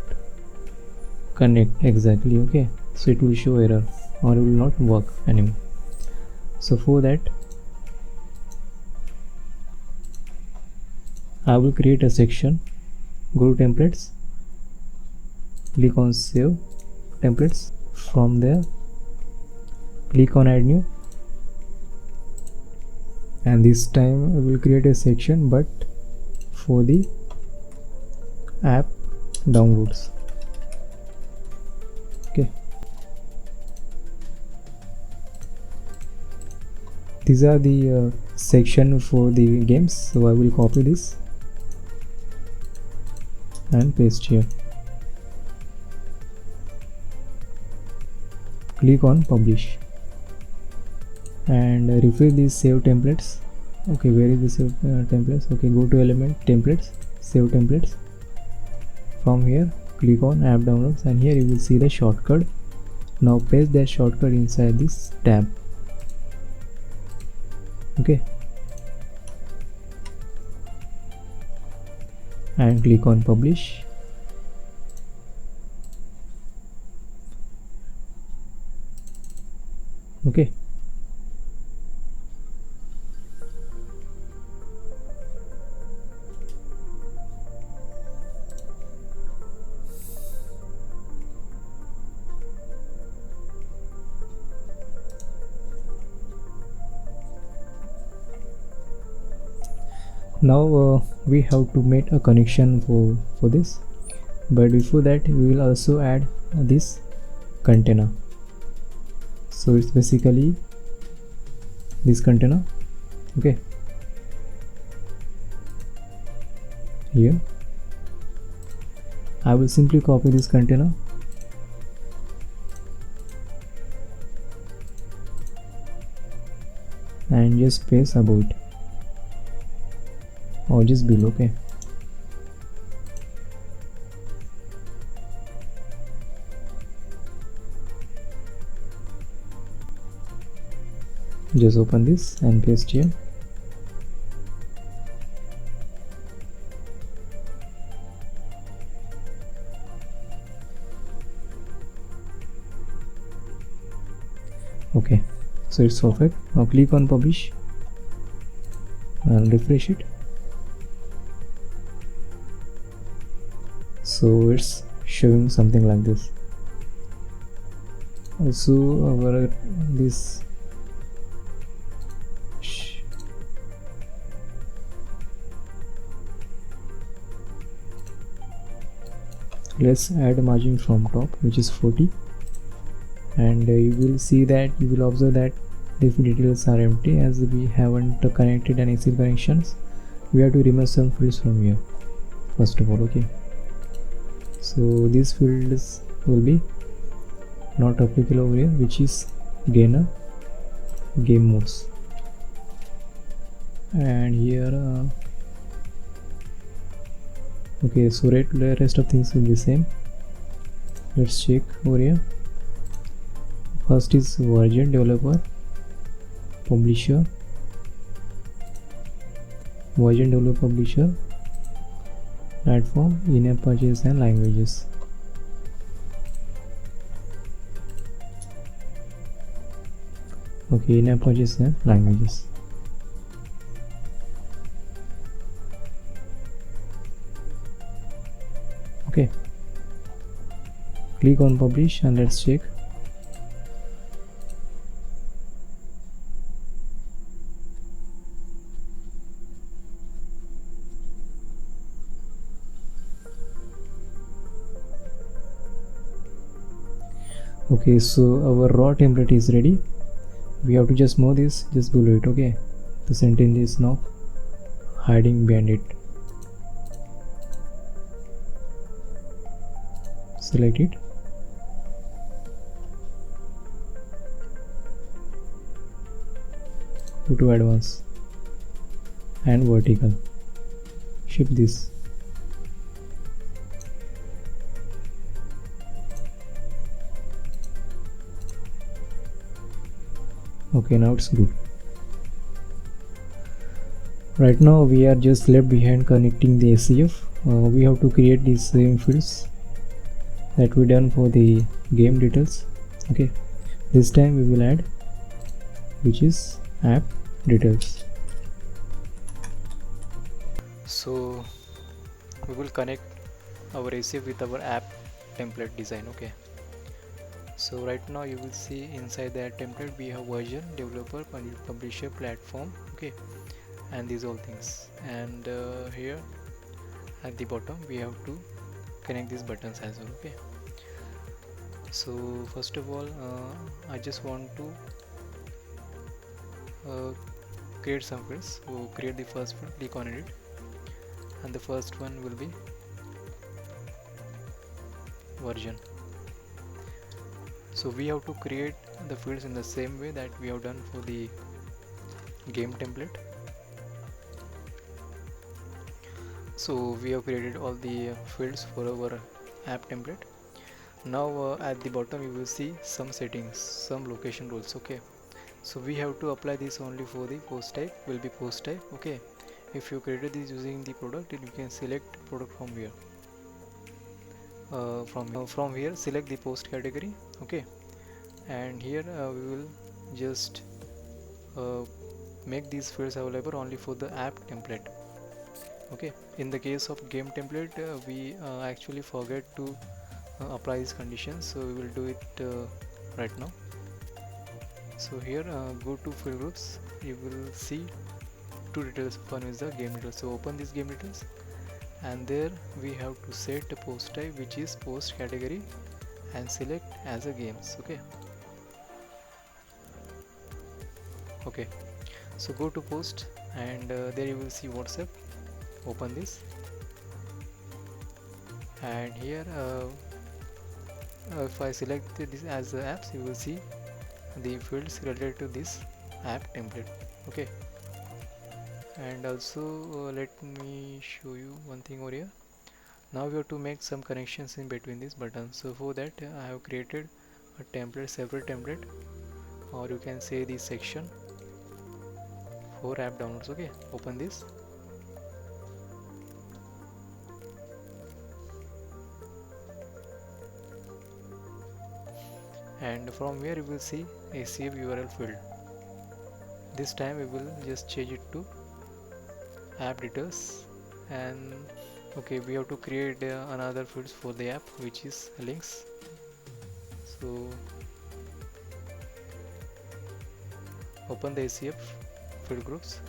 connect exactly. Okay, so it will show error or it will not work anymore. So for that I will create a section. Go to templates, click on save templates. From there click on add new, and this time we will create a section but for the app downloads. Okay, these are the section for the games, so I will copy this and paste here. Click on publish and refresh these save templates. Okay, where is the save templates? Okay, go to element templates, save templates. From here click on app downloads, and here you will see the shortcut. Now paste that shortcut inside this tab. Okay, and click on publish. Okay, now we have to make a connection for this, but before that we will also add this container. So it's basically this container. Okay, here I will simply copy this container and just paste above it or just below. Okay, just open this and paste here. Okay, so it's perfect. Now click on publish and refresh it. So it's showing something like this. Also our this let's add margin from top, which is 40, and you will see that you will observe that the details are empty as we haven't connected any ACF connections. We have to remove some fields from here first of all. Okay, so these fields will be not applicable over here, which is gainer, game modes, and here okay, so the rest of things will be same. Let's check over here. First is version, developer, publisher, version, developer, publisher, platform, in-app purchase, and languages. Okay, in-app purchase and languages. Okay, click on publish and let's check. Okay, so our raw template is ready. We have to just move this just below it. Okay, the sentence is now hiding behind it. Select it, go to advanced and vertical, shift this. Okay, now it's good. Right now we are just left behind connecting the ACF. We have to create these same fields that we done for the game details. Okay, this time we will add, which is app details. So we will connect our ACF with our app template design. Okay, so right now you will see inside that template we have version, developer, publisher, platform. Okay, and these all things, and here at the bottom we have to connect these buttons as well. Okay, so first of all I just want to create some fields. So create the first field, click on edit, and the first one will be version. So we have to create the fields in the same way that we have done for the game template. So we have created all the fields for our app template. Now at the bottom you will see some settings, some location rules. Okay, so we have to apply this only for the post type, will be post type. Okay, if you created this using the product, then you can select product from here. From here select the post category. Okay, and here we will just make these fields available only for the app template. Okay, in the case of game template we actually forget to apply these conditions, so we will do it right now. So here go to field groups, you will see two details. One is the game details, so open this game details, and there we have to set a post type, which is post category, and select as a games. Okay, so go to post, and there you will see WhatsApp. Open this, and here if I select this as the apps, you will see the fields related to this app template. Okay, and also let me show you one thing over here. Now we have to make some connections in between these buttons. So for that I have created a template, separate template, or you can say the section for app downloads. Okay, open this, and from here you will see ACF URL field. This time we will just change it to app details, and okay, we have to create another fields for the app, which is links. So open the ACF field groups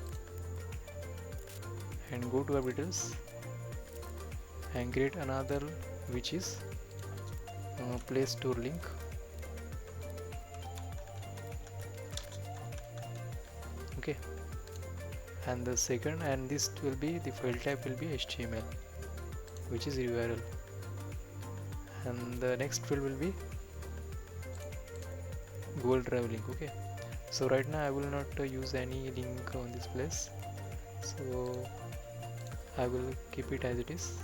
and go to app details and create another, which is Play Store link. Okay, and the second, and this will be the file type will be HTML, which is URL, and the next field will be Google Drive link. Okay, so right now I will not use any link on this place, so I will keep it as it is.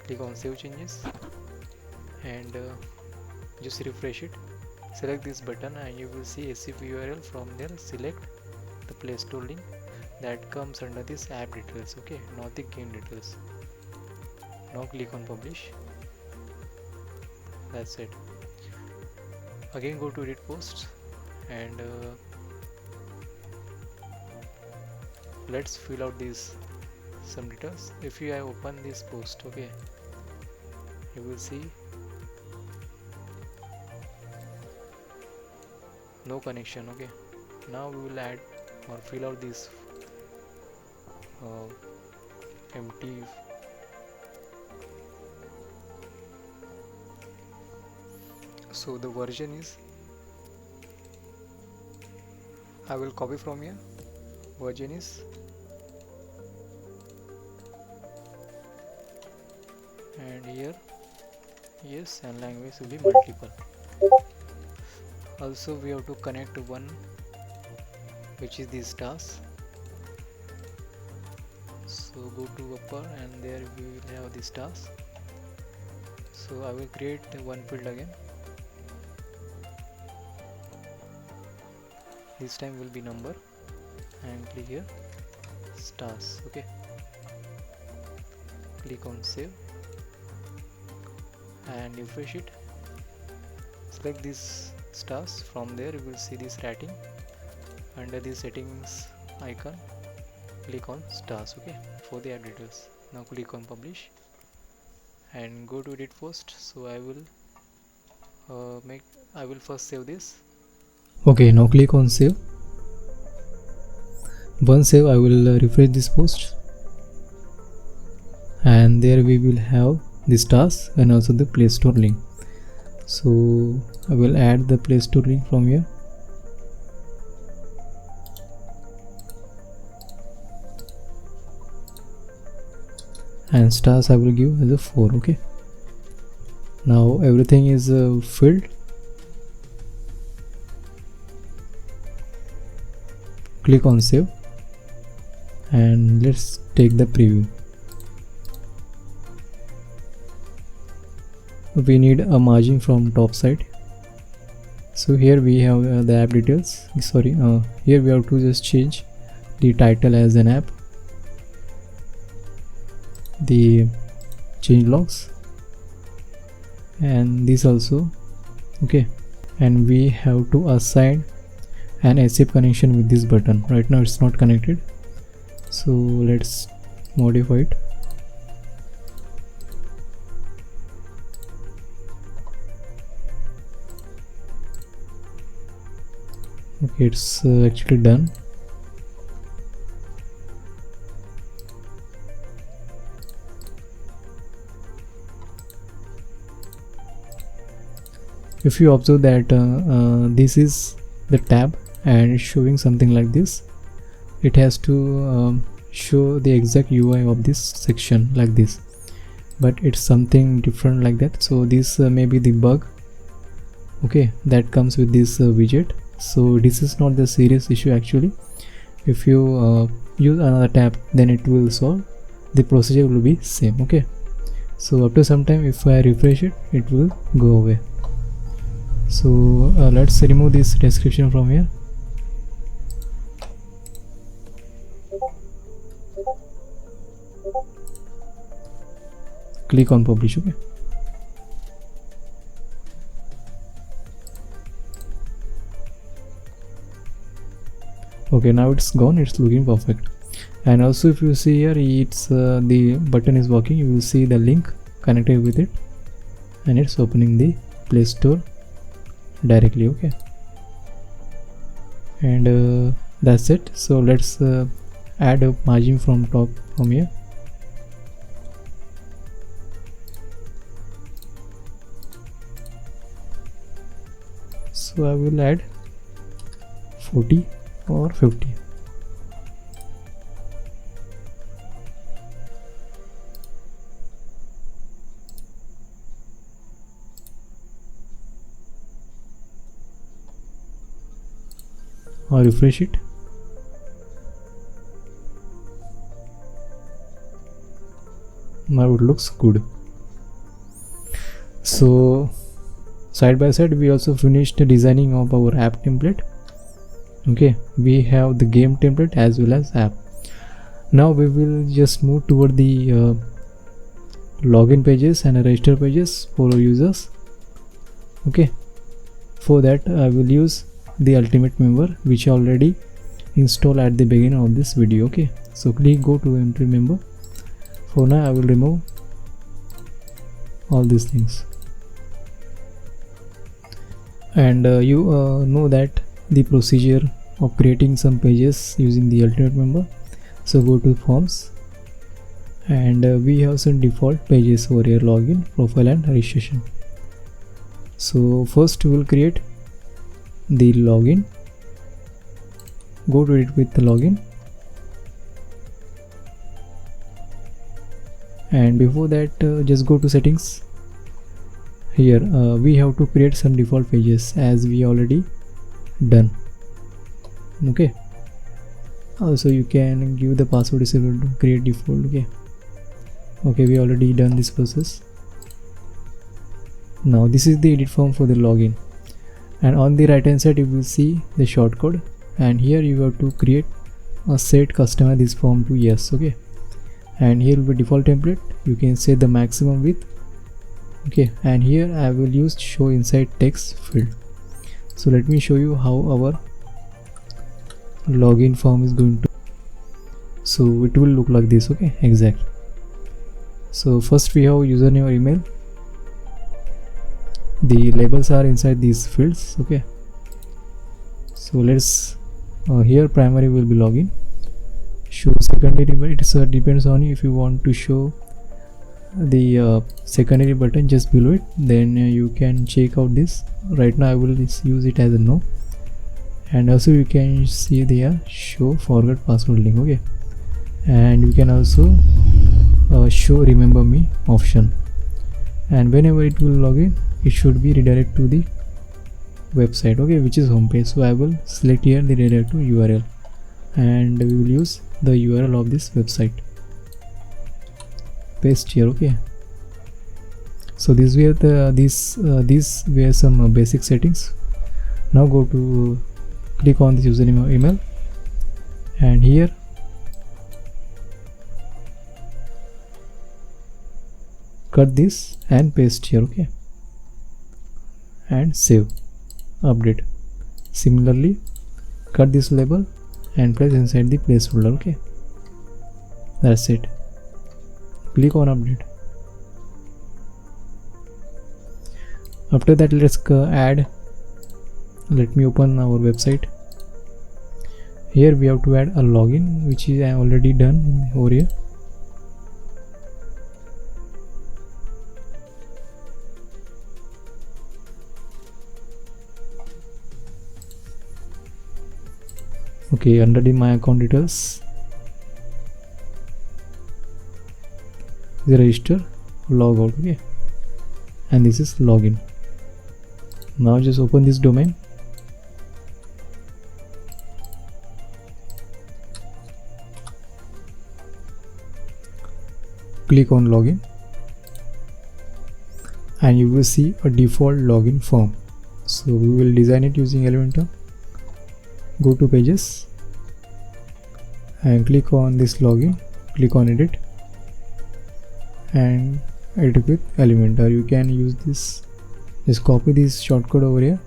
Click on Save Changes and just refresh it. Select this button and you will see ACF URL. From there select the Play Store link that comes under this app details, okay, not the game details. Now click on Publish. That's it. Again go to Edit Post and let's fill out these some details. If you have opened this post, okay, you will see no connection. Okay, now we will add or fill out this empty. So the version is, I will copy from here, version is and here yes, and language will be multiple. Also we have to connect one, which is these stars. So go to upper and there we will have the stars. So I will create one field again. This time will be number and click here stars. Okay, click on save and refresh it. Select these stars. From there you will see this rating. Under the settings icon click on stars, okay, for the app details. Now click on publish and go to edit post. So I will first save this. Okay, now click on save. Once save, I will refresh this post and there we will have the stars and also the Play Store link. So I will add the Play Store link from here. And stars I will give as a 4. Okay, now everything is filled. Click on save and let's take the preview. We need a margin from top side. So here we have the app details. Here we have to just change the title as an app, the change logs, and this also. Okay, and we have to assign an ACF connection with this button. Right now it's not connected, so let's modify it. Okay, it's actually done. If you observe that this is the tab and it's showing something like this, it has to show the exact UI of this section like this, but it's something different like that. So this may be the bug, okay, that comes with this widget. So this is not the serious issue actually. If you use another tab, then it will solve. The procedure will be same. Okay, so after some time, if I refresh it, it will go away. So let's remove this description from here. Click on publish. Okay, Okay, now it's gone, it's looking perfect. And also if you see here, it's the button is working. You will see the link connected with it, and it's opening the Play Store directly. Okay, and that's it. So let's add a margin from top from here. So I will add 40 or 50. Or refresh it. Now it looks good. So side by side we also finished the designing of our app template. Okay, we have the game template as well as app. Now we will just move toward the login pages and register pages for our users. Okay, for that I will use the ultimate member, which I already installed at the beginning of this video. Okay, so click go to empty member. For now I will remove all these things. And you know that the procedure of creating some pages using the ultimate member. So go to forms, and we have some default pages over here: login, profile and registration. So first we will create the login. Go to it with the login, and before that just go to settings. Here we have to create some default pages as we already done. Okay, also you can give the password disabled to create default. Okay, we already done this process. Now this is the edit form for the login, and on the right hand side you will see the shortcode, and here you have to create a set customize this form to yes. Okay, and here will be default template. You can set the maximum width. Okay, and here I will use show inside text field. So let me show you how our login form is going to. So it will look like this. Okay, exact. So first we have username or email. The labels are inside these fields. Okay, so let's here primary will be login. Show secondary, but it depends on you. If you want to show the secondary button just below it, then you can check out this. Right now I will use it as a no. And also you can see there show forgot password link. Okay, and you can also show remember me option, and whenever it will log in, it should be redirect to the website. Okay, which is homepage. So I will select here the redirect to URL, and we will use the URL of this website. Paste here. Okay, so these were the these were some basic settings. Now go to click on this username or email, and here cut this and paste here. Okay, and save, update. Similarly cut this label and place inside the placeholder. Okay, that's it. Click on update. After that let's add. Let me open our website. Here we have to add a login, which is already done over here. Okay, under the my account details, the register, log out. Okay, and this is login. Now just open this domain. Click on login, and you will see a default login form. So we will design it using Elementor. Go to pages and click on this login, click on edit and edit with Elementor. You can use this, just copy this shortcode over here,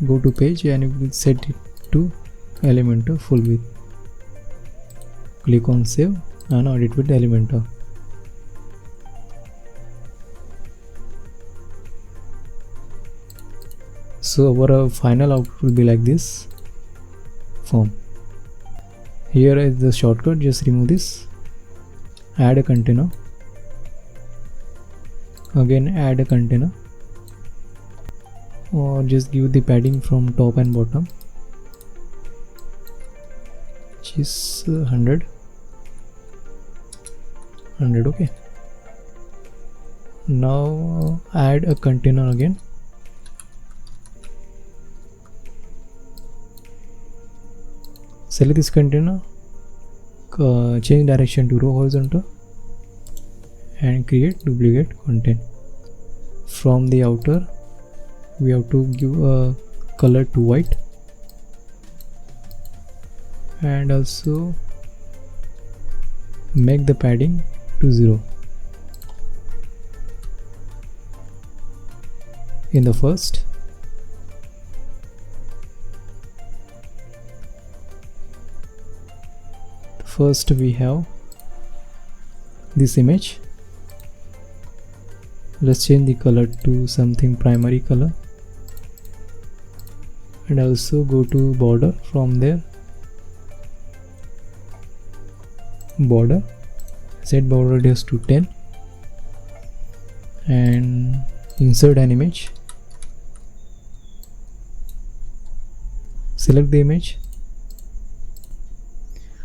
go to page and you will set it to Elementor full width. Click on save and edit with Elementor. So our final output will be like this form. Here is the shortcut, just remove this, add a container, again add a container, or just give the padding from top and bottom, which is 100. Okay. Now add a container again. Select this container, change direction to row horizontal and create duplicate content. From the outer we have to give a color to white and also make the padding to 0 in the first. First we have this image. Let's change the color to something primary color and also go to border. From there, border, set border radius to 10 and insert an image. Select the image.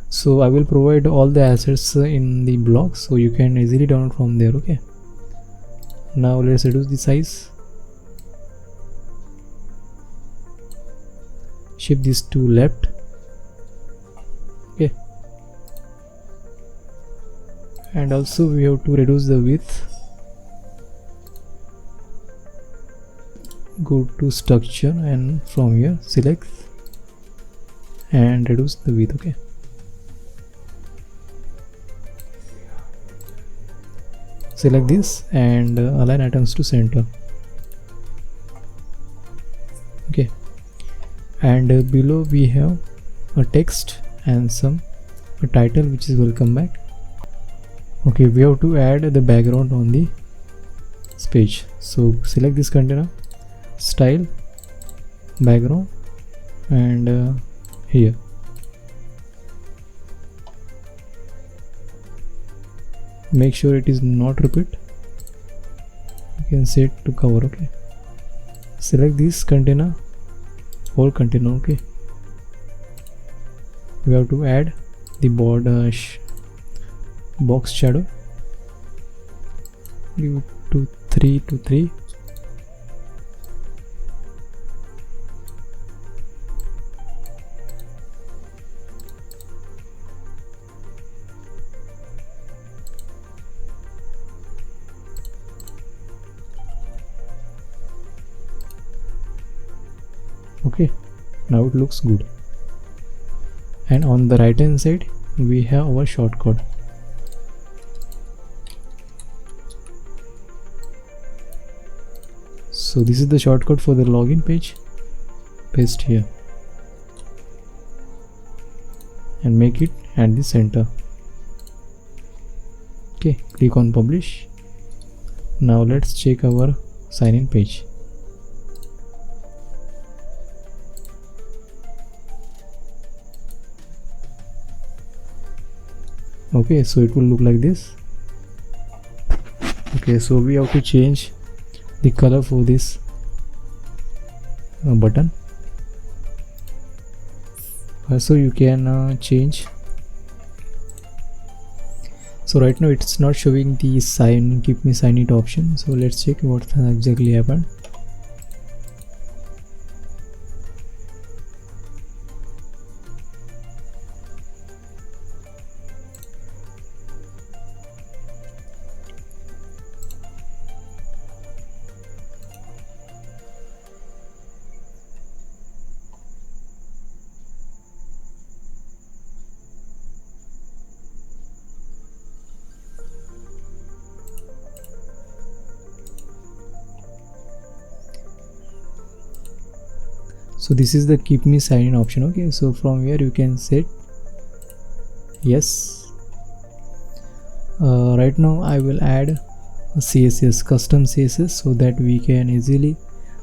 So I will provide all the assets in the blog, so you can easily download from there. Okay, now let's reduce the size, shift this to left. Okay, and also we have to reduce the width. Go to structure and from here select and reduce the width. Okay, select this and align items to center. Okay, and below we have a text and a title which is welcome back. Okay, we have to add the background on the page. So select this container, style, background, and here make sure it is not repeat. You can set to cover. Okay, select this container, whole container. Okay, we have to add the border box shadow, give it to 3 to 3. Okay, now it looks good. And on the right hand side we have our shortcut. So this is the shortcut for the login page. Paste here and make it at the center. Okay, click on publish. Now let's check our sign in page. Okay, so it will look like this. Okay, so we have to change the color for this button. Also you can change. So right now it's not showing the keep me sign it option. So let's check what exactly happened. So this is the keep me sign in option. Okay, so from here you can set yes. Right now I will add a CSS, custom CSS, so that we can easily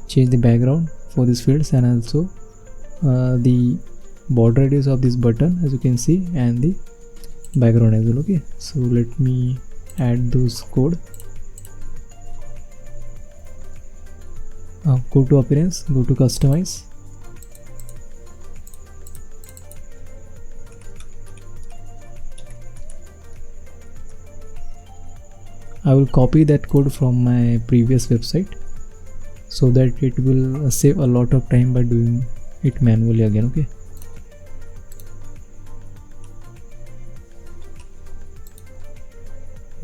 change the background for these fields, and also the border radius of this button, as you can see, and the background as well. Okay, so let me add those code. Go to appearance, go to customize, I will copy that code from my previous website so that it will save a lot of time by doing it manually again. Okay,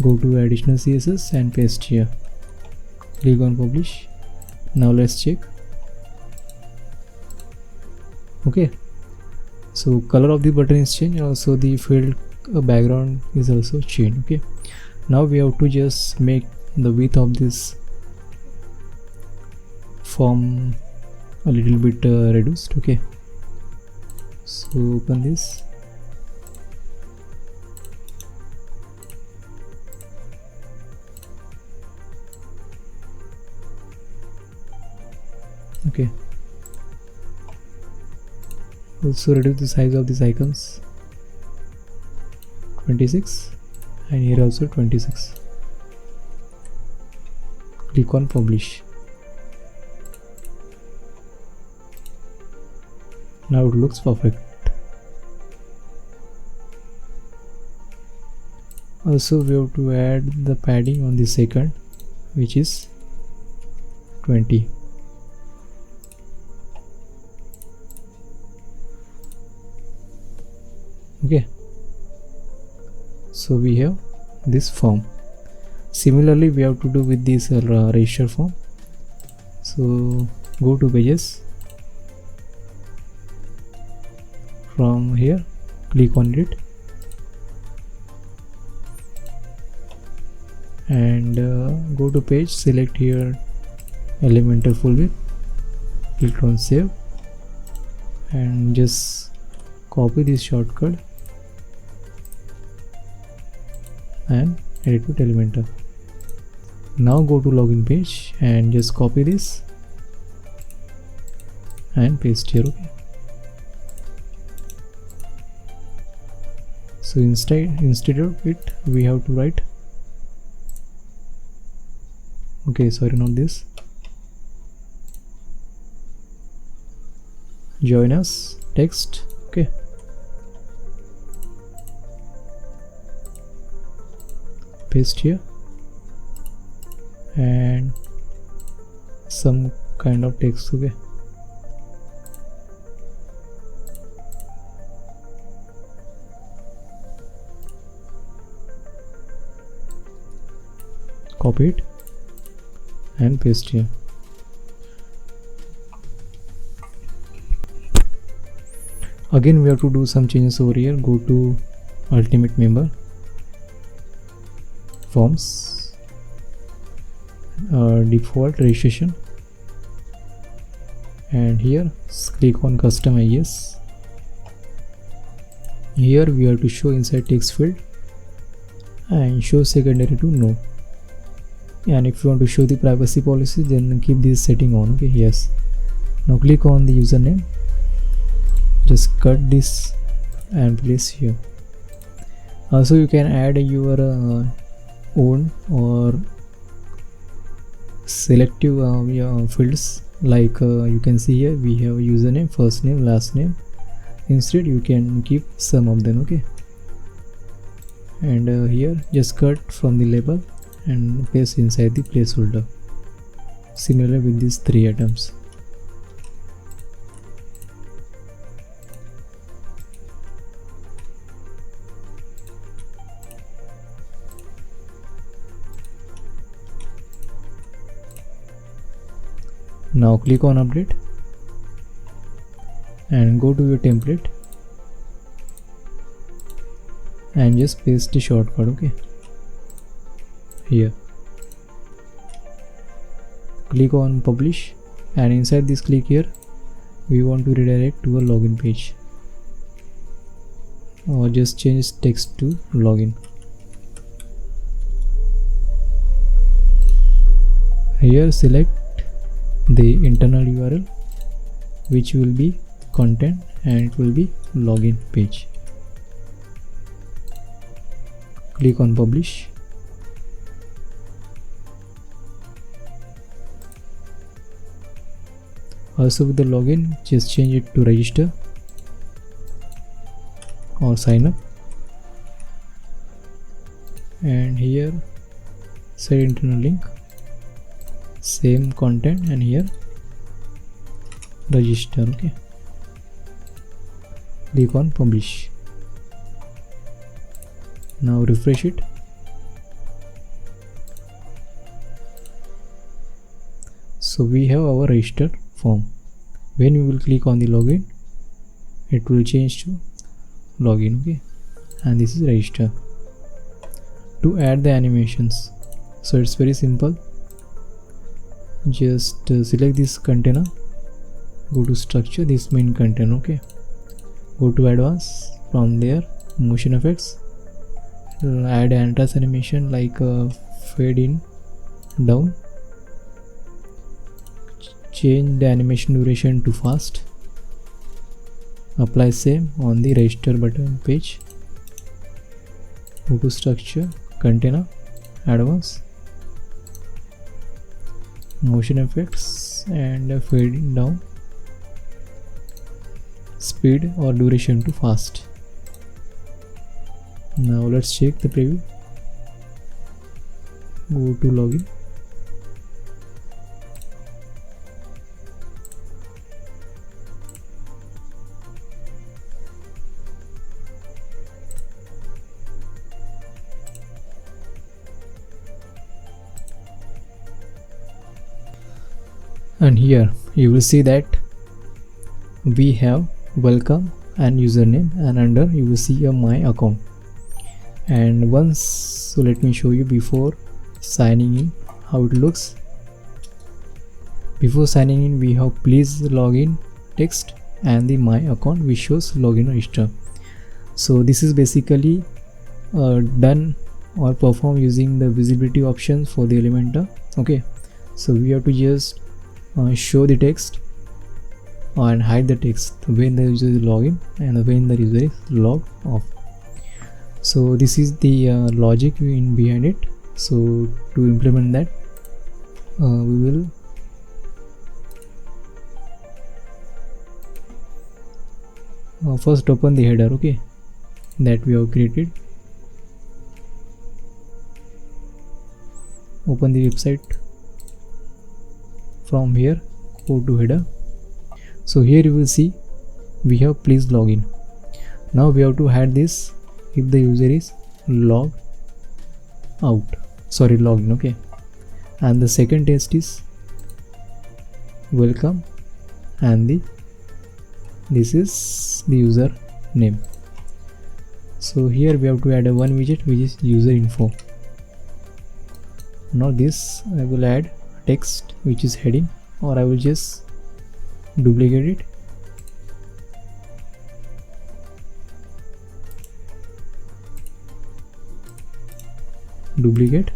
go to additional CSS and paste here, click on publish. Now let's check. Okay, so color of the button is changed, also the field background is also changed. Okay, now we have to just make the width of this form a little bit reduced. Okay, so open this, okay, also reduce the size of these icons, 26, and here also 26. Click on publish. Now it looks perfect. Also we have to add the padding on the second, which is 20. Okay, so we have this form. Similarly we have to do with this register form. So go to pages, from here click on it, and go to page, select here Elementor full width, click on save, and just copy this shortcut and edit with Elementor. Now go to login page and just copy this and paste here. Okay, so instead of it we have to write, okay, sorry, not this, join us text. Okay, paste here and some kind of text. Okay, copy it and paste here. Again we have to do some changes over here. Go to ultimate member, forms, default registration, and here click on custom IS. Here we have to show inside text field and show secondary to no, and if you want to show the privacy policy then keep this setting on. Okay, yes. Now click on the username, just cut this and place here. Also you can add your own or selective fields, like you can see here we have username, first name, last name. Instead you can keep some of them. Okay, and here just cut from the label and paste inside the placeholder. Similarly with these 3 items. Now click on update and go to your template and just paste the shortcut. Okay, here click on publish, and inside this click here we want to redirect to a login page, or just change text to login. Here select the internal URL, which will be content, and it will be login page. Click on publish. Also with the login, just change it to register or sign up, and here set internal link, same content, and here register. Okay, click on publish. Now refresh it. So we have our register form. When we will click on the login, it will change to login. Okay, and this is register. To add the animations, so it's very simple. Just select this container, go to structure, this main container. Okay, go to advanced, from there motion effects, add an entrance animation like fade in down, change the animation duration to fast, apply same on the register button page. Go to structure, container, advanced, motion effects, and fade down, speed or duration to fast. Now let's check the preview. Go to login. And here you will see that we have welcome and username, and under you will see a my account. And once, so let me show you before signing in how it looks. Before signing in, we have please login text, and the my account which shows login register. So this is basically done or performed using the visibility options for the Elementor. Okay, so we have to just show the text and hide the text when the user is login and when the user is logged off. So this is the logic in behind it. So to implement that, we will first open the header, okay, that we have created. Open the website. From here, go to header. So here you will see we have please login. Now we have to add this if the user is logged out, sorry, logged in. Okay, and the second text is welcome, and this is the user name. So here we have to add a one widget which is user info. Now this I will add text which is heading, or I will just duplicate it. Duplicate,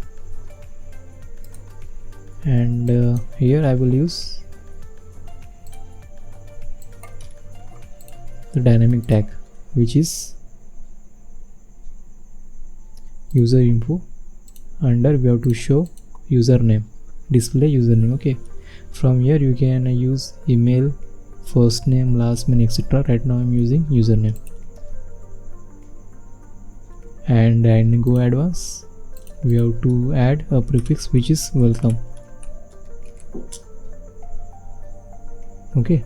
and here I will use the dynamic tag which is user info. Under we have to show username, display username. Okay, from here you can use email, first name, last name, etc. Right now I'm using username, and in go advanced we have to add a prefix which is welcome. Okay,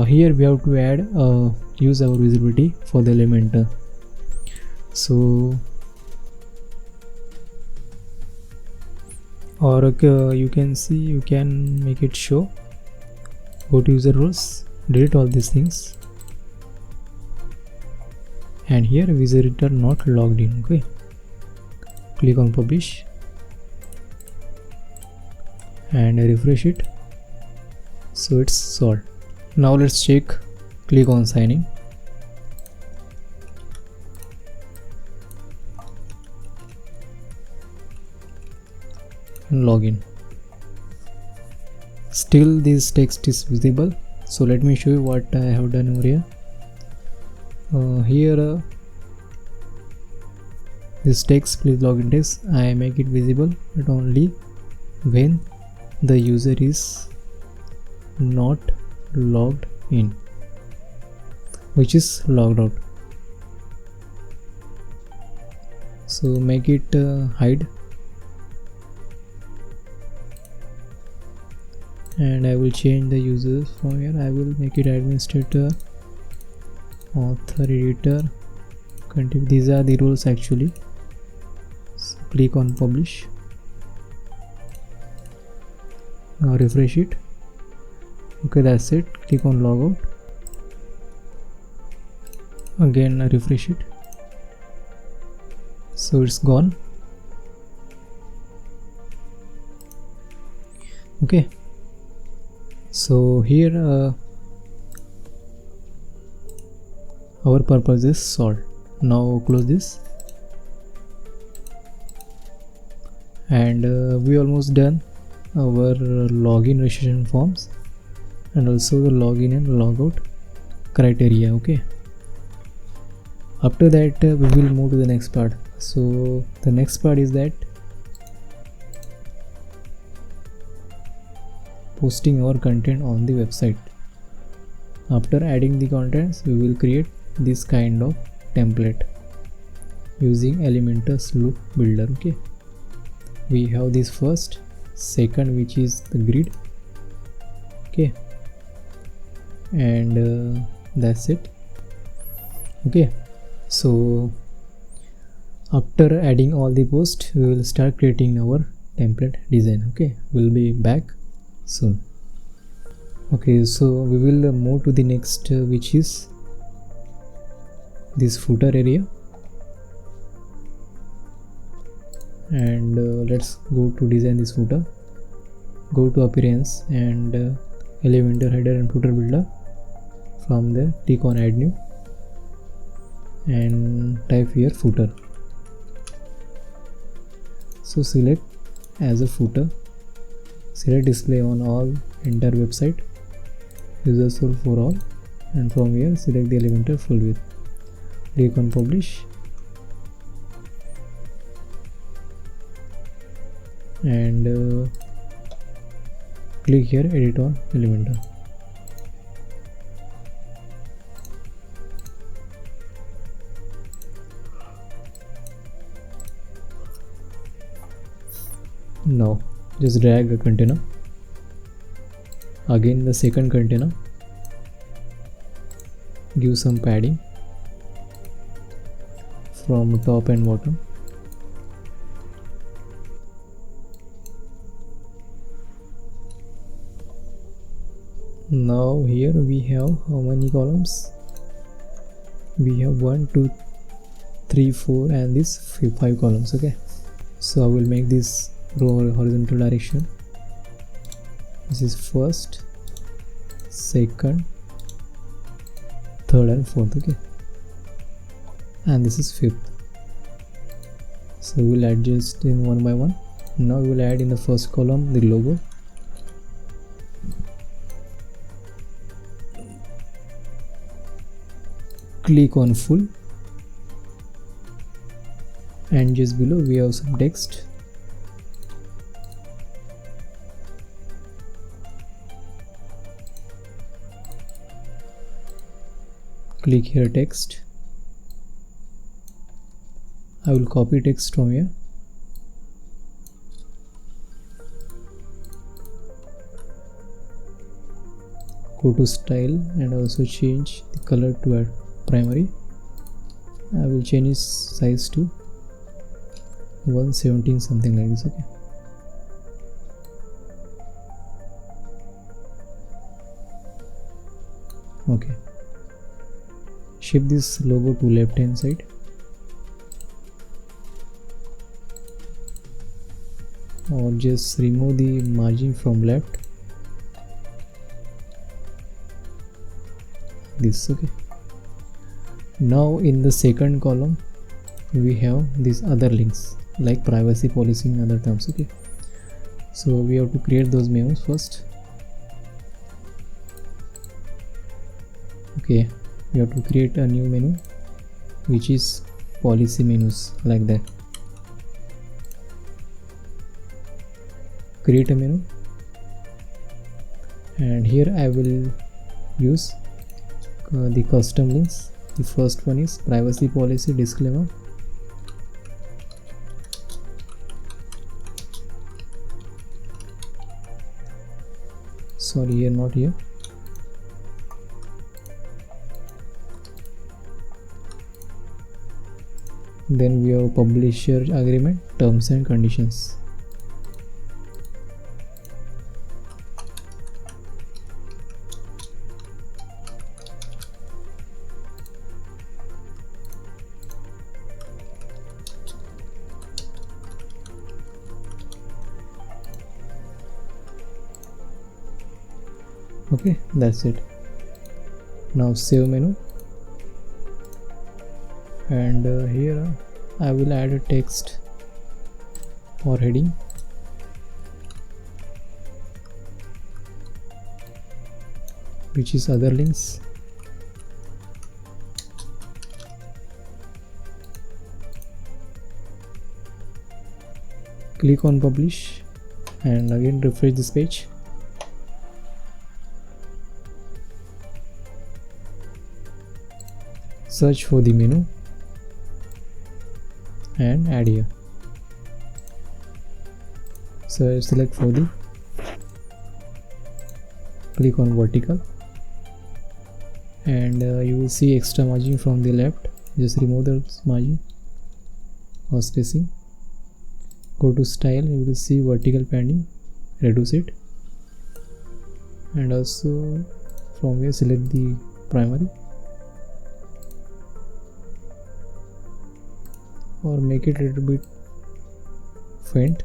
here we have to add use our visibility for the Elementor. So or you can see, you can make it show. Go to user roles, delete all these things, and here visitor not logged in. Okay, click on publish and refresh it. So it's solved. Now let's check. Click on sign in. And log in. Still this text is visible, so let me show you what I have done over here. This text, please login text, I make it visible but only when the user is not logged in, which is logged out. So make it hide, and I will change the users from here. I will make it administrator, author, editor, continue. These are the rules actually. So click on publish. Now refresh it. Okay, that's it. Click on logout. Again refresh it. So it's gone. Okay. So here our purpose is solved. Now close this, and we almost done our login registration forms and also the login and logout criteria. Okay, after that we will move to the next part. So the next part is that posting our content on the website. After adding the contents, we will create this kind of template using Elementor's loop builder. Okay, we have this first, second, which is the grid. Okay, and that's it. Okay, so after adding all the posts, we will start creating our template design. Okay, we'll be back soon. Okay, so we will move to the next, which is this footer area, and let's go to design this footer. Go to appearance and Elementor header and footer builder. From there click on add new and type here footer. So select as a footer, select display on all entire website, users role for all, and from here select the Elementor full width. Click on publish and click here edit on Elementor. Now just drag a container, again the second container, give some padding from top and bottom. Now here we have how many columns? We have 1, 2, 3, 4 and this 5 columns. Okay, so I will make this row horizontal direction. This is first, second, third and fourth. Okay, and this is fifth. So we will adjust them one by one. Now we will add in the first column the logo. Click on full, and just below we have some text. Click here text. I will copy text from here. Go to style and also change the color to a primary. I will change its size to 117, something like this. Okay, shift this logo to left hand side, or just remove the margin from left this. Okay, now in the second column we have these other links like privacy policy and other terms. Okay, so we have to create those menus first. Okay, we have to create a new menu which is policy menus, like that. Create a menu, and here I will use the custom links. The first one is privacy policy disclaimer. Sorry, here, not here. Then we have publisher agreement, terms and conditions. Okay, that's it. Now save menu, and here I will add a text or heading. Which is other links. Click on publish and again refresh this page. Search for the menu and add here. So select for the, click on vertical, and you will see extra margin from the left. Just remove the margin or spacing. Go to style, you will see vertical padding, reduce it, and also from here select the primary or make it a little bit faint.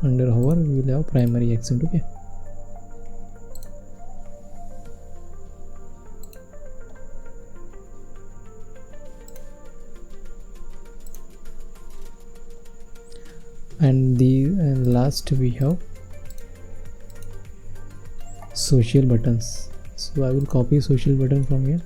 Under hover we will have primary accent. Okay, and the last we have social buttons. So I will copy social button from here.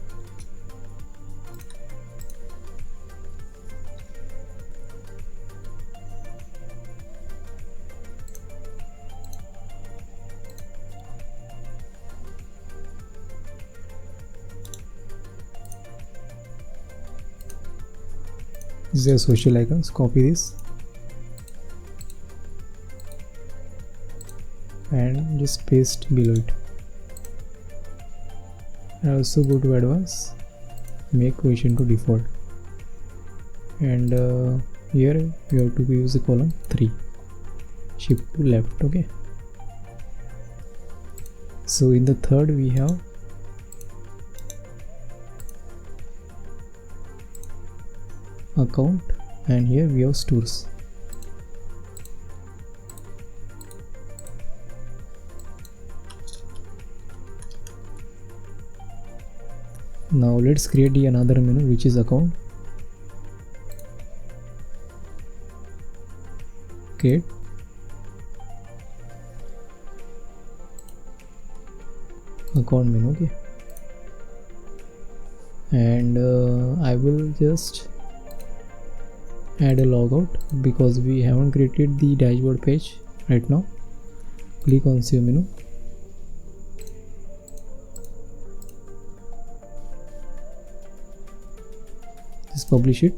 These are social icons. Copy this and just paste below it. And also go to advanced, make position to default, and here you have to use the column 3, shift to left. Okay, so in the third we have account, and here we have stores. Now let's create another menu which is account. Create account menu. Okay, and I will just add a logout because we haven't created the dashboard page right now. Click on save menu, just publish it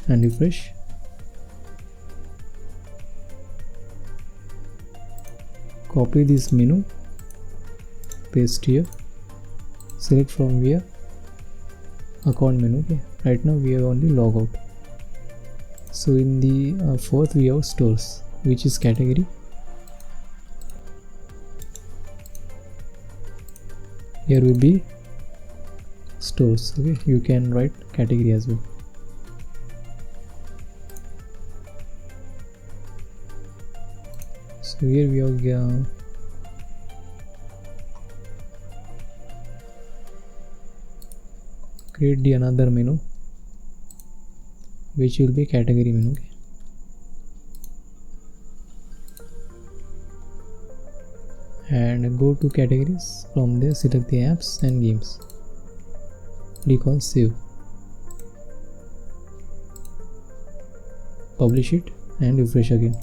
and refresh. Copy this menu, paste here, select from here account menu. Okay, right now we have only logout. So in the fourth we have stores, which is category. Here will be stores. Okay, you can write category as well. So here we have create the another menu which will be category menu. Okay. And go to categories. From there select the apps and games. Click on save, publish it and refresh again.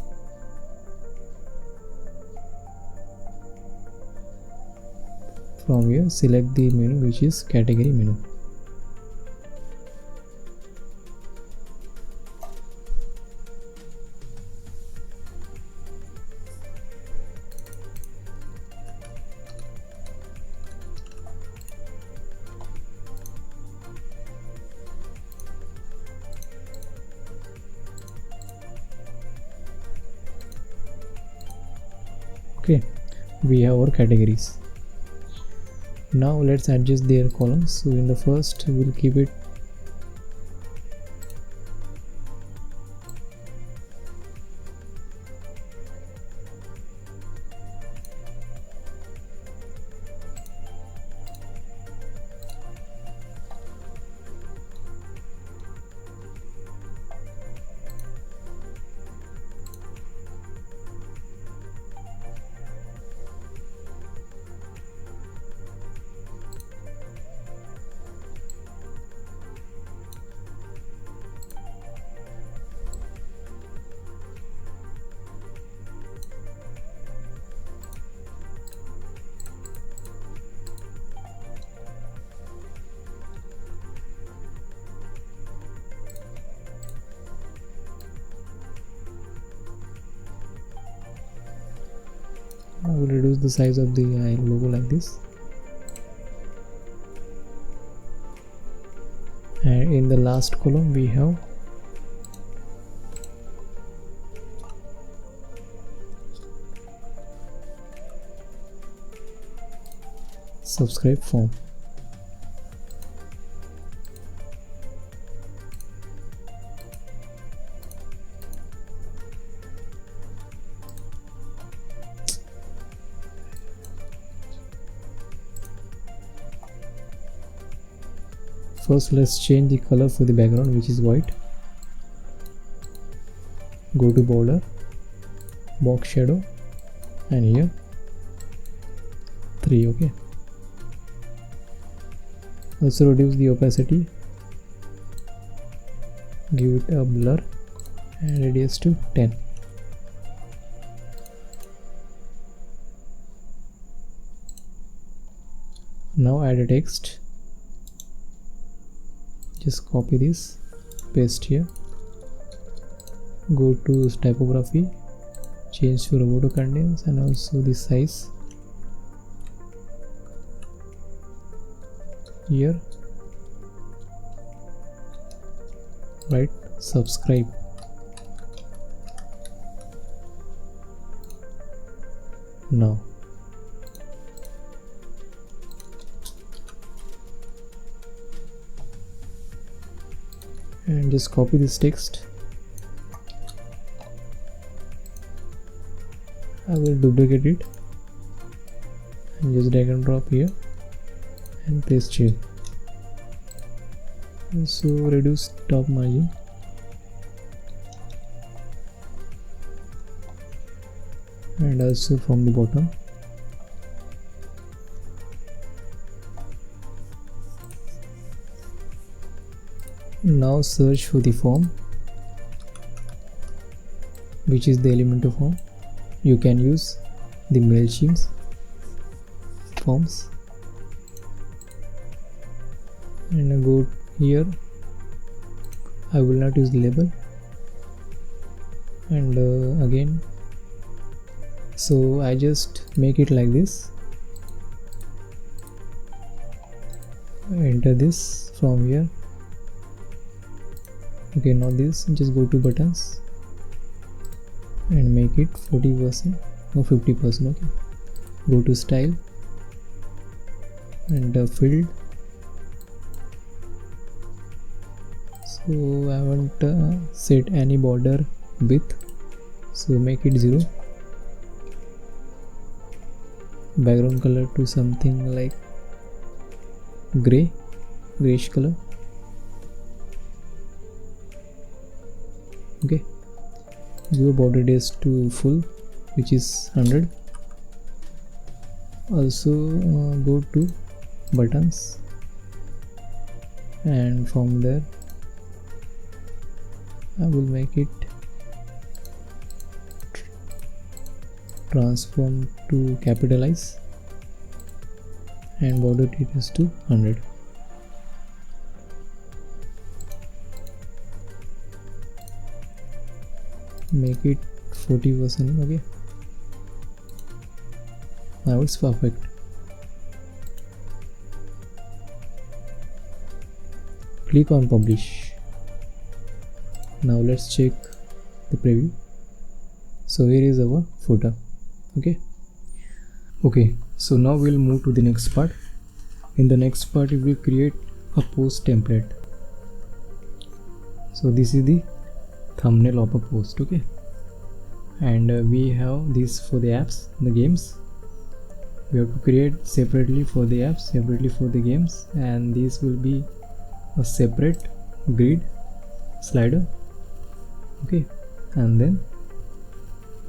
From here select the menu which is category menu. Okay, we have our categories. Now let's adjust their columns. So in the first we'll keep it I will reduce the size of the logo like this, and in the last column we have subscribe form. First let's change the color for the background which is white. Go to border, box shadow, and here 3. Okay. Also reduce the opacity, give it a blur and radius to 10. Now add a text. Just copy this, paste here, go to typography, change to auto condense and also the size. Here write subscribe. Now and just copy this text. I will duplicate it and just drag and drop here and paste here. So reduce top margin and also from the bottom. Now search for the form which is the Elementor form. You can use the MailChimp's forms and go here. I will not use the label and again, so I just make it like this. Enter this from here. Okay, not this, just go to buttons and make it 40% or 50%. Okay, go to style and field. So I won't set any border width, so make it 0. Background color to something like grayish color. Okay, give border radius to full, which is 100. Also go to buttons, and from there I will make it transform to capitalize, and border radius to 100. Make it 40%. Okay, now it's perfect. Click on publish. Now let's check the preview. So here is our footer. Okay, so now we'll move to the next part. In the next part we will create a post template. So this is the thumbnail of a post. Okay, and we have this for the apps, the games. We have to create separately for the apps, separately for the games, and this will be a separate grid slider. Okay, and then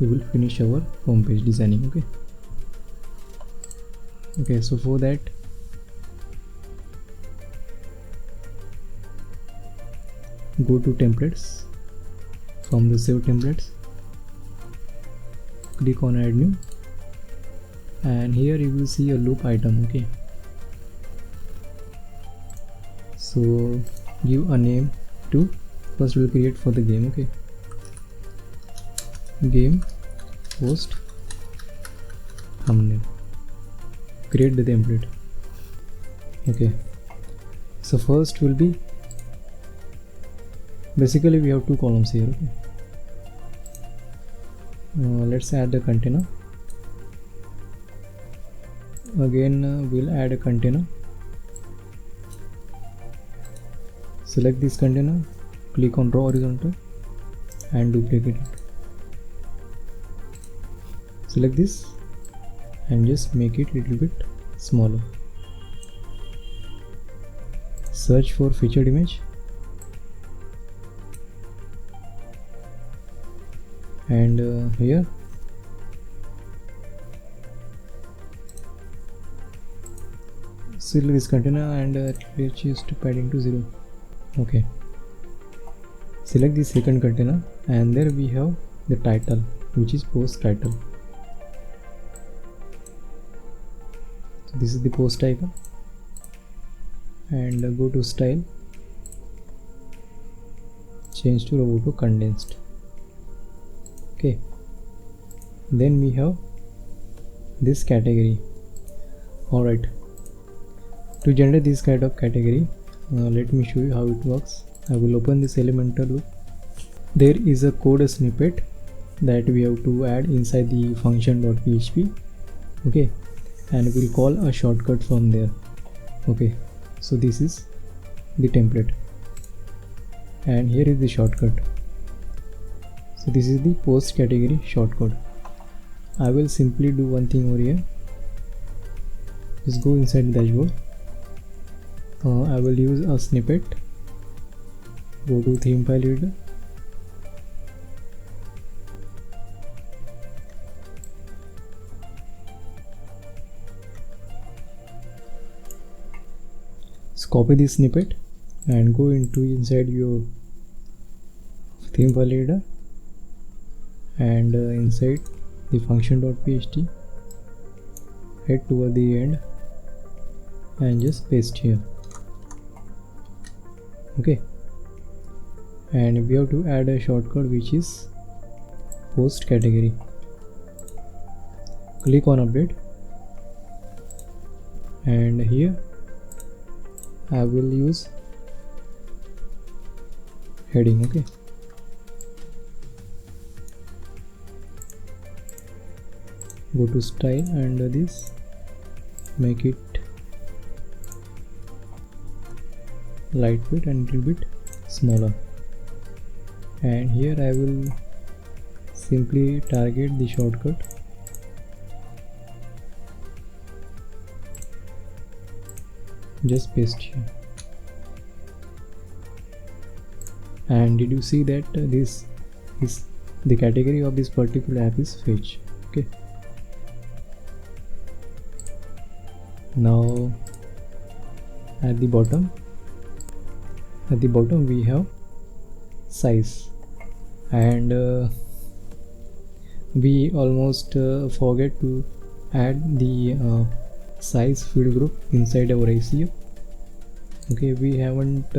we will finish our home page designing. Okay, so for that go to templates. From the save templates, click on add new, and here you will see a loop item. Okay, so give a name to, first we'll create for the game. Okay, game post thumbnail. Create the template. Okay, so first will be, basically we have two columns here. Okay, let's add the container. Again we'll add a container. Select this container, click on draw horizontal and duplicate it. Select this and just make it little bit smaller. Search for featured image, and here select this container and choose to padding to 0. Okay, select the second container, and there we have the title, which is post title. So this is the post icon, and go to style, change to Roboto condensed. Okay, then we have this category. Alright, to generate this kind of category, let me show you how it works. I will open this Elementor loop. There is a code snippet that we have to add inside the function.php. Okay, and we'll call a shortcut from there. Okay, so this is the template, and here is the shortcut. So this is the post category shortcode. I will simply do one thing over here. Just go inside the dashboard. I will use a snippet. Go to theme file reader. So copy this snippet and go into inside your theme file reader, and inside the function.php, head toward the end and just paste here. Okay, and we have to add a shortcut which is post category. Click on update, and here I will use heading. Okay, go to style, and this make it lightweight and little bit smaller, and here I will simply target the shortcut. Just paste here, and did you see that this is the category of this particular app is fetch. Okay, now at the bottom we have size, and we almost forget to add the size field group inside our ACF. Okay, we haven't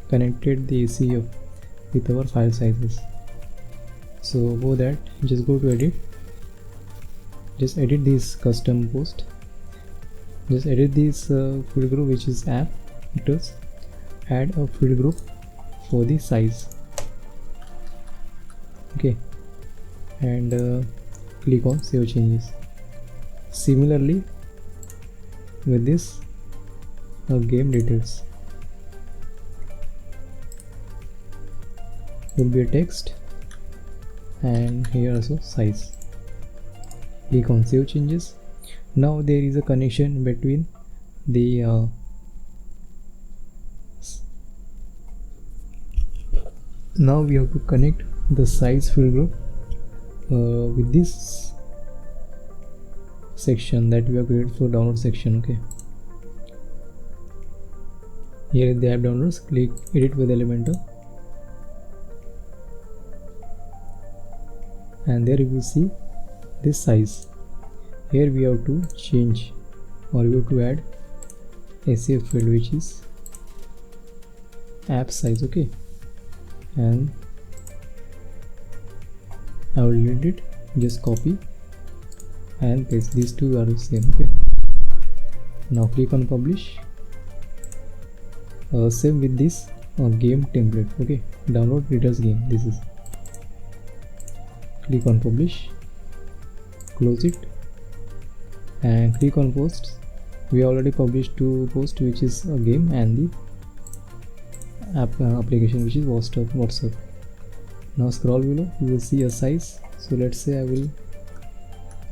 connected the ACF with our file sizes. So for that, just go to edit, just edit this custom post, just edit this field group which is app headers, add a field group for the size. Okay, and click on save changes. Similarly with this game details will be a text, and here also size. Click on save changes. Now there is a connection between the now we have to connect the size field group with this section that we have created for download section. Okay, here is the app downloads. Click edit with Elementor, and there you will see this size. Here we have to change, or we have to add ACF field which is app size. Okay, and I will delete it. Just copy and paste. These two are the same. Okay, now click on publish. Same with this game template. Okay, download readers game. This is, click on publish, close it, and click on posts. We already published two posts, which is a game and the application which is WhatsApp. Now scroll below, you will see a size. So let's say I will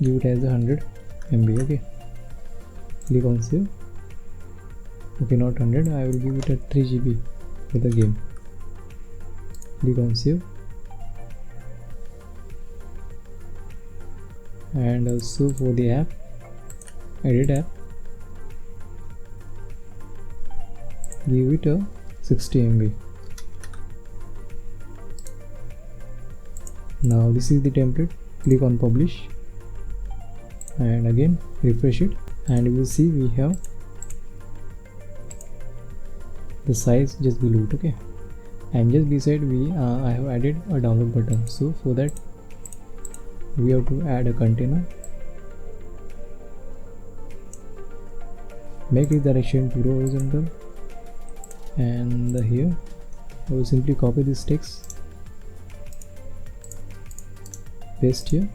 give it as 100 MB. Okay, click on save. Okay, not 100, I will give it at 3 GB for the game. Click on save, and also for the app, edit app, give it a 60 MB. Now this is the template. Click on publish, and again refresh it, and you will see we have the size just below it. Okay, and just beside I have added a download button. So for that we have to add a container, make its direction to horizontal, and here I will simply copy this text, paste here,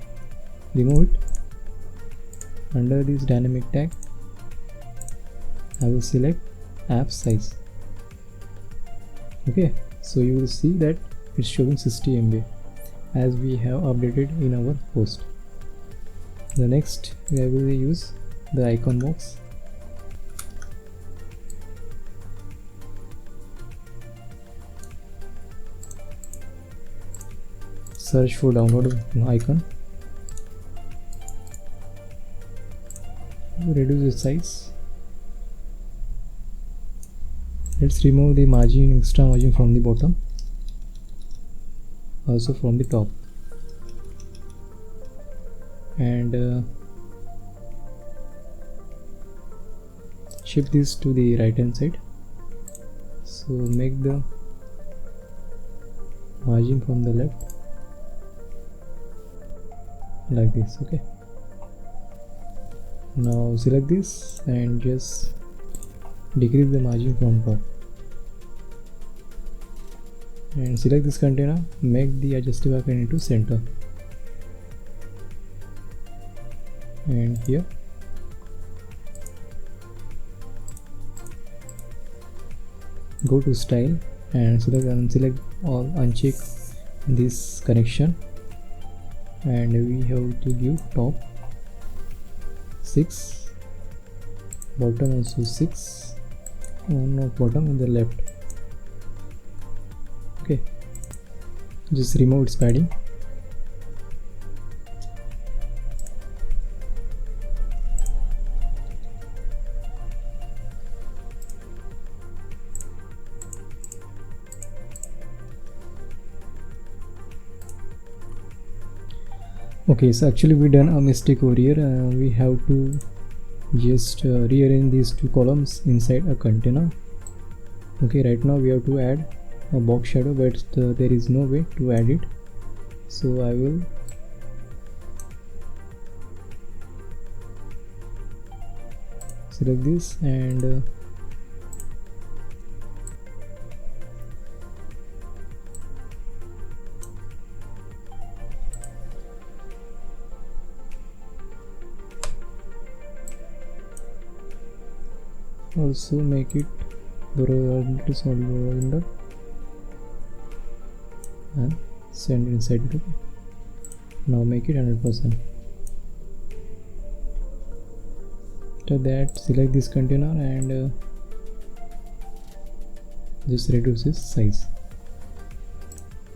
remove it. Under this dynamic tag I will select app size. Okay, so you will see that it's showing 60 MB as we have updated in our post. The next I will use the icon box. Search for download icon, reduce the size. Let's remove the margin, extra margin from the bottom, also from the top, and shift this to the right hand side. So make the margin from the left like this. Okay, now select this and just decrease the margin from top, and select this container, make the adjustive icon into center, and here go to style and unselect or uncheck this connection, and we have to give top 6, bottom also 6, not bottom, in the left. Okay, just remove its padding. Okay, so actually we done a mistake over here. We have to just rearrange these two columns inside a container. Okay, right now we have to add a box shadow, but there is no way to add it, so I will select this and also make it horizontal solid window and send it inside it. Okay, now make it 100%. After that, select this container and just reduce its size.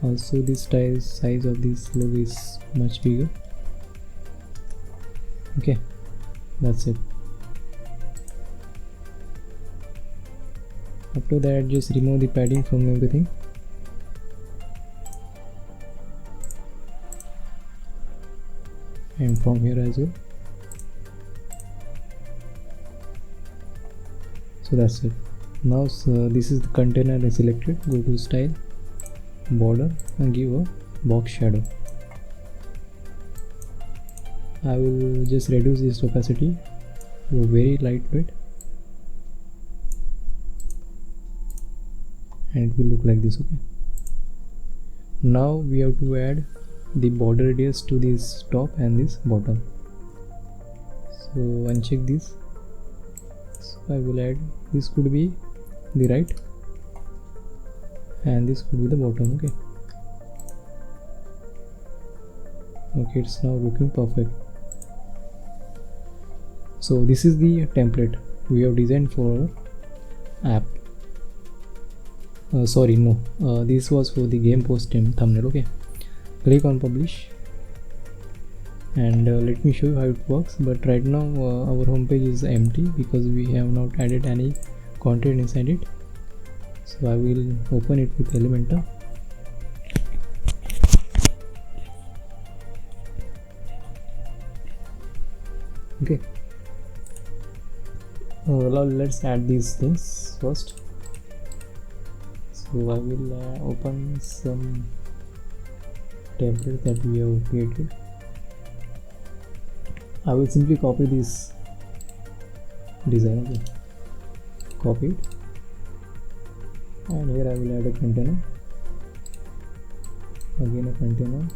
Also this size of this logo is much bigger. Okay, that's it. After that, just remove the padding from everything. And from here as well. So that's it. Now this is the container I selected. Go to style, border and give a box shadow. I will just reduce this opacity to a very lightweight, and it will look like this. Okay, now we have to add the border radius to this top and this bottom. So uncheck this. So I will add, this could be the right and this could be the bottom. Okay, it's now looking perfect. So this is the template we have designed for our app. This was for the game post thumbnail. Okay, click on publish and let me show you how it works. But right now our homepage is empty because we have not added any content inside it. So I will open it with Elementor. Okay, now let's add these things first. So I will open some template that we have created. I will simply copy this design. Okay, copy it, and here I will add a container, again a container.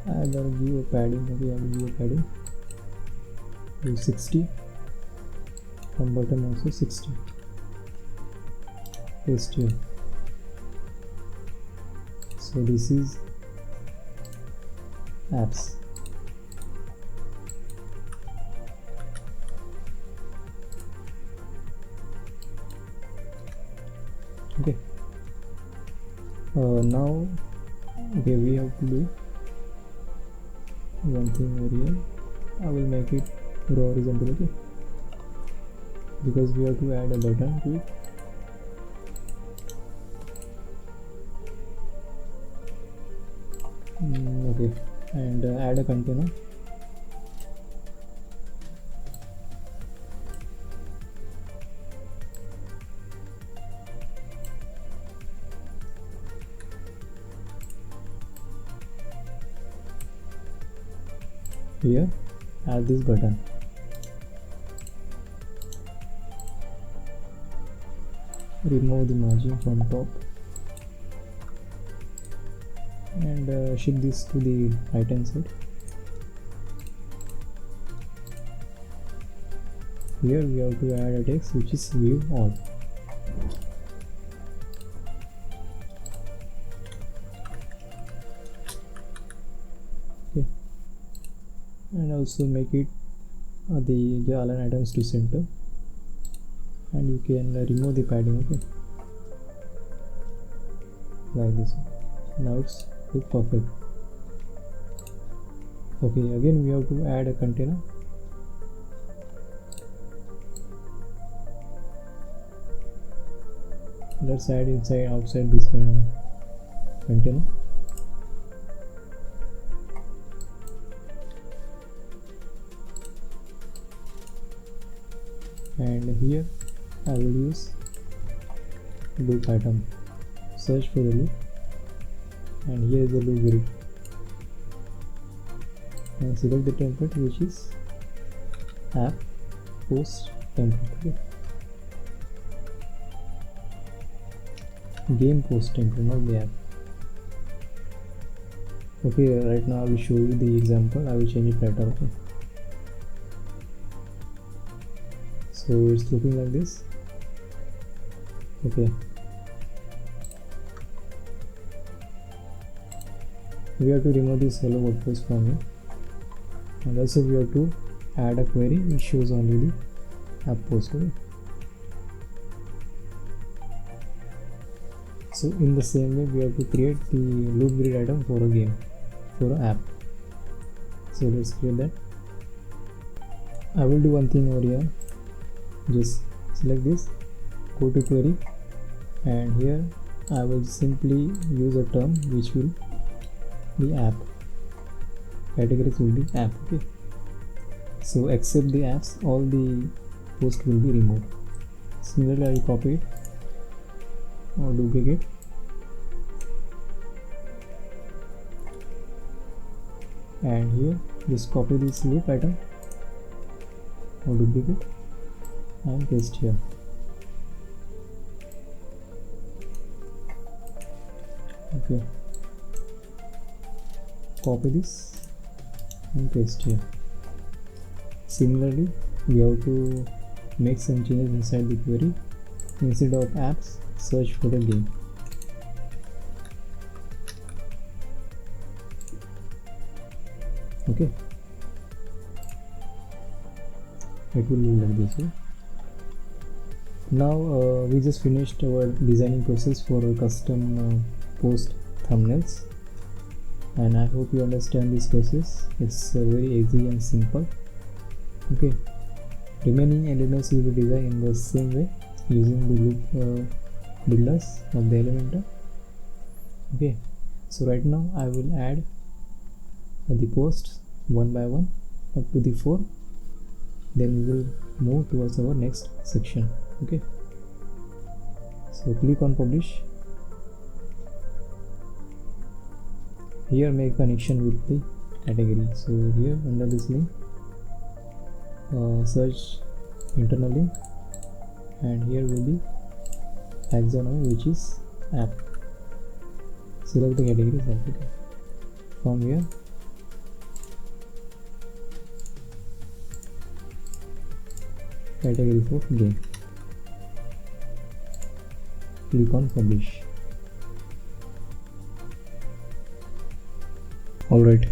I will give a padding. Okay, I will give a padding to 60, from bottom also 60. Paste here. So this is apps. Okay, now we have to do one thing over here. I will make it horizontal. Okay, because we have to add a button to it. Okay, and add a container. Here add this button. Remove the margin from top and shift this to the right hand side. Here we have to add a text which is view all. Okay, and also make it the align items to center, and you can remove the padding. Okay, like this. Now it's look perfect. Okay, again we have to add a container. Let's add outside this container. And here I will use loop item. Search for the loop, and here is the loop grid, and select the template, which is app post template. Okay. Game post template, not the app. Okay, right now I will show you the example. I will change it later. Okay, so it's looking like this. Okay, we have to remove this hello WordPress from here, and also we have to add a query which shows only the app post. Okay. So in the same way we have to create the loop grid item for a game, for an app. So let's create that. I will do one thing over here. Just select this, go to query, and here I will simply use a term which will be app. Categories will be app. Okay. So except the apps, all the posts will be removed. Similarly, I will copy it or duplicate, and here just copy this loop item or duplicate and paste here. Okay, copy this and paste here. Similarly, we have to make some changes inside the query. Instead of apps, search for the game. Okay, it will look like this. Now we just finished our designing process for a custom post thumbnails, and I hope you understand this process. It's very easy and simple. Okay, remaining elements will be designed in the same way using the loop builders of the Elementor. Okay, so right now I will add the posts one by one up to the 4. Then we will move towards our next section. Okay, so click on publish. Here make connection with the category. So here under this link, search internal link, and here will be taxonomy, which is app. Select the category app. Okay. From here category for game. Click on publish. Alright,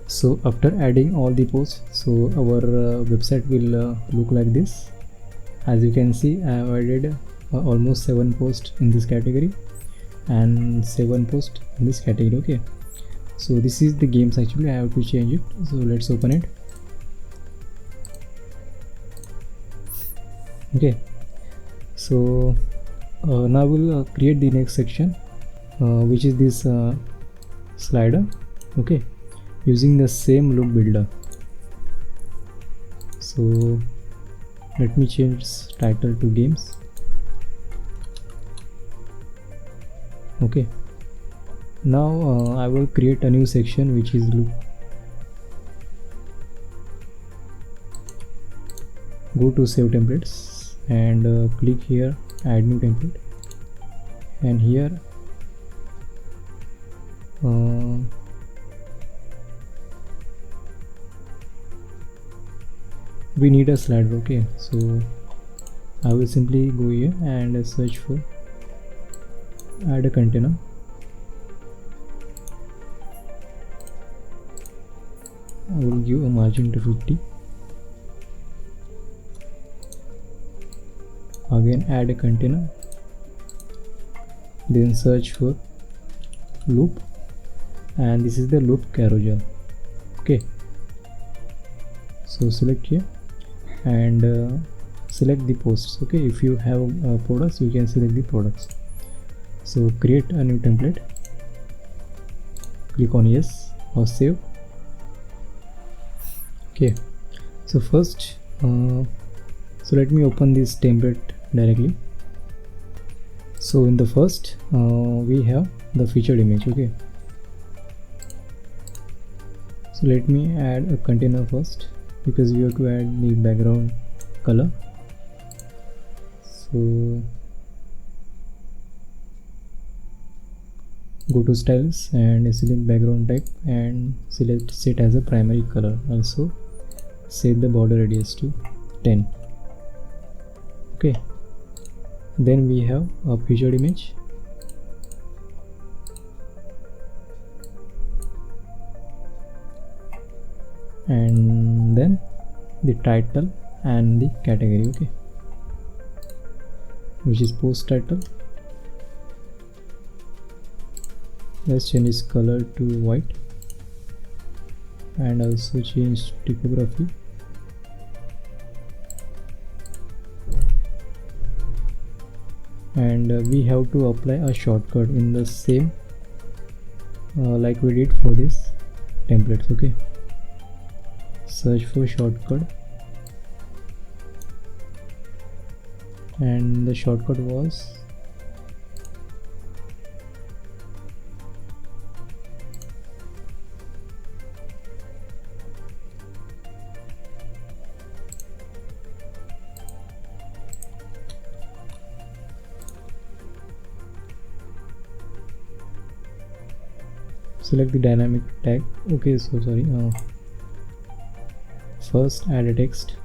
so after adding all the posts, so our website will look like this. As you can see, I have added almost 7 posts in this category and 7 posts in this category. Okay, so this is the games. Actually I have to change it, so let's open it. Okay, so now we'll create the next section, which is this slider. Okay, using the same loop builder. So let me change title to games. Okay, now I will create a new section which is loop. Go to save templates and click here add new template, and here we need a slider. Okay, so I will simply go here and search for add a container. I will give a margin to 50. Again add a container, then search for loop, and this is the loop carousel. Okay, so select here and select the posts. Okay, if you have products, you can select the products. So create a new template, click on yes or save. Okay, so first so let me open this template directly. So in the first we have the featured image. Okay, so let me add a container first, because we have to add the background color. So go to styles and select background type and select set as a primary color. Also set the border radius to 10. Okay, then we have a featured image. And then the title and the category. Okay, which is post title. Let's change its color to white and also change typography. And we have to apply a shortcut in the same like we did for this templates. Okay, search for shortcut, and the shortcut was select the dynamic tag. Okay, so sorry, first add a text.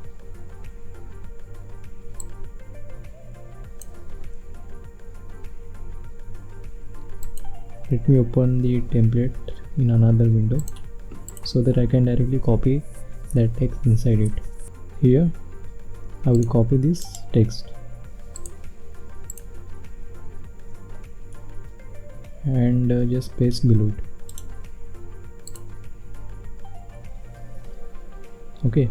Let me open the template in another window so that I can directly copy that text inside it. Here I will copy this text and just paste below it. Okay,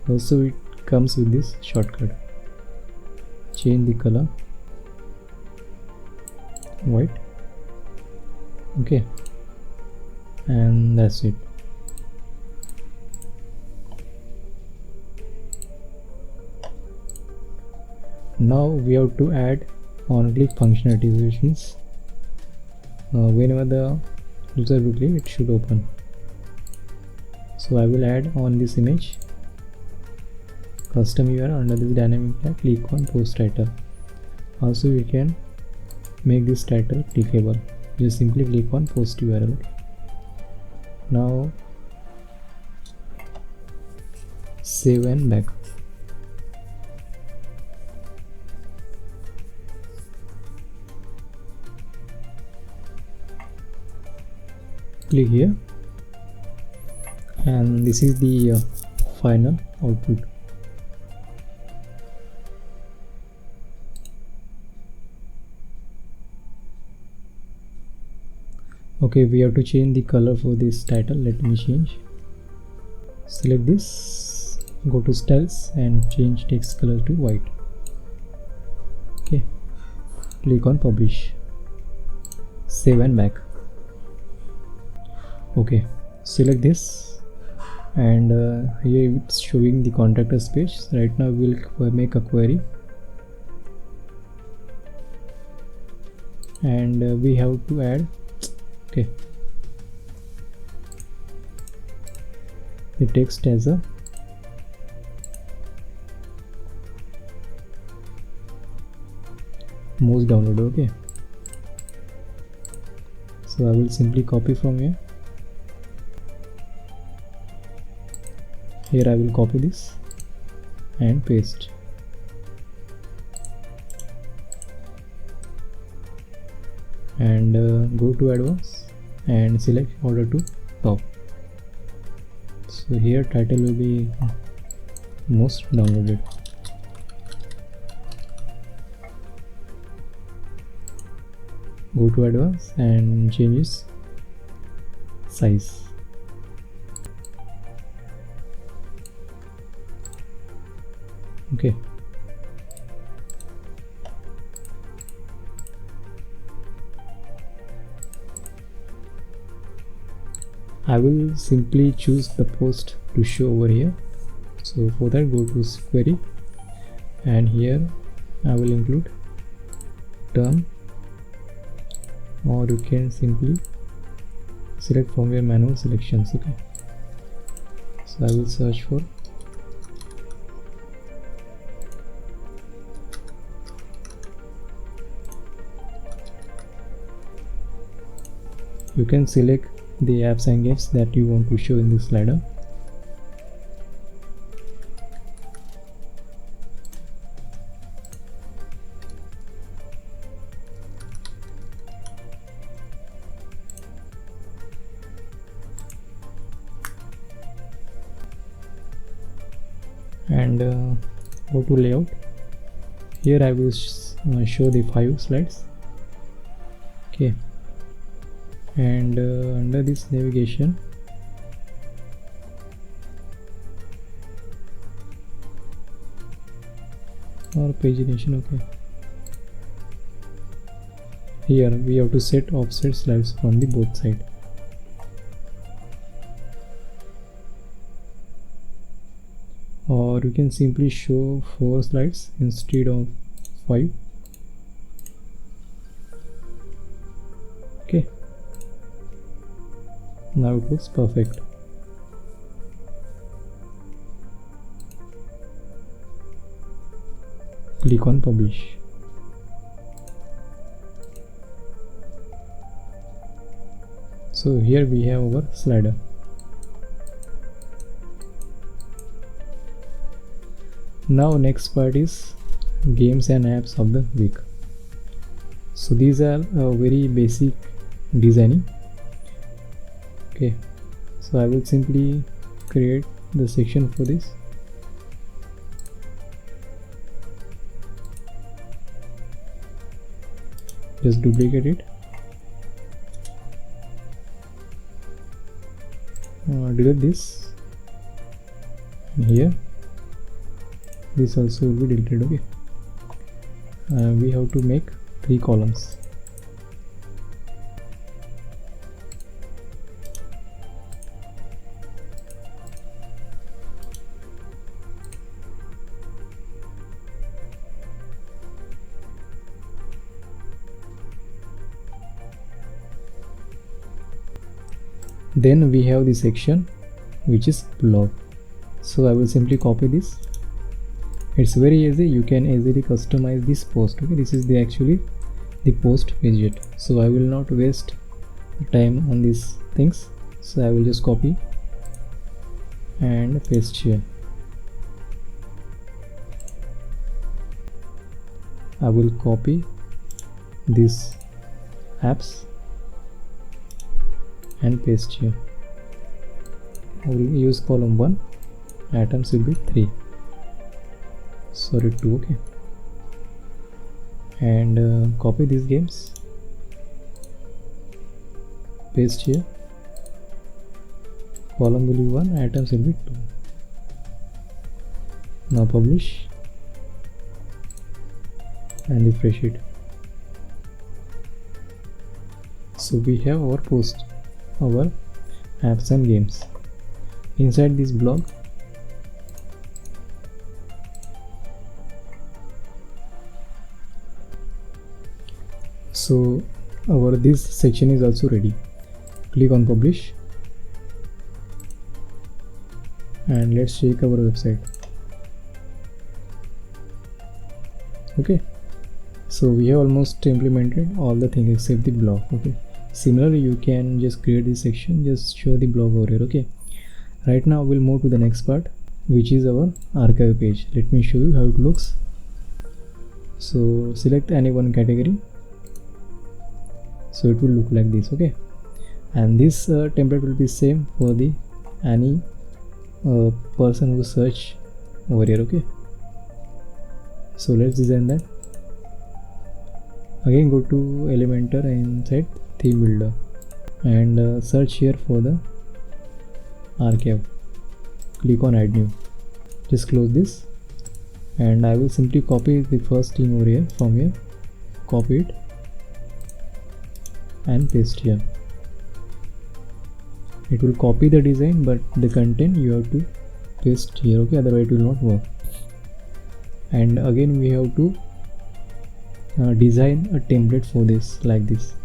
also it comes with this shortcut. Change the color white. Okay, and that's it. Now we have to add on-click functionality, which means whenever the user will click, it should open. So I will add on this image custom URL. Under this dynamic tag, click on post title. Also you can make this title clickable. Just simply click on post URL. Now save and back. Click here, and this is the final output. Okay, we have to change the color for this title. Let me change. Select this, go to styles and change text color to white. Okay, click on publish, save and back. Okay, select this, and here it's showing the contact us page. Right now we'll make a query, and we have to add the text as a most downloaded. Okay, so I will simply copy from here. Here I will copy this and paste. And go to advanced and select order to top. So here title will be most downloaded. go to advanced and change its size. Okay, I will simply choose the post to show over here. So for that, go to query, and here I will include term, or you can simply select from your manual selections. Okay, so I will search for you can select the apps and games that you want to show in this slider. And go to layout. Here I will show the 5 slides. Okay, and under this navigation, or pagination. Okay, here we have to set offset slides from the both side. Or you can simply show 4 slides instead of 5. Okay, now it looks perfect. Click on publish. So here we have our slider. Now next part is games and apps of the week. So these are very basic designing. Okay, so I will simply create the section for this. Just duplicate it, delete this, and here this also will be deleted. Okay, we have to make 3 columns. Then we have the section which is blog. So I will simply copy this. It's very easy, you can easily customize this post. Okay, this is actually the post widget. So I will not waste time on these things, so I will just copy and paste here. I will copy these apps and paste here. I will use column 1, items will be 3, sorry 2. Okay, and copy these games, paste here, column will be 1, items will be 2. Now publish and refresh it. So we have our post, our apps and games. Inside this blog, so our this section is also ready. Click on publish and let's check our website. Okay, so we have almost implemented all the things except the blog. Okay, similarly you can just create this section, just show the blog over here. Okay, right now we'll move to the next part, which is our archive page. Let me show you how it looks. So select any one category, so it will look like this. Okay, and this template will be same for the any person who search over here. Okay, so let's design that. Again go to Elementor and inside theme builder and search here for the archive. Click on add new. Just close this and I will simply copy the first thing over here from here, copy it and paste here. It will copy the design but the content you have to paste here, okay, otherwise it will not work. And again we have to design a template for this like this.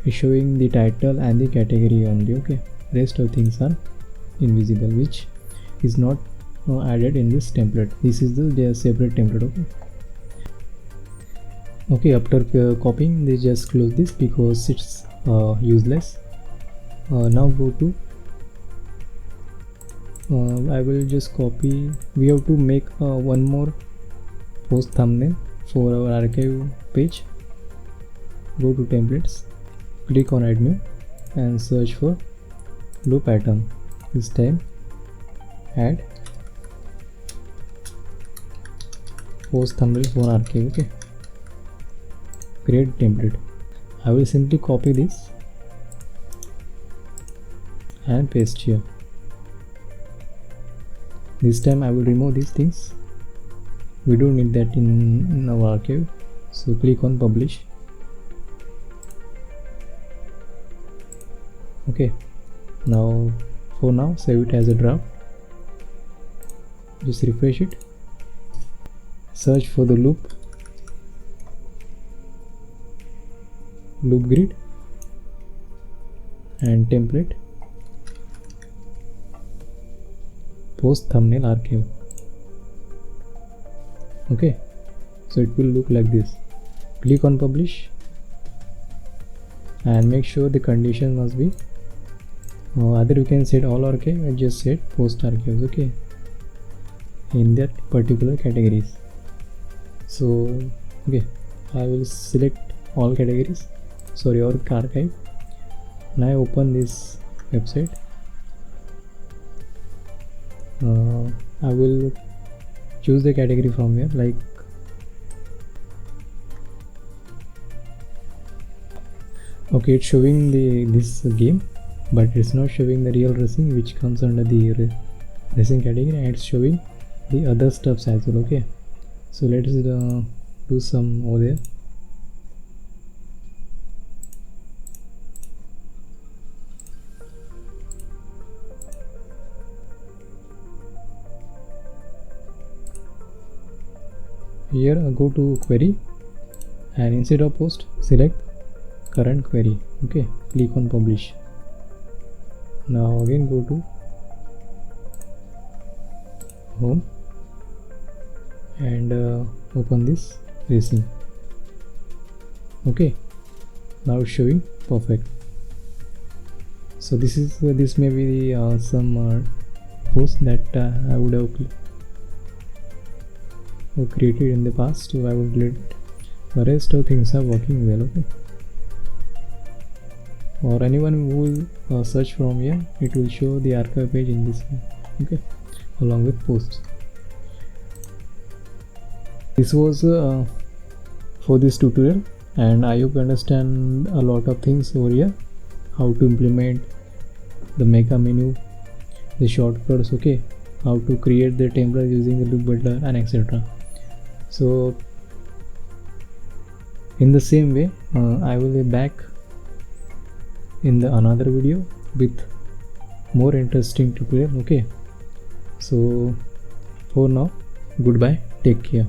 It's showing the title and the category only, okay, rest of things are invisible, which is not added in this template. This is the separate template, okay. After copying this, just close this because it's useless. Now go to I will just copy. We have to make one more post thumbnail for our archive page. Go to templates, click on add new and search for loop pattern. This time add post thumbnail for archive, okay. Create template. I will simply copy this and paste here. This time I will remove these things. We don't need that in our archive. So click on publish. Okay. Now for now save it as a draft. Just refresh it. Search for the loop grid and template post thumbnail archive, okay. So it will look like this. Click on publish and make sure the condition must be either you can set all archive or just set post archives, okay, in that particular categories. So okay, I will select all categories, sorry, or archive. Now I open this website. I will choose the category from here, like okay, it's showing this game, but it's not showing the real racing which comes under the racing category, and it's showing the other stuffs as well, okay. So let's do some over there. Here go to query and instead of post select current query, okay. Click on publish. Now again go to home and open this racing, okay. Now it's showing perfect. So this may be the some post that I would have created in the past, so I would let the rest of things are working well, okay. Or anyone who will search from here, it will show the archive page in this way, okay, along with posts. This was for this tutorial, and I hope you understand a lot of things over here, how to implement the mega menu, the shortcuts, okay, how to create the template using the loop builder and etc. So in the same way I will be back in the another video with more interesting tutorial, okay. So for now, goodbye, take care.